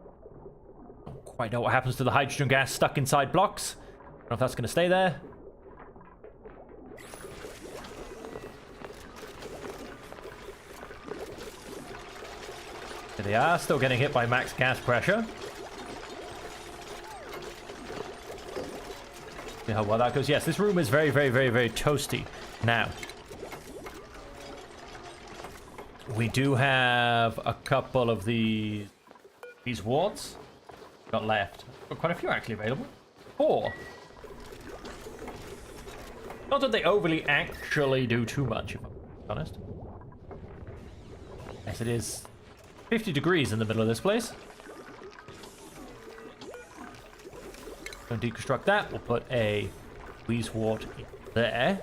don't quite know what happens to the hydrogen gas stuck inside blocks. I don't know if that's going to stay there. There they are, still getting hit by max gas pressure. See how well that goes. Yes, this room is very, very, very, very toasty now. We do have a couple of these warts got left. Got quite a few actually available. 4. Not that they overly actually do too much, if I'm honest. Yes, it is 50 degrees in the middle of this place. Going to deconstruct that. We'll put a Wheezewort in there.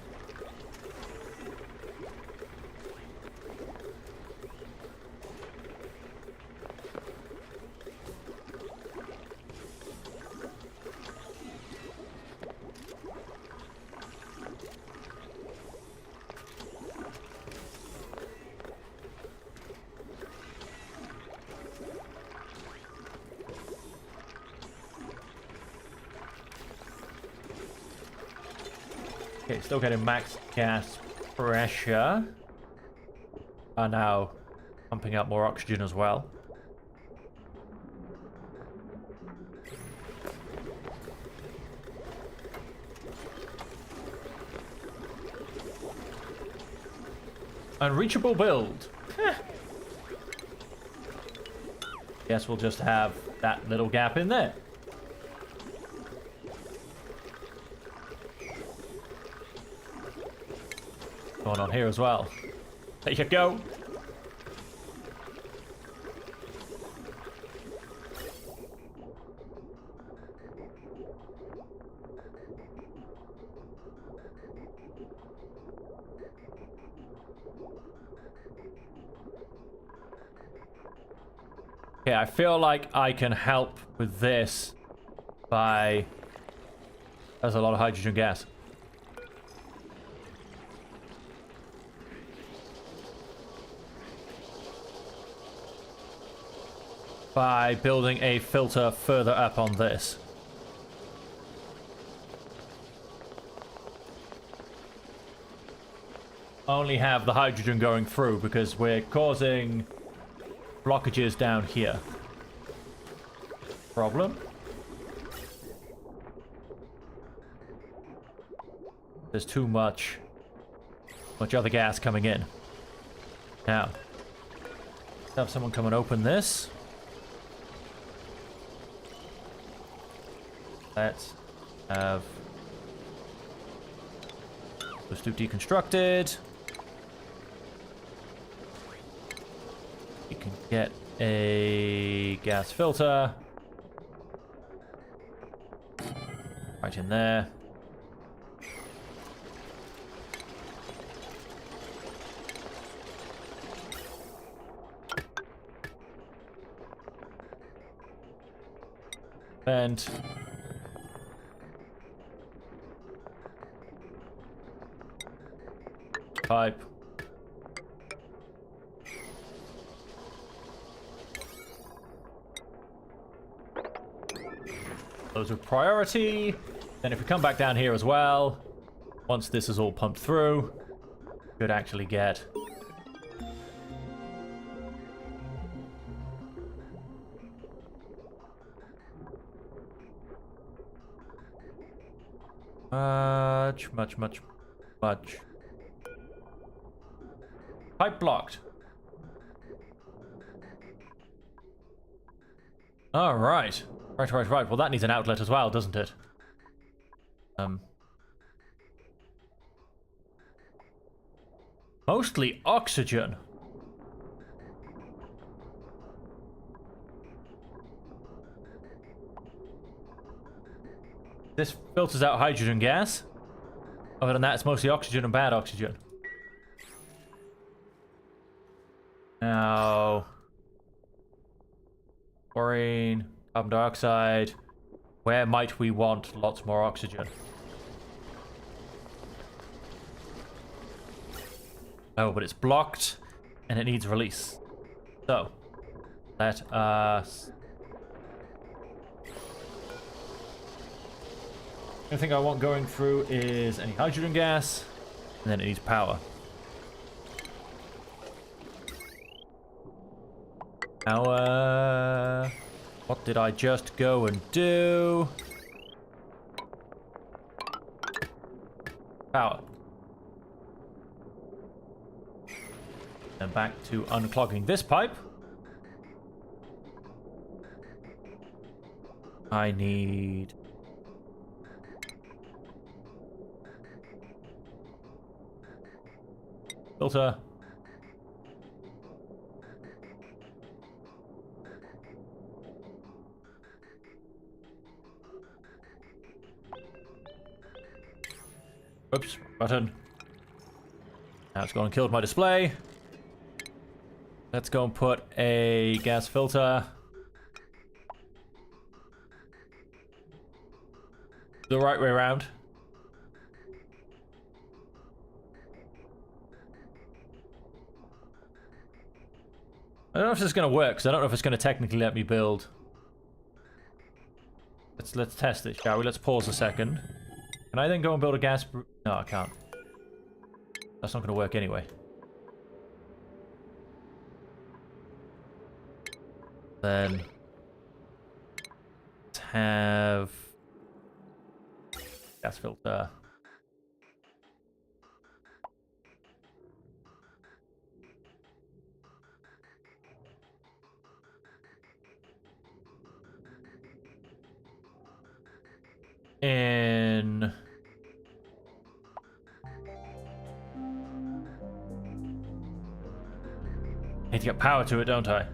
Okay, still getting max gas pressure. Are now pumping out more oxygen as well. Unreachable build. Guess we'll just have that little gap in there. Going on here as well. There you go. Okay, I feel like I can help with this by... There's a lot of hydrogen gas. By building a filter further up on this. Only have the hydrogen going through because we're causing blockages down here. Problem? There's too much other gas coming in. Now, let's have someone come and open this. Let's have those two deconstructed. You can get a gas filter right in there. And pipe. Those are priority. Then if we come back down here as well, once this is all pumped through, should actually get. Much. Pipe blocked. All right. Right. Well, that needs an outlet as well, doesn't it? Mostly oxygen. This filters out hydrogen gas. Other than that, it's mostly oxygen and bad oxygen. Now, chlorine, carbon dioxide. Where might we want lots more oxygen? Oh, but it's blocked and it needs release. So, let us... The only thing I want going through is any hydrogen gas, and then it needs power. Now, what did I just go and do? Power. And back to unclogging this pipe. I need... filter. Oops, button. Now it's gone and killed my display. Let's go and put a gas filter. The right way around. I don't know if this is going to work, because I don't know if it's going to technically let me build. Let's test it, shall we? Let's pause a second. Can I then go and build a gas... No, I can't. That's not going to work anyway. Then... let's have... gas filter. In... need to get power to it, don't I?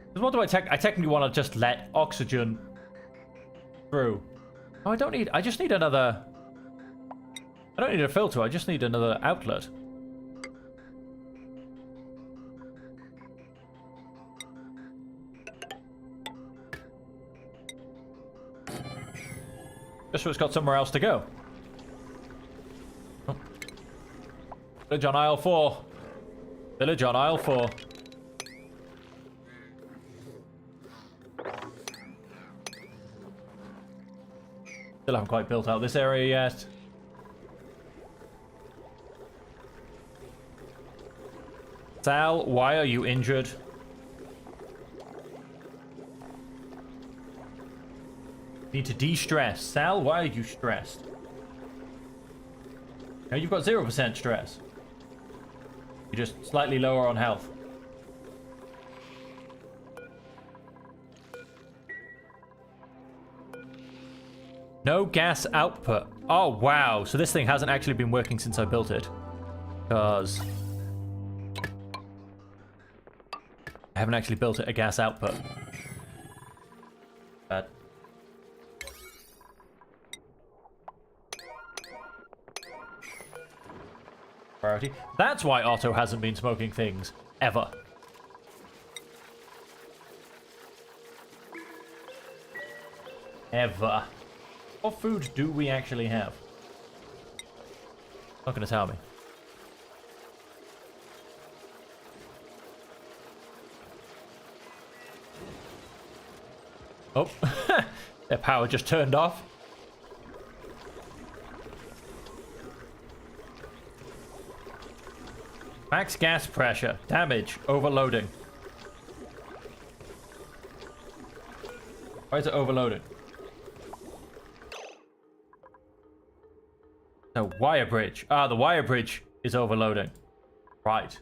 Because what do I technically want to just let oxygen through. Oh, I don't need... I just need another... I don't need a filter, I just need another outlet. Just so it's got somewhere else to go. Oh. Village on aisle 4. Village on aisle 4. Still haven't quite built out this area yet. Sal, why are you injured? Need to de-stress. Sal, why are you stressed? Now you've got 0% stress. You're just slightly lower on health. No gas output. Oh, wow. So this thing hasn't actually been working since I built it. Because I haven't actually built it a gas output. But priority. That's why Otto hasn't been smoking things ever. Ever. What food do we actually have? Not gonna tell me. Oh, their power just turned off. Max gas pressure. Damage. Overloading. Why is it overloaded? No, wire bridge. Ah, the wire bridge is overloading. Right.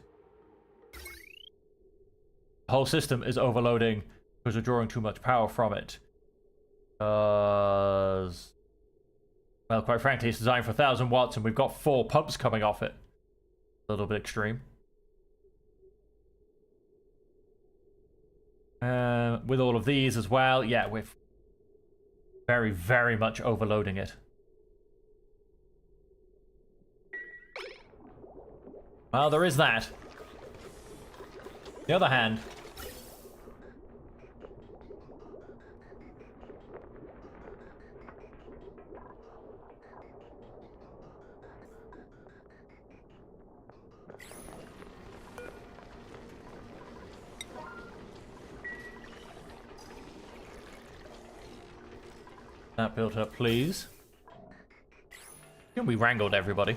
The whole system is overloading because we're drawing too much power from it. Well, quite frankly, it's designed for 1,000 watts and we've got 4 pumps coming off it. A little bit extreme. With all of these as well, yeah, we're very, very much overloading it. Well, there is that. On the other hand, that built up, please. We wrangled everybody.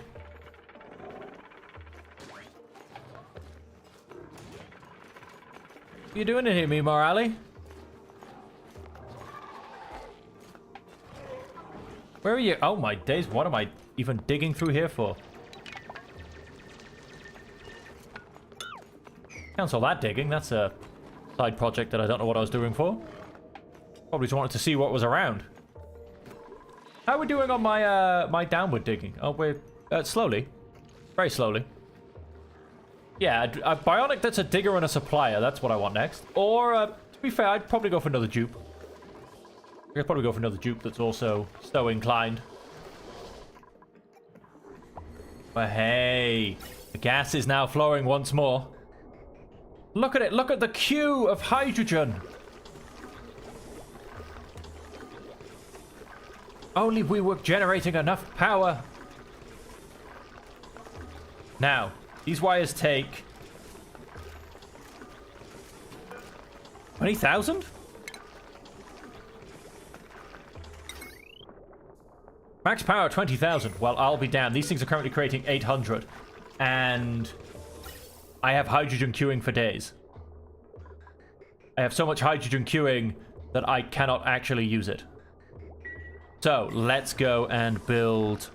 What are you doing in here, me Morale? Where are you? Oh my days, what am I even digging through here for? Cancel that digging, that's a side project that I don't know what I was doing for. Probably just wanted to see what was around. How are we doing on my my downward digging? Oh, we're slowly. Very slowly. Yeah, a bionic that's a digger and a supplier. That's what I want next. Or, to be fair, I'd probably go for another dupe. I'd probably go for another dupe that's also so inclined. But hey, the gas is now flowing once more. Look at it. Look at the queue of hydrogen. Only we were generating enough power. Now, these wires take 20,000? Max power 20,000. Well, I'll be damned. These things are currently creating 800. And I have hydrogen queuing for days. I have so much hydrogen queuing that I cannot actually use it. So, let's go and build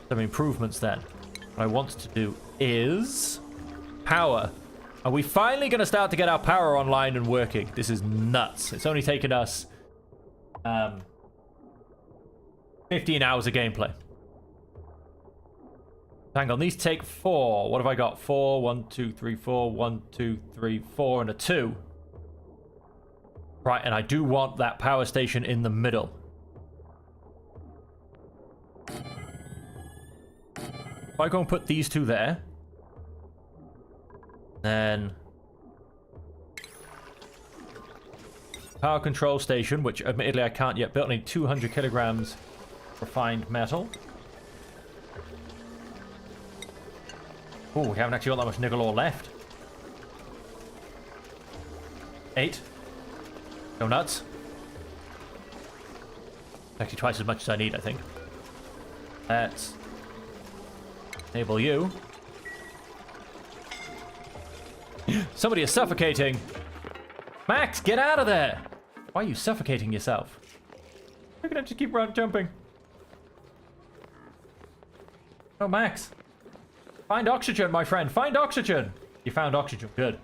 some improvements then. What I want to do is power. Are we finally going to start to get our power online and working? This is nuts. It's only taken us 15 hours of gameplay. Hang on, these take 4. What have I got? 4, 1, 2, 3, 4, 1, 2, 3, 4, and a 2. Right, and I do want that power station in the middle. If I go and put these 2 there, then power control station, which admittedly I can't yet build. I need 200 kilograms refined metal. Oh, we haven't actually got that much nickel ore left. 8. Go nuts. Actually twice as much as I need, I think. Let's enable you. Somebody is suffocating. Max, get out of there. Why are you suffocating yourself? You're gonna just keep jumping. Oh, Max. Find oxygen, my friend. Find oxygen. You found oxygen. Good.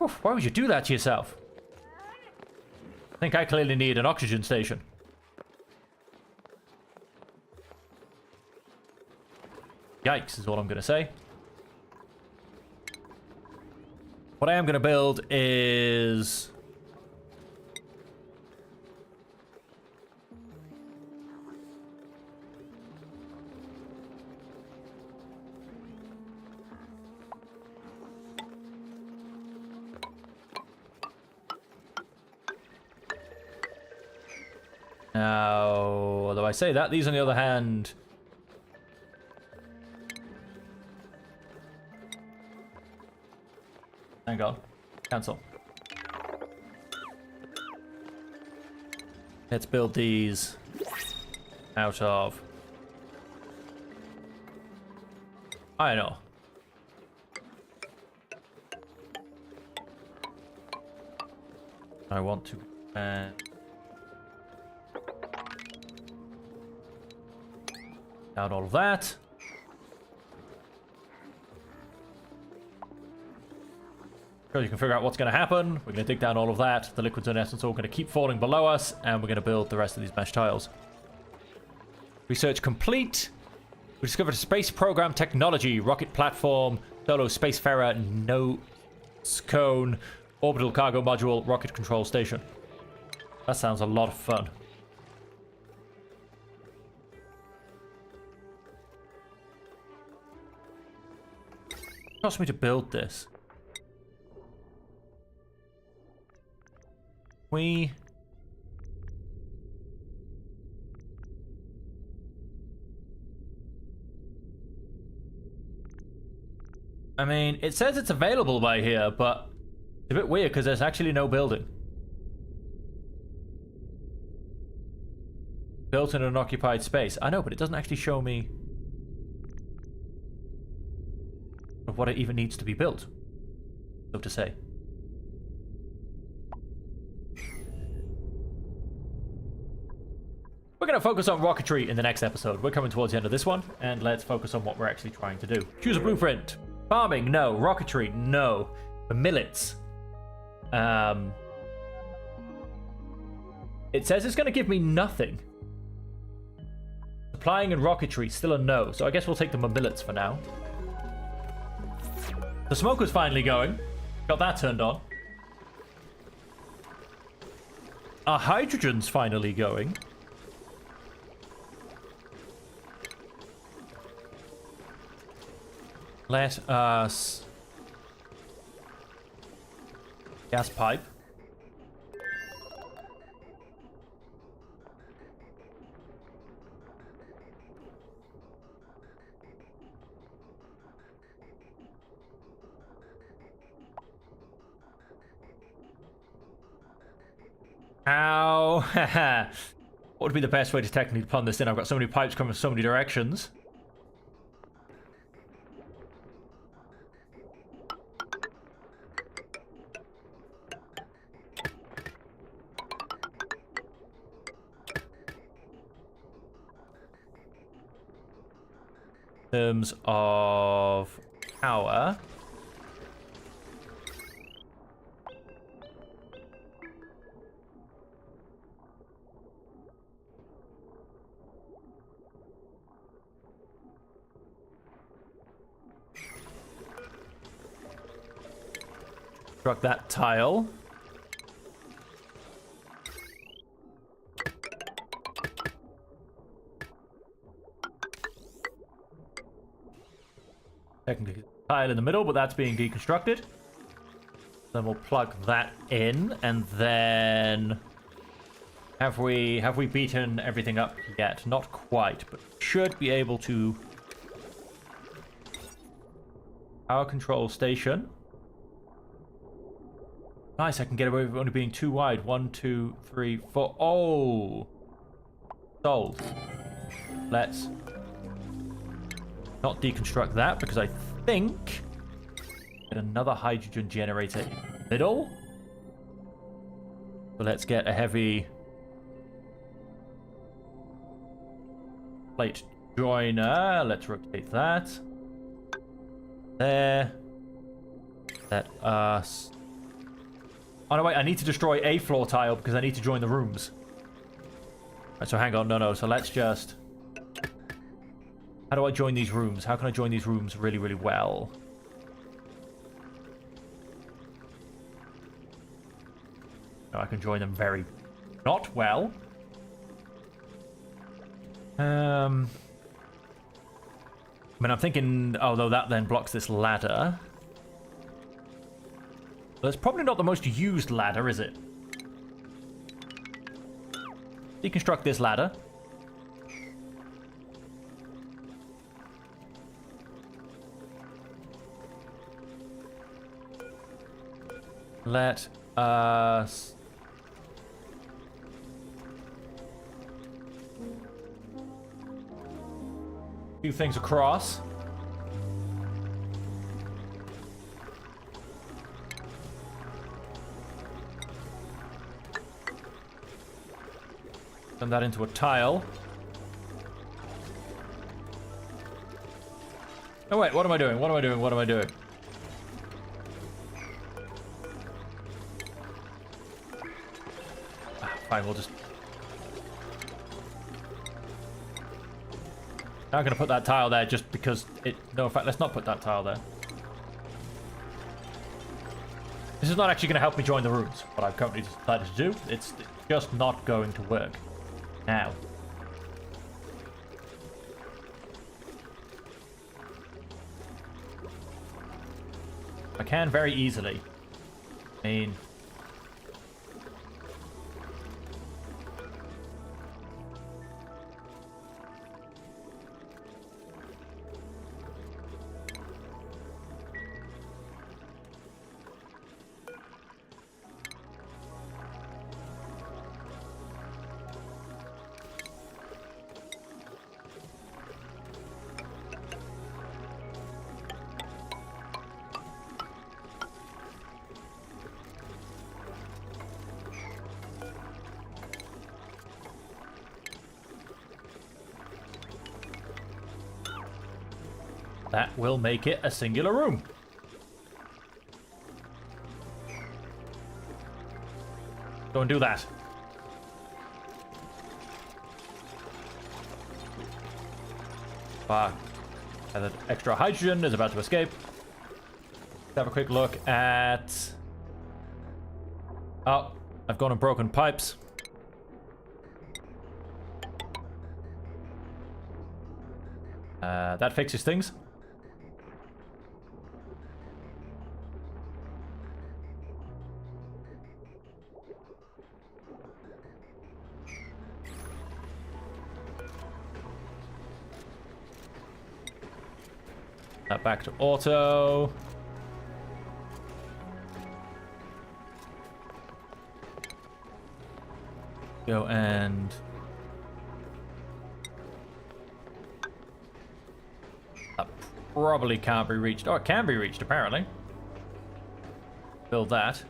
Oof, why would you do that to yourself? I think I clearly need an oxygen station. Yikes is all I'm going to say. What I am going to build is... Now, although I say that, these on the other hand... Hang on. Cancel. Let's build these out of I know. I want to... down all of that. So you can figure out what's going to happen. We're going to dig down all of that. The liquids in essence are all going to keep falling below us, and we're going to build the rest of these mesh tiles. Research complete. We discovered a space program technology, rocket platform, solo spacefarer, no cone, orbital cargo module, rocket control station. That sounds a lot of fun. It cost me to build this. I mean, it says it's available by here, but it's a bit weird because there's actually no building. Built in an occupied space. I know, but it doesn't actually show me of what it even needs to be built, so to say. We're going to focus on rocketry in the next episode. We're coming towards the end of this one, and let's focus on what we're actually trying to do. Choose a blueprint. Farming, no. Rocketry, no. The millets. It says it's going to give me nothing. Supplying and rocketry, still a no. So I guess we'll take the millets for now. The smoker's finally going. Got that turned on. Our hydrogen's finally going. Let us... gas pipe. How? What would be the best way to technically plumb this in? I've got so many pipes coming from so many directions. In terms of power, struck that tile. Technically tile in the middle, but that's being deconstructed. Then we'll plug that in, and then have we beaten everything up yet? Not quite, but should be able to. Power control station. Nice, I can get away with only being 2 wide. 1, 2, 3, 4. Oh, sold. Let's not deconstruct that because I think get another hydrogen generator in the middle. So let's get a heavy plate joiner. Let's rotate that. There. Let us... oh no, wait, I need to destroy a floor tile because I need to join the rooms. Right, so hang on, no, so let's just... how do I join these rooms? How can I join these rooms really, really well? No, I can join them very not well. I mean, I'm thinking, although that then blocks this ladder. But it's probably not the most used ladder, is it? Deconstruct this ladder. Let us... two things across. Turn that into a tile. Oh wait, what am I doing? What am I doing? What am I doing? Fine, we'll just... Not gonna put that tile there just because it... No, in fact, let's not put that tile there. This is not actually gonna help me join the rooms. What I've currently decided to do, it's just not going to work. Now. I can very easily. I mean... that will make it a singular room. Go and do that. That extra hydrogen is about to escape. Let's have a quick look at... Oh, I've gone and broken pipes. That fixes things. That back to auto. Go and... That probably can't be reached. Oh, it can be reached, apparently. Build that.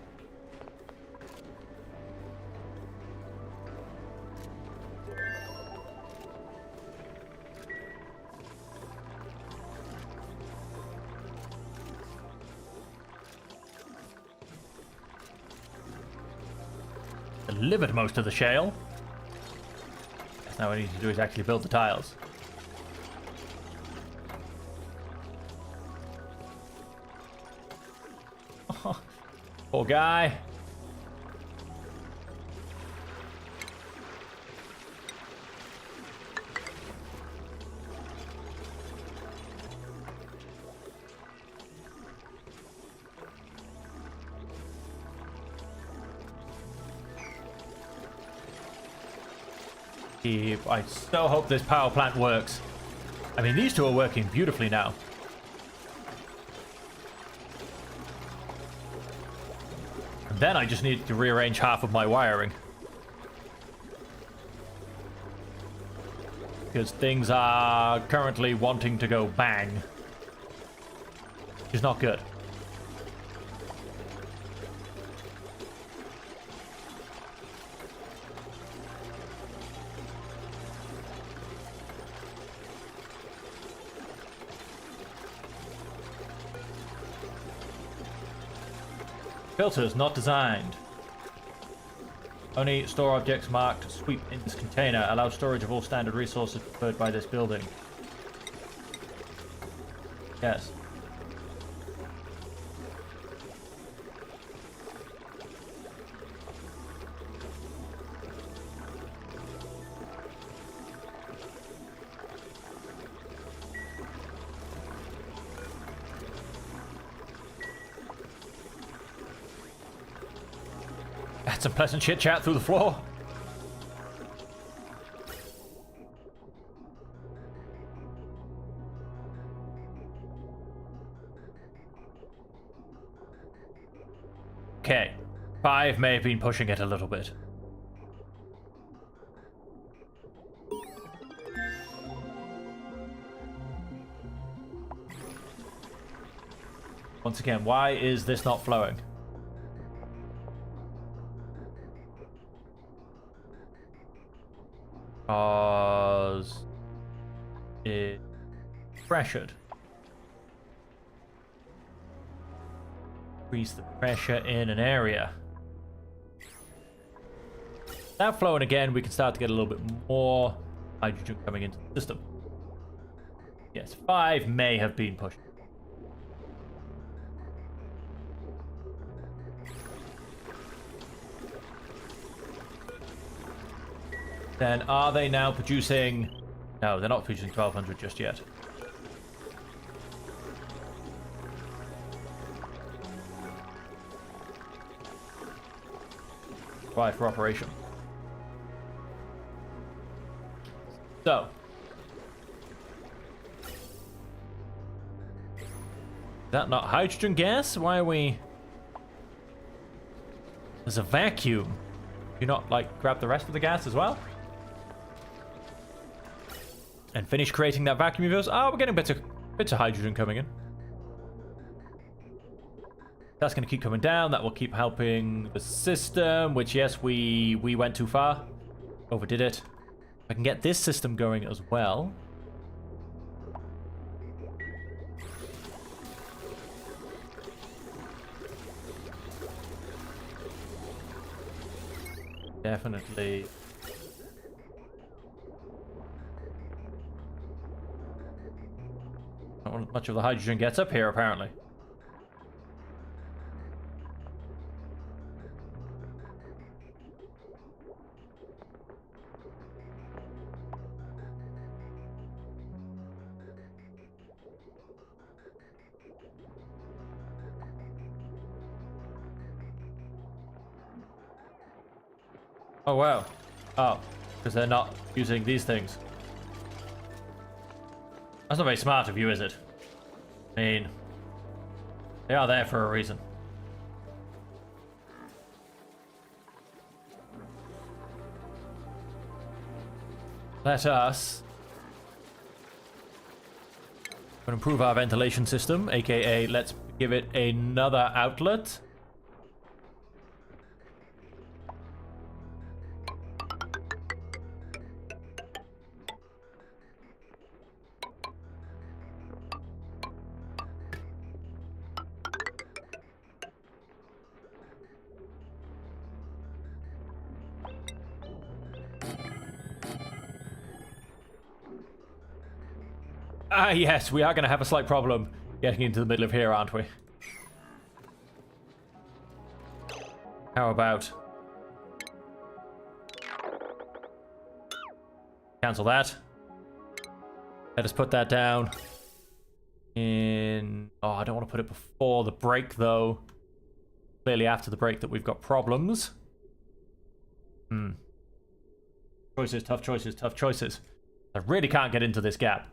Delivered most of the shale. Now what I need to do is actually build the tiles. Oh, poor guy. I so hope this power plant works. I mean, these two are working beautifully now. And then I just need to rearrange half of my wiring. Because things are currently wanting to go bang. Which is not good. Filters not designed. Only store objects marked sweep in this container. Allow storage of all standard resources preferred by this building. Yes. Had some pleasant chit chat through the floor. Okay, 5 may have been pushing it a little bit. Once again, why is this not flowing? is pressured. Increase the pressure in an area. That flowing again, we can start to get a little bit more hydrogen coming into the system. Yes, 5 may have been pushed. Then are they now producing... No, they're not producing 1200 just yet. Required for operation. So. Is that not hydrogen gas? Why are we... There's a vacuum. Do you not, like, grab the rest of the gas as well? And finish creating that vacuum of yours? Oh, we're getting bits of hydrogen coming in. That's going to keep coming down. That will keep helping the system, which, yes, we went too far. Overdid it. I can get this system going as well. Definitely. Not much of the hydrogen gets up here, apparently. Oh, wow. Oh, because they're not using these things. That's not very smart of you, is it? I mean, they are there for a reason. Let us improve our ventilation system, aka let's give it another outlet. Ah, yes, we are going to have a slight problem getting into the middle of here, aren't we? How about... Cancel that. Let us put that down in... Oh, I don't want to put it before the break, though. Clearly after the break that we've got problems. Choices, tough choices, tough choices. I really can't get into this gap.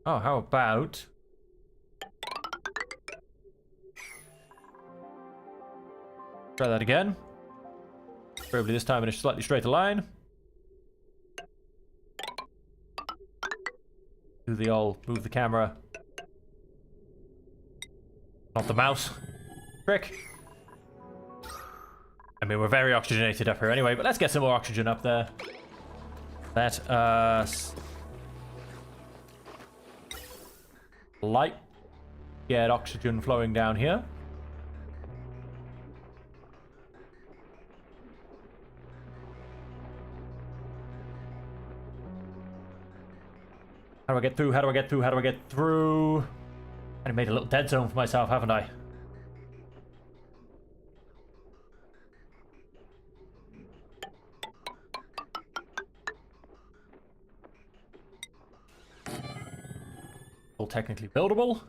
Oh, how about... Try that again. Probably this time in a slightly straighter line. Do the old move the camera. Not the mouse. Trick. I mean, we're very oxygenated up here anyway, but let's get some more oxygen up there. Let us... Light. Get oxygen flowing down here. How do I get through? How do I get through? How do I get through? I made a little dead zone for myself, haven't I? All technically buildable.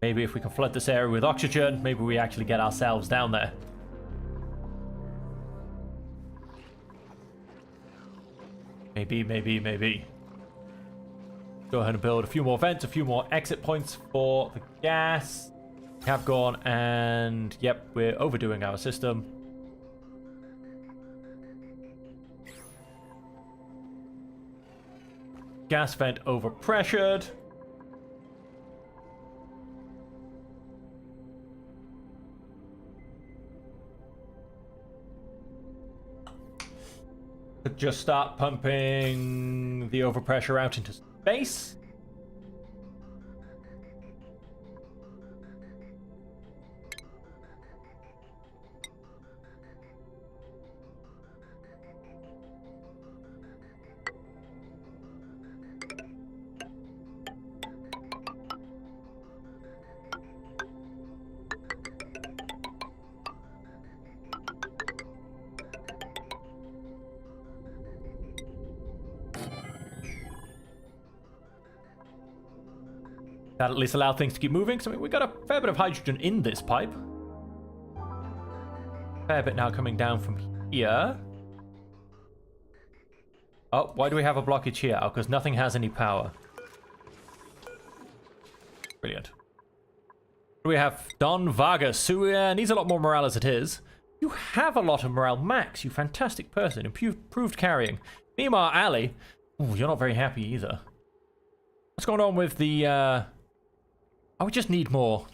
Maybe if we can flood this area with oxygen, maybe we actually get ourselves down there. Maybe. Go ahead and build a few more vents, a few more exit points for the gas. We have gone and, yep, we're overdoing our system. Gas vent overpressured. Could just start pumping the overpressure out into space. That at least allow things to keep moving. So we got a fair bit of hydrogen in this pipe. Fair bit now coming down from here. Oh, why do we have a blockage here? Oh, because nothing has any power. Brilliant. We have Don Vargas, who needs a lot more morale as it is. You have a lot of morale, Max, you fantastic person. Improved carrying. Meanwhile, Ali, ooh, you're not very happy either. What's going on with the... Oh, we just need more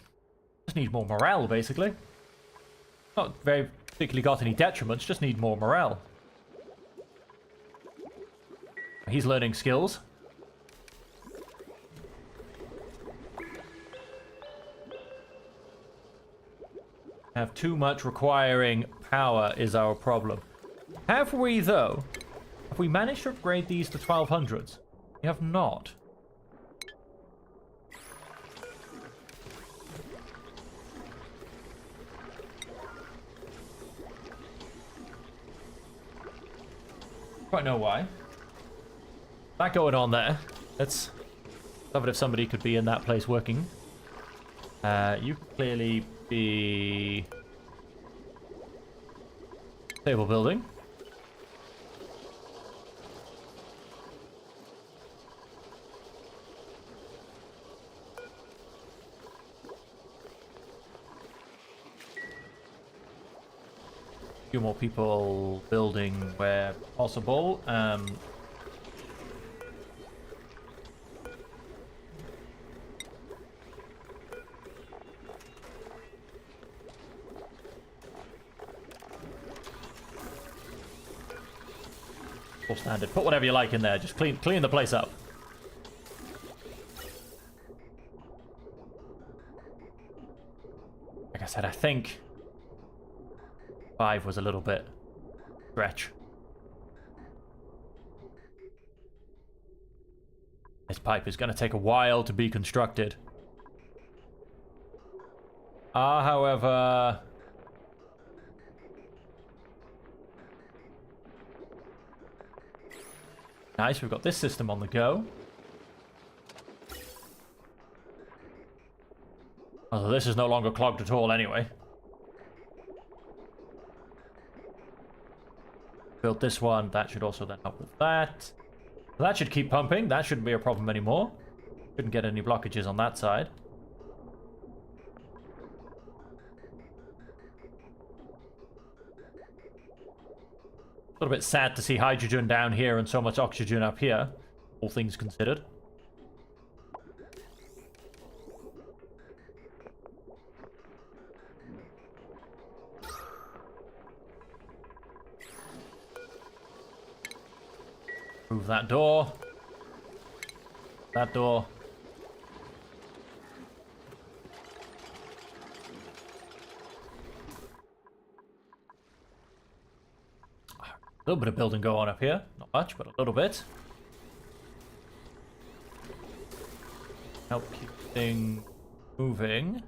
morale, basically. Not very particularly got any detriments, just need more morale. He's learning skills. Have too much requiring power is our problem. Have we, though? Have we managed to upgrade these to 1200s? We have not. Quite know why. That going on there. Let's love it if somebody could be in that place working. You clearly be stable building. Few more people building where possible. Full standard. Put whatever you like in there. Just clean the place up. Like I said, I think 5 was a little bit stretch. This pipe is going to take a while to be constructed. However... Nice, we've got this system on the go. Although this is no longer clogged at all anyway. Build this one, that should also then help with that. That should keep pumping, that shouldn't be a problem anymore. Shouldn't get any blockages on that side. A little bit sad to see hydrogen down here and so much oxygen up here, all things considered. Move that door. That door. A little bit of building going on up here. Not much, but a little bit. Help keep things moving.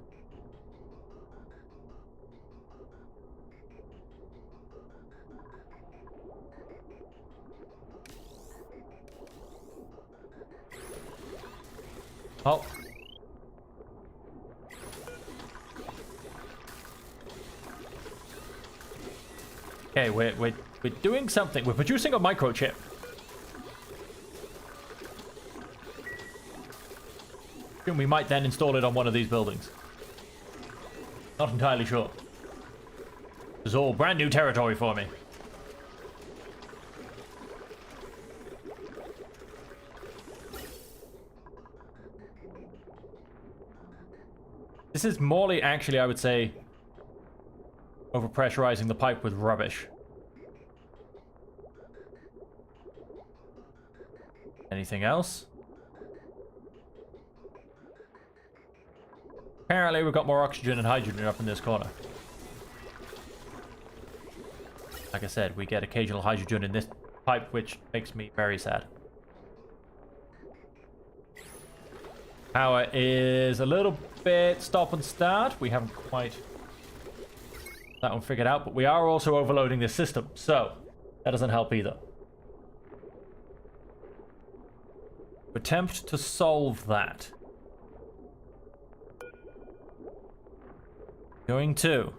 Oh. Okay, we're doing something. We're producing a microchip. We might then install it on one of these buildings. Not entirely sure. This is all brand new territory for me. This is Morley actually, I would say, overpressurizing the pipe with rubbish. Anything else? Apparently we've got more oxygen and hydrogen up in this corner. Like I said, we get occasional hydrogen in this pipe, which makes me very sad. Power is a little bit stop and start. We haven't quite that one figured out, but we are also overloading this system, so that doesn't help either. Attempt to solve that. Going to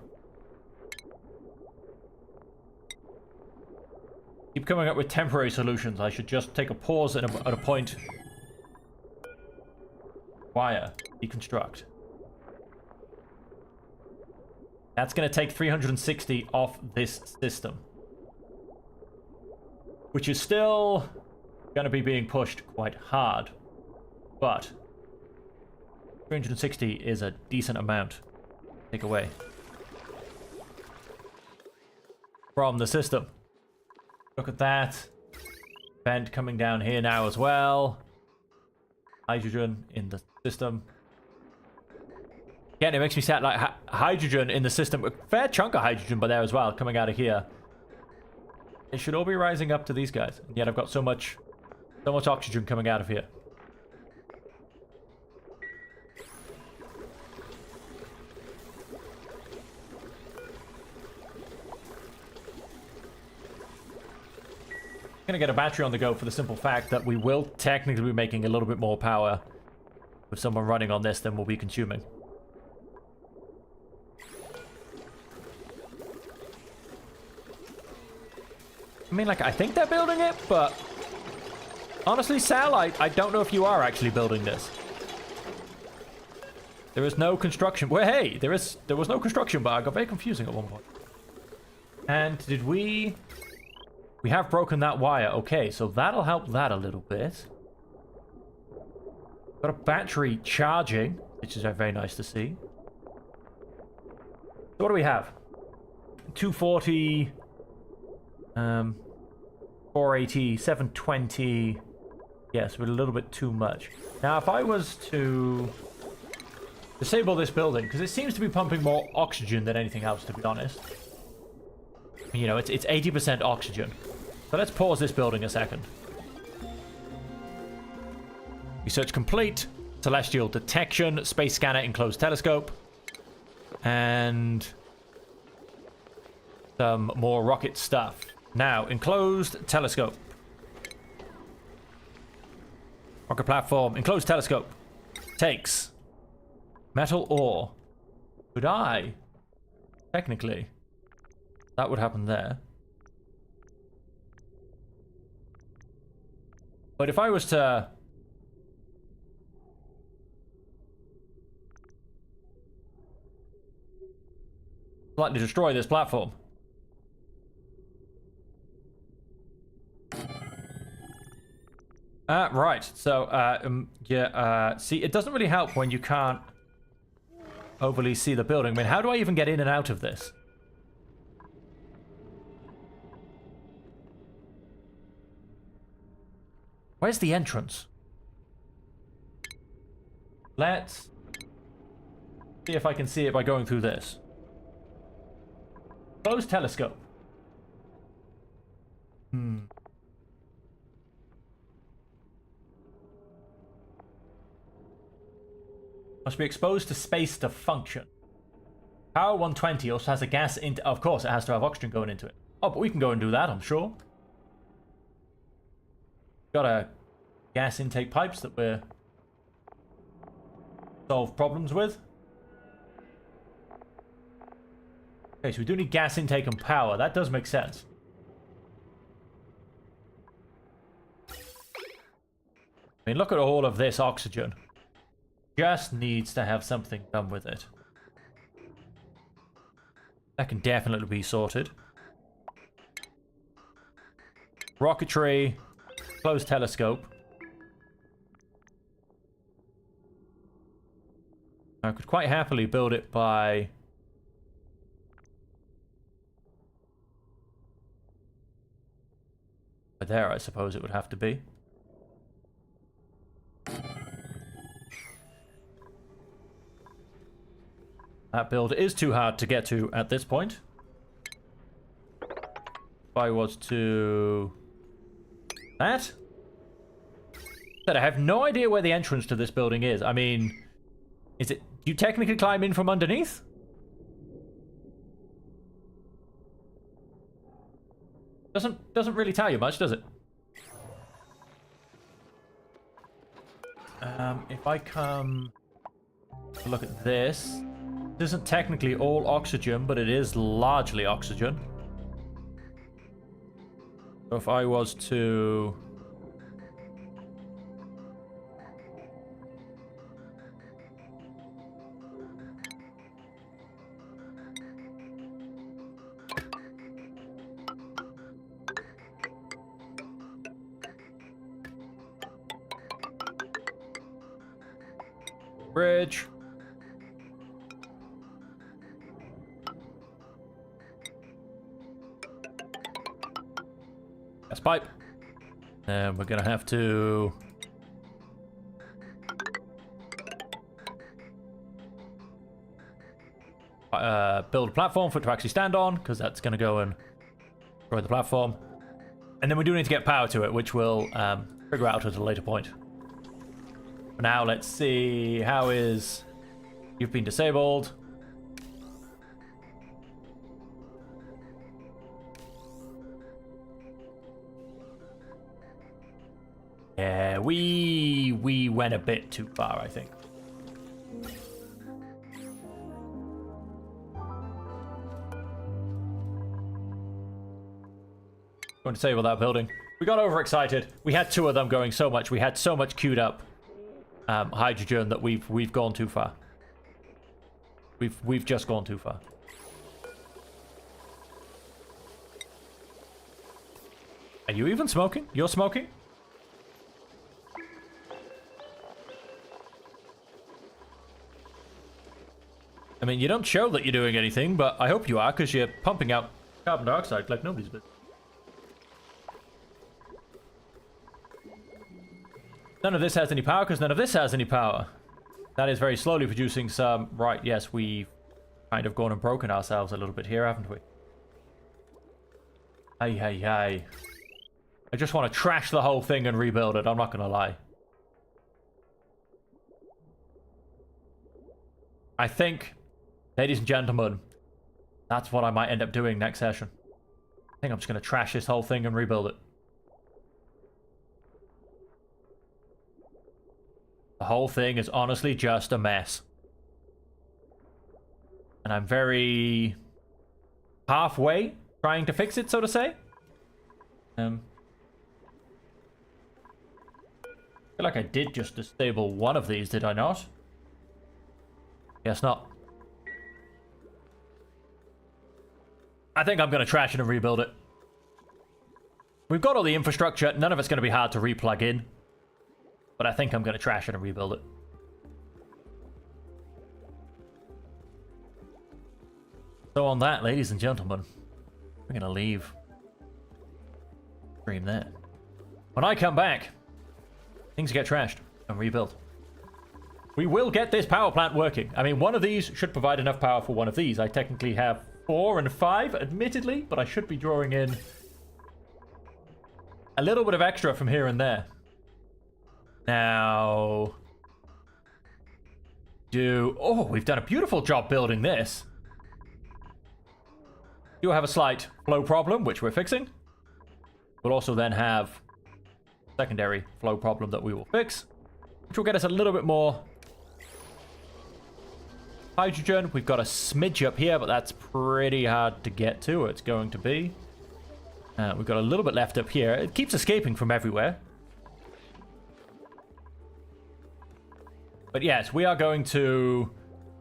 keep coming up with temporary solutions. I should just take a pause at a point. Wire. Deconstruct. That's going to take 360 off this system, which is still going to be being pushed quite hard, but 360 is a decent amount. Take away from the system. Look at that. Vent coming down here now as well. Hydrogen in the system. Again, it makes me sad. Like hydrogen in the system. A fair chunk of hydrogen by there as well coming out of here. It should all be rising up to these guys. And yet I've got so much oxygen coming out of here. Gonna get a battery on the go for the simple fact that we will technically be making a little bit more power with someone running on this than we'll be consuming. I mean, like, I think they're building it, but honestly, Sal, I don't know if you are actually building this. There is no construction. Well, hey, there was no construction bar. It got very confusing at one point. And did we... We have broken that wire. Okay, so that'll help that a little bit. Got a battery charging, which is very nice to see. So what do we have? 240, 480, 720. Yes, but a little bit too much. Now, if I was to disable this building, because it seems to be pumping more oxygen than anything else, to be honest. You know, it's 80% oxygen. So let's pause this building a second. Research complete. Celestial detection. Space scanner. Enclosed telescope. And some more rocket stuff. Now, enclosed telescope. Rocket platform. Enclosed telescope. Takes metal ore. Could I? Technically. That would happen there. But if I was to... slightly destroy this platform. Right. So, see, it doesn't really help when you can't overly see the building. I mean, how do I even get in and out of this? Where's the entrance? Let's see if I can see it by going through this. Close telescope. Must be exposed to space to function. Power 120 also has a gas into... Of course, it has to have oxygen going into it. Oh, but we can go and do that, I'm sure. Got a gas intake pipes that we're solve problems with. Okay, so we do need gas intake and power. That does make sense. I mean, look at all of this oxygen. Just needs to have something done with it. That can definitely be sorted. Rocketry. Closed telescope. I could quite happily build it by... there, I suppose it would have to be. That build is too hard to get to at this point. If I was to... That? But I have no idea where the entrance to this building is. I mean, is it... Do you technically climb in from underneath? Doesn't really tell you much, does it? If I come... Look at this. This isn't technically all oxygen, but it is largely oxygen. So if I was to... Bridge. Gas pipe. And we're gonna have to... build a platform for it to actually stand on, because that's gonna go and destroy the platform. And then we do need to get power to it, which we'll figure out at a later point. For now, let's see. How is... You've been disabled. Yeah, we went a bit too far, I think. Going to disable that building. We got overexcited. We had two of them going so much. We had so much queued up hydrogen that we've gone too far. We've just gone too far. Are you even smoking? You're smoking? I mean, you don't show that you're doing anything, but I hope you are, because you're pumping out carbon dioxide like nobody's business. None of this has any power, because none of this has any power. That is very slowly producing some... Right, yes, we've kind of gone and broken ourselves a little bit here, haven't we? Hey. I just want to trash the whole thing and rebuild it, I'm not going to lie. I think, ladies and gentlemen, that's what I might end up doing next session. I think I'm just going to trash this whole thing and rebuild it. The whole thing is honestly just a mess. And I'm very halfway trying to fix it, so to say. I feel like I did just disable one of these, did I not? Guess not. I think I'm going to trash it and rebuild it. We've got all the infrastructure. None of it's going to be hard to re-plug in. But I think I'm going to trash it and rebuild it. So on that, ladies and gentlemen, we're going to leave stream there. When I come back, things get trashed and rebuilt. We will get this power plant working. I mean, one of these should provide enough power for one of these. I technically have 4 and 5, admittedly, but I should be drawing in a little bit of extra from here and there. Now... Oh, we've done a beautiful job building this. Do have a slight flow problem, which we're fixing. We'll also then have secondary flow problem that we will fix, which will get us a little bit more hydrogen. We've got a smidge up here, but that's pretty hard to get to. It's going to be. We've got a little bit left up here. It keeps escaping from everywhere. But yes, we are going to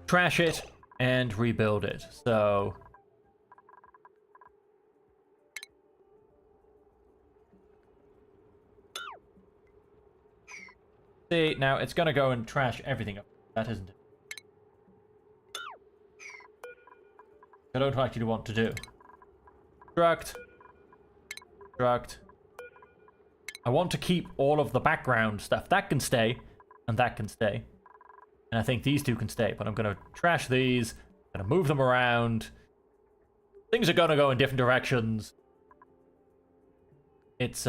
trash it and rebuild it. So... See, now it's going to go and trash everything up. That isn't it. I don't actually want to do. Construct. I want to keep all of the background stuff. That can stay, and that can stay. And I think these two can stay, but I'm going to trash these, Gonna move them around. Things are gonna go in different directions. It's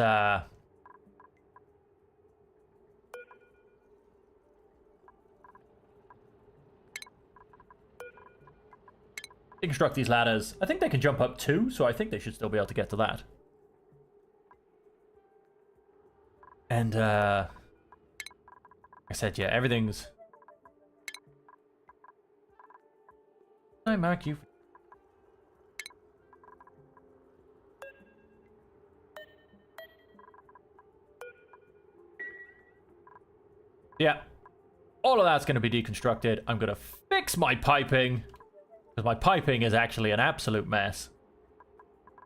deconstruct these ladders. I think they can jump up too, so I think they should still be able to get to that. And like I said, yeah, everything's... I mark you. Yeah. All of that's going to be deconstructed. I'm going to fix my piping, because my piping is actually an absolute mess.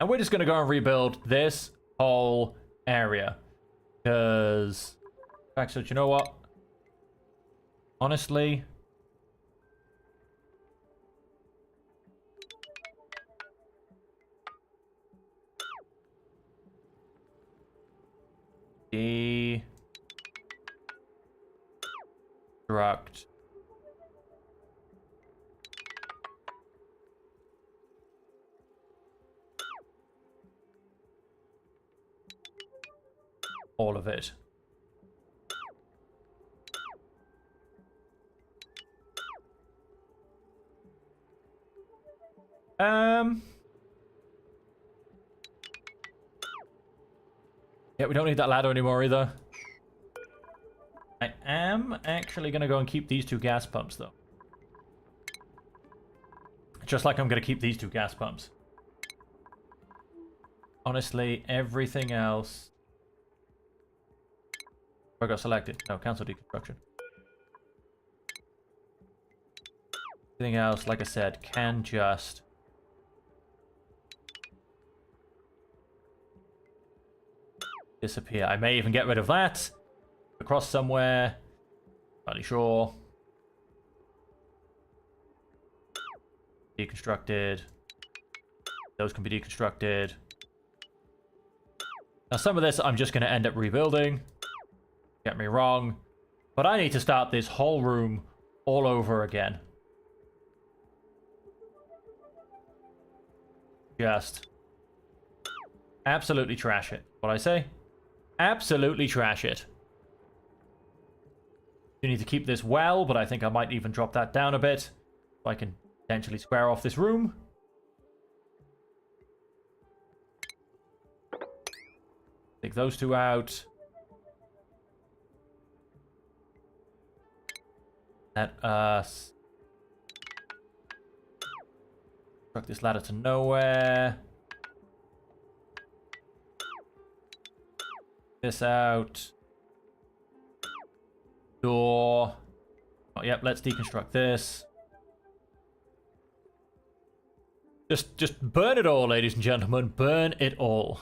And we're just going to go and rebuild this whole area. Because... Actually, you know what? Honestly... Deconstruct. All of it. Yeah, we don't need that ladder anymore either. I am actually going to go and keep these two gas pumps, though. Just like I'm going to keep these two gas pumps. Honestly, everything else... I got selected. No, cancel deconstruction. Everything else, like I said, can just... disappear. I may even get rid of that. Across somewhere. Not really sure. Deconstructed. Those can be deconstructed. Now some of this I'm just going to end up rebuilding. Get me wrong. But I need to start this whole room all over again. Just absolutely trash it. What I say? Absolutely trash it. You need to keep this well, but I think I might even drop that down a bit. So I can potentially square off this room. Take those two out. Let us construct this ladder to nowhere. This out. Door. Oh, yep, let's deconstruct this. Just burn it all, ladies and gentlemen. Burn it all.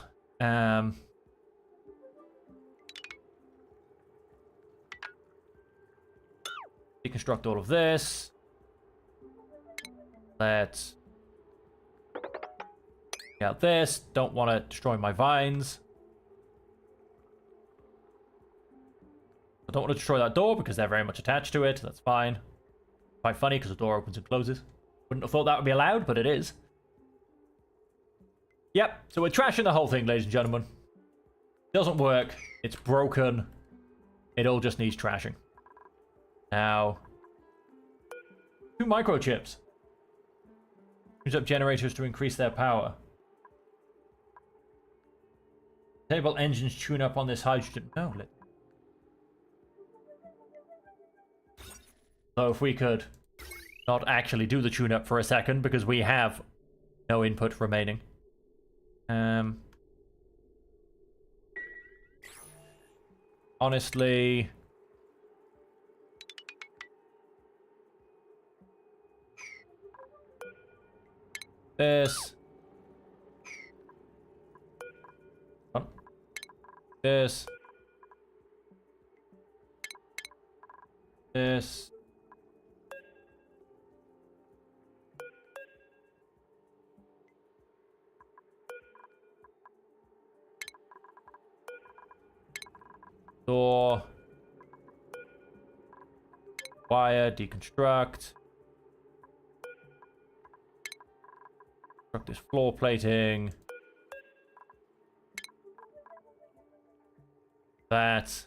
Deconstruct all of this. Let's get out this. Don't want to destroy my vines. I don't want to destroy that door because they're very much attached to it. That's fine. Quite funny because the door opens and closes. Wouldn't have thought that would be allowed, but it is. Yep, so we're trashing the whole thing, ladies and gentlemen. Doesn't work. It's broken. It all just needs trashing. Now, 2 microchips. Use up generators to increase their power. Enable engines tune up on this hydrogen. No, so if we could not actually do the tune-up for a second, because we have no input remaining. Honestly... This. This. This. Door. Wire, deconstruct. deconstruct this floor plating. That.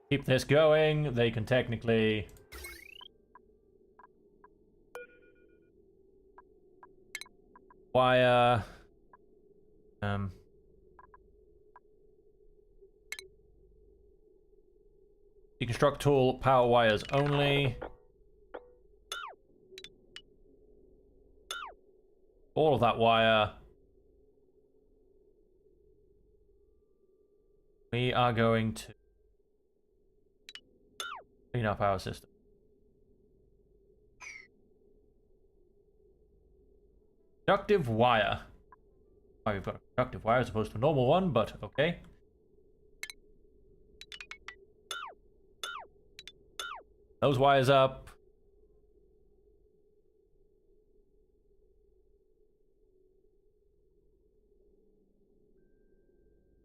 Keep this going. They can technically... wire... deconstruct tool, power wires only. All of that wire. We are going to clean up our system. Conductive wire. Oh, we've got a conductive wire as opposed to a normal one, but okay. Those wires up.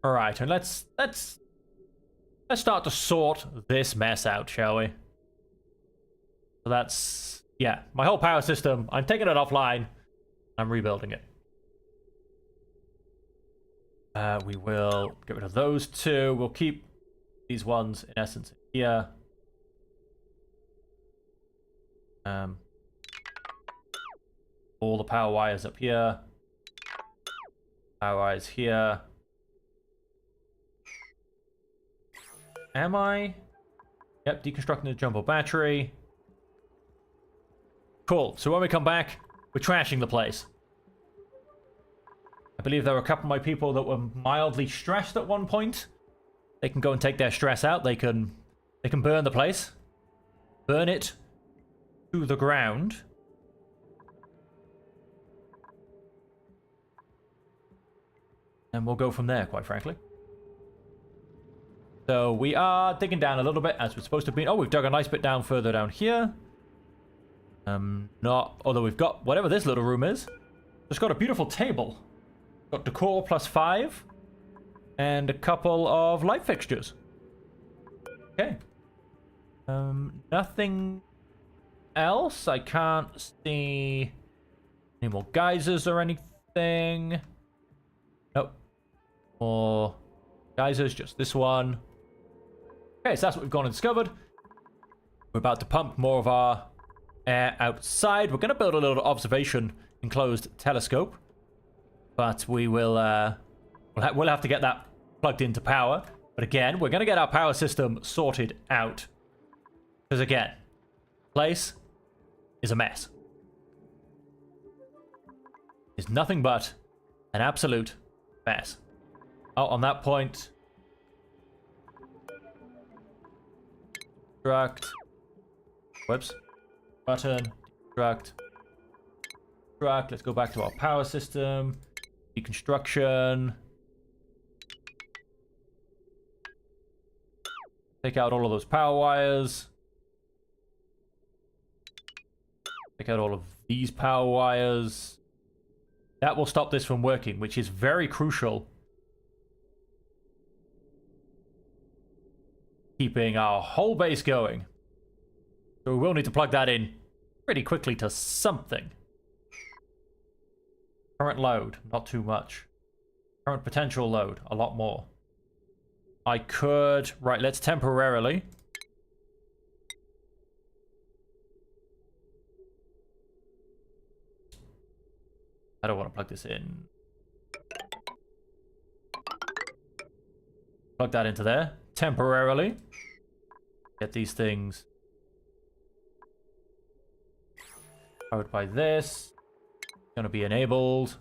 All right, and let's start to sort this mess out, shall we? So that's, yeah, my whole power system. I'm taking it offline. I'm rebuilding it. We will get rid of those two. We'll keep these ones in essence here. All the power wires up here. Power wires here. Am I? Yep, deconstructing the jumbo battery. Cool. So when we come back, we're trashing the place. I believe there were a couple of my people that were mildly stressed at one point. They can go and take their stress out. They can burn the place. Burn it to the ground. And we'll go from there, quite frankly. So we are digging down a little bit as we're supposed to be. Oh, we've dug a nice bit down further down here. Although we've got whatever this little room is. It's got a beautiful table. Got decor +5. And a couple of light fixtures. Okay. Nothing else. I can't see any more geysers or anything. Nope. More geysers, just this one. Okay, so that's what we've gone and discovered. We're about to pump more of our air outside. We're going to build a little observation enclosed telescope. But we will, we'll have to get that plugged into power. But again, we're going to get our power system sorted out. Because again, place is a mess. It's nothing but an absolute mess. Oh, on that point... Deconstruct. Whoops. Button. Deconstruct. Deconstruct. Let's go back to our power system. Deconstruction. Take out all of those power wires. Take out all of these power wires. That will stop this from working, which is very crucial. Keeping our whole base going. So we will need to plug that in pretty quickly to something. Current load, not too much. Current potential load, a lot more. I could... Right, let's temporarily... I don't want to plug this in. Plug that into there. Temporarily. Get these things powered by this. Going to be enabled.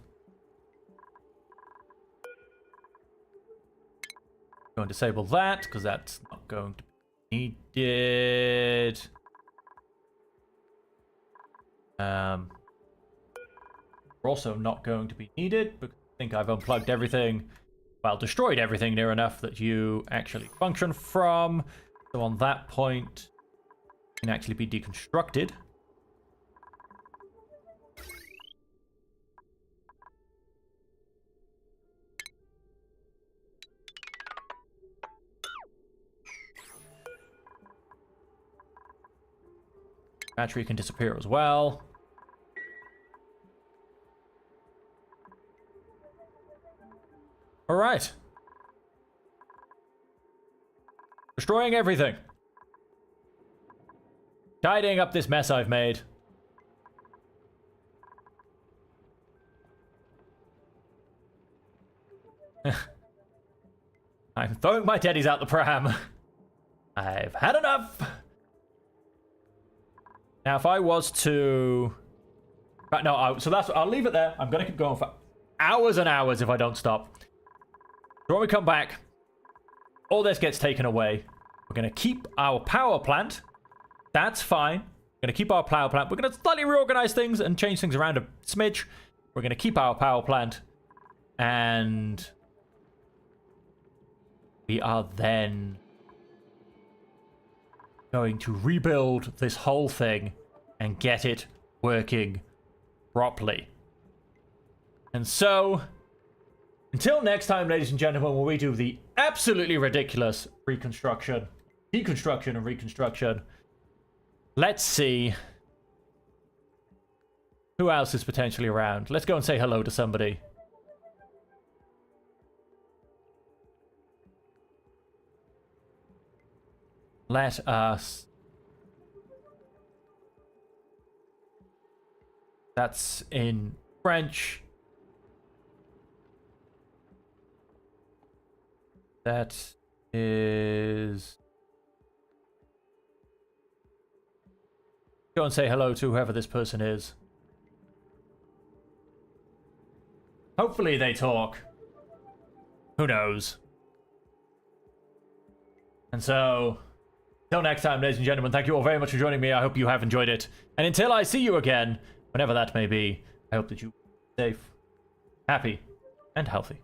Going to disable that because that's not going to be needed. We're also not going to be needed because I think I've unplugged everything. Well, destroyed everything near enough that you actually function from. So on that point, it can actually be deconstructed. Battery can disappear as well. Alright. Destroying everything. Tidying up this mess I've made. I'm throwing my teddies out the pram. I've had enough. Now, if I was to... No, I'll leave it there. I'm going to keep going for hours and hours if I don't stop. So when we come back, all this gets taken away. We're going to keep our power plant. That's fine. We're going to keep our power plant. We're going to slightly reorganize things and change things around a smidge. We're going to keep our power plant. And we are then going to rebuild this whole thing and get it working properly. And so, until next time, ladies and gentlemen, when we do the absolutely ridiculous deconstruction and reconstruction, let's see who else is potentially around. Let's go and say hello to somebody. Let us... That's in French. That is... Go and say hello to whoever this person is. Hopefully they talk. Who knows? And so... Till next time, ladies and gentlemen, thank you all very much for joining me. I hope you have enjoyed it. And until I see you again, whenever that may be, I hope that you are safe, happy, and healthy.